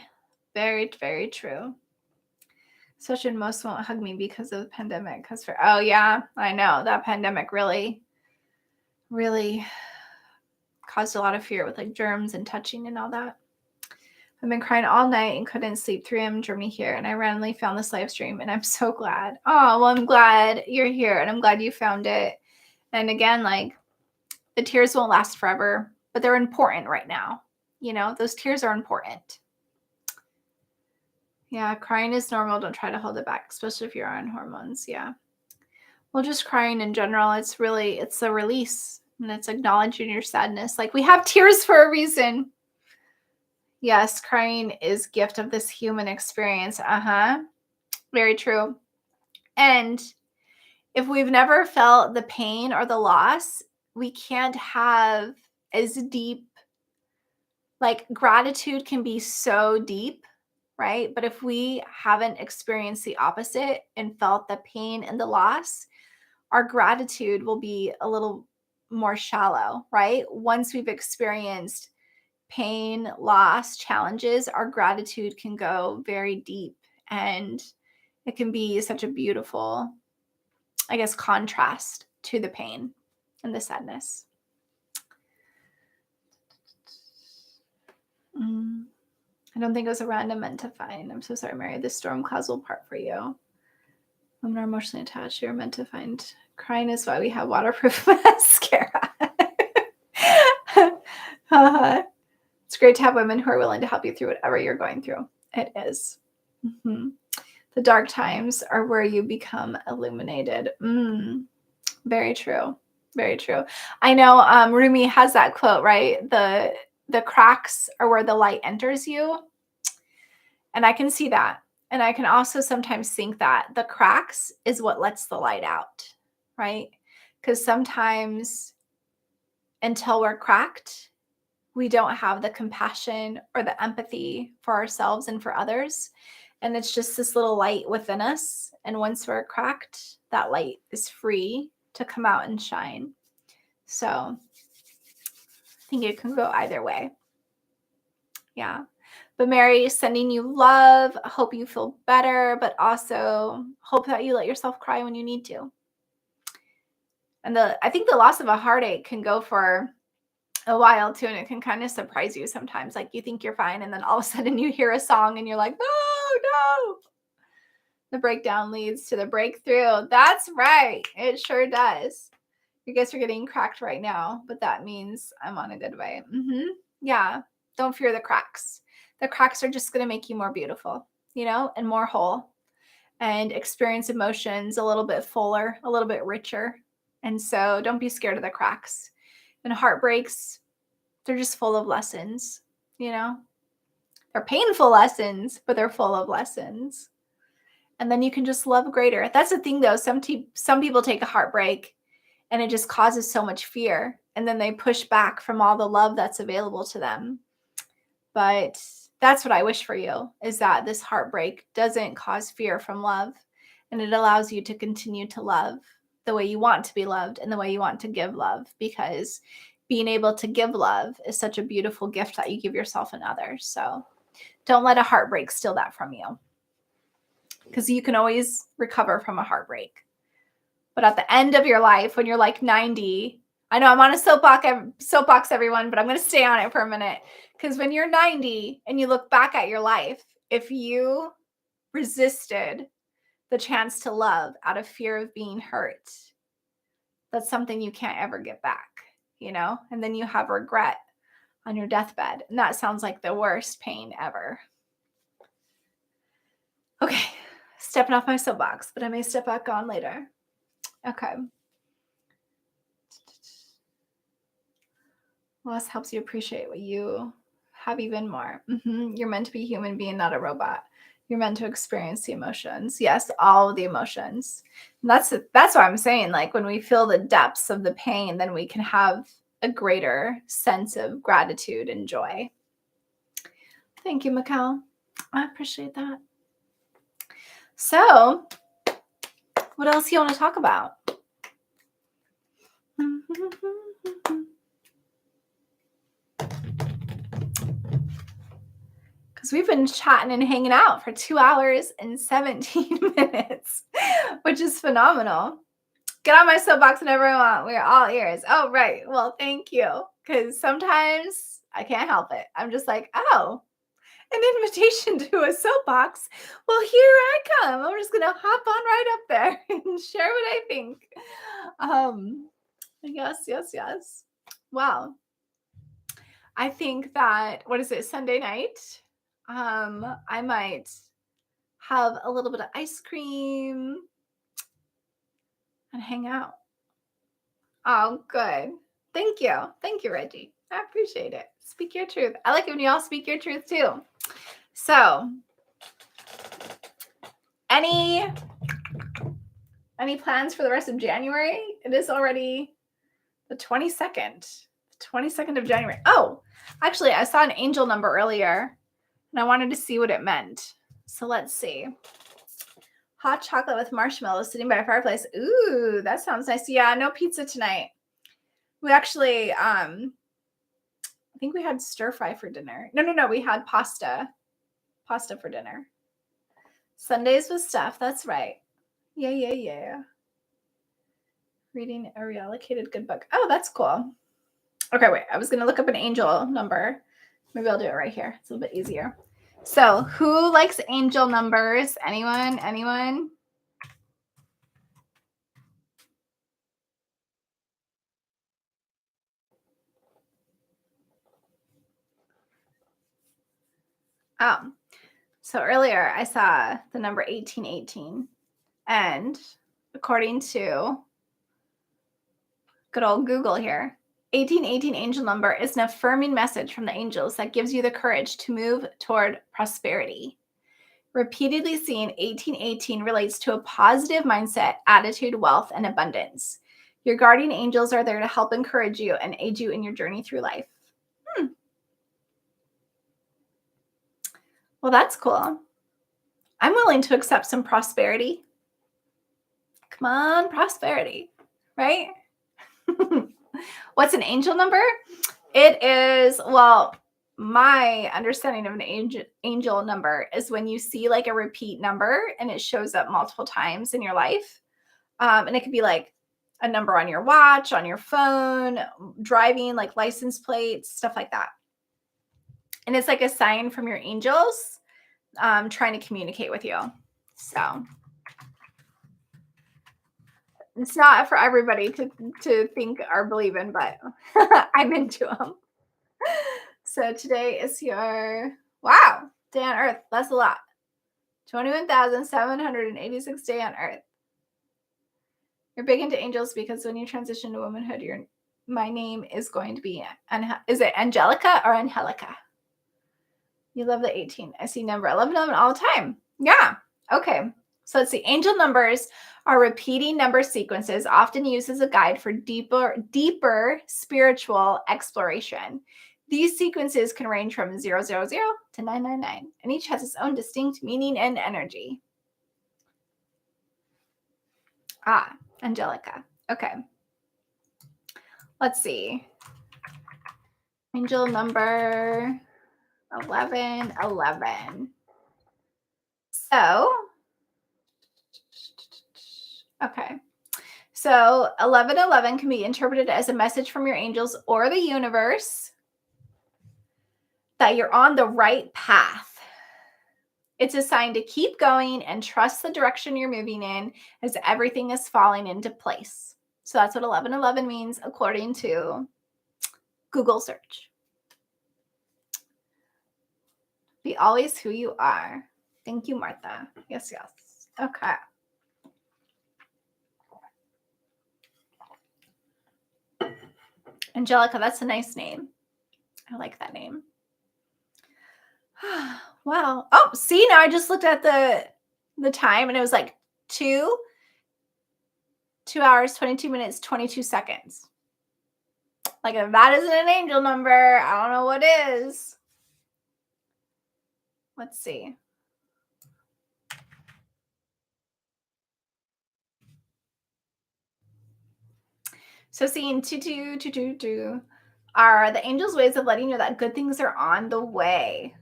Very, very true. Especially when most won't hug me because of the pandemic. Oh, yeah, I know. That pandemic really, really caused a lot of fear with like germs and touching and all that. I've been crying all night and couldn't sleep. 3 a.m. Germany here, and I randomly found this live stream, and I'm so glad. Oh, well, I'm glad you're here, and I'm glad you found it. And again, like, the tears won't last forever, but they're important right now. Those tears are important. Yeah, crying is normal. Don't try to hold it back, especially if you're on hormones. Yeah. Well, just crying in general, it's a release, and it's acknowledging your sadness. Like, we have tears for a reason. Yes, crying is gift of this human experience. Very true. And if we've never felt the pain or the loss, we can't have as deep, like gratitude can be so deep, right? But if we haven't experienced the opposite and felt the pain and the loss, our gratitude will be a little more shallow, right? Once we've experienced pain, loss, challenges, our gratitude can go very deep, and it can be such a beautiful, I guess, contrast to the pain. and the sadness. I don't think it was a random meant to find. I'm so sorry, Mary. The storm clouds will part for you. Women are emotionally attached. You're meant to find. Crying is why we have waterproof mascara. It's great to have women who are willing to help you through whatever you're going through. It is. Mm-hmm. The dark times are where you become illuminated. Very true. Very true. I know Rumi has that quote, right? The cracks are where the light enters you. And I can see that. And I can also sometimes think that the cracks is what lets the light out, right? Because sometimes until we're cracked, we don't have the compassion or the empathy for ourselves and for others. And it's just this little light within us. And once we're cracked, that light is free to come out and shine. So I think it can go either way. Yeah. But Mary, sending you love. Hope you feel better, but also hope that you let yourself cry when you need to. And I think the loss of a heartache can go for a while too, and it can kind of surprise you sometimes. Like you think you're fine, and then all of a sudden you hear a song and you're like, no. The breakdown leads to the breakthrough. That's right. It sure does. You guys are getting cracked right now, but that means I'm on a good way. Yeah. Don't fear the cracks. The cracks are just going to make you more beautiful, and more whole, and experience emotions a little bit fuller, a little bit richer. And so don't be scared of the cracks. And heartbreaks, they're just full of lessons, They're painful lessons, but they're full of lessons. And then you can just love greater. That's the thing, though. Some people take a heartbreak and it just causes so much fear. And then they push back from all the love that's available to them. But that's what I wish for you, is that this heartbreak doesn't cause fear from love. And it allows you to continue to love the way you want to be loved and the way you want to give love. Because being able to give love is such a beautiful gift that you give yourself and others. So don't let a heartbreak steal that from you. Because you can always recover from a heartbreak. But at the end of your life, when you're like 90, I know I'm on a soapbox, everyone, but I'm going to stay on it for a minute. Because when you're 90 and you look back at your life, if you resisted the chance to love out of fear of being hurt, that's something you can't ever get back, And then you have regret on your deathbed. And that sounds like the worst pain ever. Okay. Stepping off my soapbox, but I may step back on later. Okay. Loss helps you appreciate what you have even more. You're meant to be a human being, not a robot. You're meant to experience the emotions. Yes, all of the emotions. And that's what I'm saying. Like when we feel the depths of the pain, then we can have a greater sense of gratitude and joy. Thank you, Mikkel. I appreciate that. So, what else do you want to talk about? Because we've been chatting and hanging out for 2 hours and 17 minutes, which is phenomenal. Get on my soapbox whenever I want. We're all ears. Oh, right. Well, thank you. Because sometimes I can't help it. I'm just like, oh, an invitation to a soapbox. Well, here I come. I'm just going to hop on right up there and share what I think. Yes. Wow. I think that, what is it, Sunday night? I might have a little bit of ice cream and hang out. Oh, good. Thank you. Thank you, Reggie. I appreciate it. Speak your truth. I like it when you all speak your truth too. So, any plans for the rest of January? It is already the 22nd. 22nd of January. Oh, actually, I saw an angel number earlier and I wanted to see what it meant. So let's see. Hot chocolate with marshmallows sitting by a fireplace. Ooh, that sounds nice. Yeah, no pizza tonight. We actually, I think we had stir fry for dinner. No, we had pasta for dinner. Sundays with stuff. That's right. Yeah. Reading a reallocated good book. Oh, that's cool. Okay, wait. I was going to look up an angel number. Maybe I'll do it right here. It's a little bit easier. So, who likes angel numbers? Anyone? Anyone? Oh, so earlier I saw the number 1818. And according to good old Google here, 1818 angel number is an affirming message from the angels that gives you the courage to move toward prosperity. Repeatedly seeing 1818 relates to a positive mindset, attitude, wealth, and abundance. Your guardian angels are there to help encourage you and aid you in your journey through life. Well, that's cool. I'm willing to accept some prosperity. Come on, prosperity, right? What's an angel number? It is, well, my understanding of an angel number is when you see like a repeat number and it shows up multiple times in your life. And it could be like a number on your watch, on your phone, driving, like license plates, stuff like that. And it's like a sign from your angels trying to communicate with you. So it's not for everybody to think or believe in, but I'm into them. So today is your, wow, day on Earth. That's a lot. 21,786 day on Earth. You're big into angels because when you transition to womanhood, my name is going to be, is it Angelica or Angelica? You love the 18. I see number 11 all the time. Yeah. Okay. So let's see. Angel numbers are repeating number sequences often used as a guide for deeper spiritual exploration. These sequences can range from 000 to 999, and each has its own distinct meaning and energy. Ah, Angelica. Okay. Let's see. Angel number 1111. So, okay. So 1111 can be interpreted as a message from your angels or the universe that you're on the right path. It's a sign to keep going and trust the direction you're moving in as everything is falling into place. So that's what 1111 means according to Google search. Be always who you are. Thank you, Martha. Yes, yes. Okay. Angelica, that's a nice name. I like that name. Wow. Oh, see, now I just looked at the time and it was like 2 hours, 22 minutes, 22 seconds. Like if that isn't an angel number, I don't know what is. Let's see. So seeing 2222 are the angels' ways of letting you know that good things are on the way.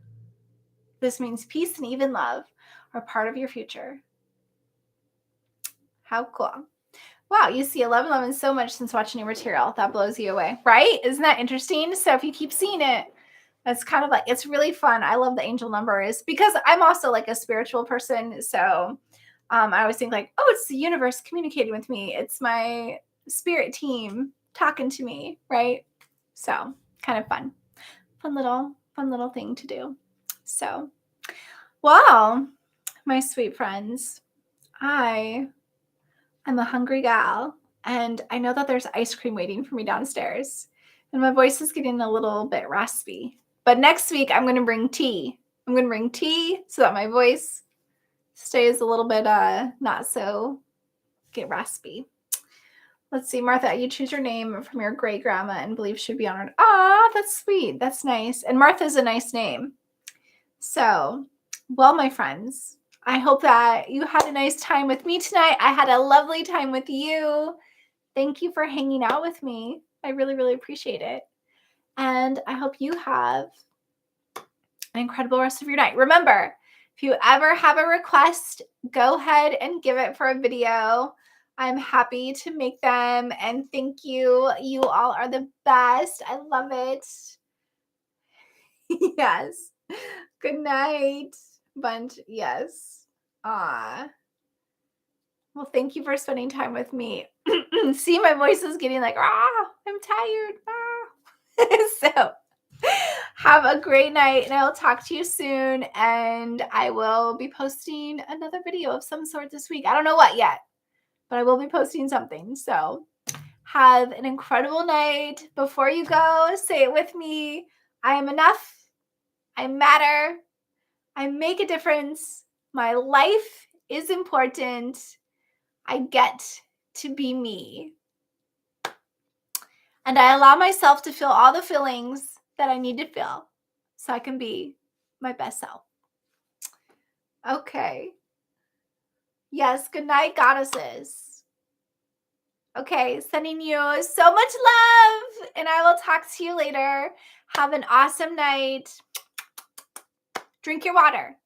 This means peace and even love are part of your future. How cool. Wow, you see 1111 so much since watching your material. That blows you away, right? Isn't that interesting? So if you keep seeing it, that's kind of like, it's really fun. I love the angel numbers because I'm also like a spiritual person. So I always think like, oh, it's the universe communicating with me. It's my spirit team talking to me, right? So kind of fun. Fun little thing to do. So, well, my sweet friends, I'm a hungry gal, and I know that there's ice cream waiting for me downstairs, and my voice is getting a little bit raspy. But next week, I'm going to bring tea. I'm going to bring tea so that my voice stays a little bit not so get raspy. Let's see, Martha, you choose your name from your great grandma and believe should be honored. Ah, that's sweet. That's nice. And Martha's a nice name. So, well, my friends, I hope that you had a nice time with me tonight. I had a lovely time with you. Thank you for hanging out with me. I really, really appreciate it. And I hope you have an incredible rest of your night. Remember, if you ever have a request, go ahead and give it for a video. I'm happy to make them, and thank you. You all are the best. I love it. Yes. Good night, Bunch. Yes. Ah. Well, thank you for spending time with me. See, my voice is getting like, I'm tired. So have a great night, and I'll talk to you soon. And I will be posting another video of some sort this week. I don't know what yet, but I will be posting something. So have an incredible night. Before you go, say it with me. I am enough. I matter. I make a difference. My life is important. I get to be me. And I allow myself to feel all the feelings that I need to feel so I can be my best self. Okay. Yes, good night, goddesses. Okay, sending you so much love, and I will talk to you later. Have an awesome night. Drink your water.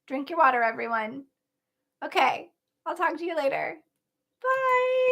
Drink your water, everyone. Okay, I'll talk to you later. Bye.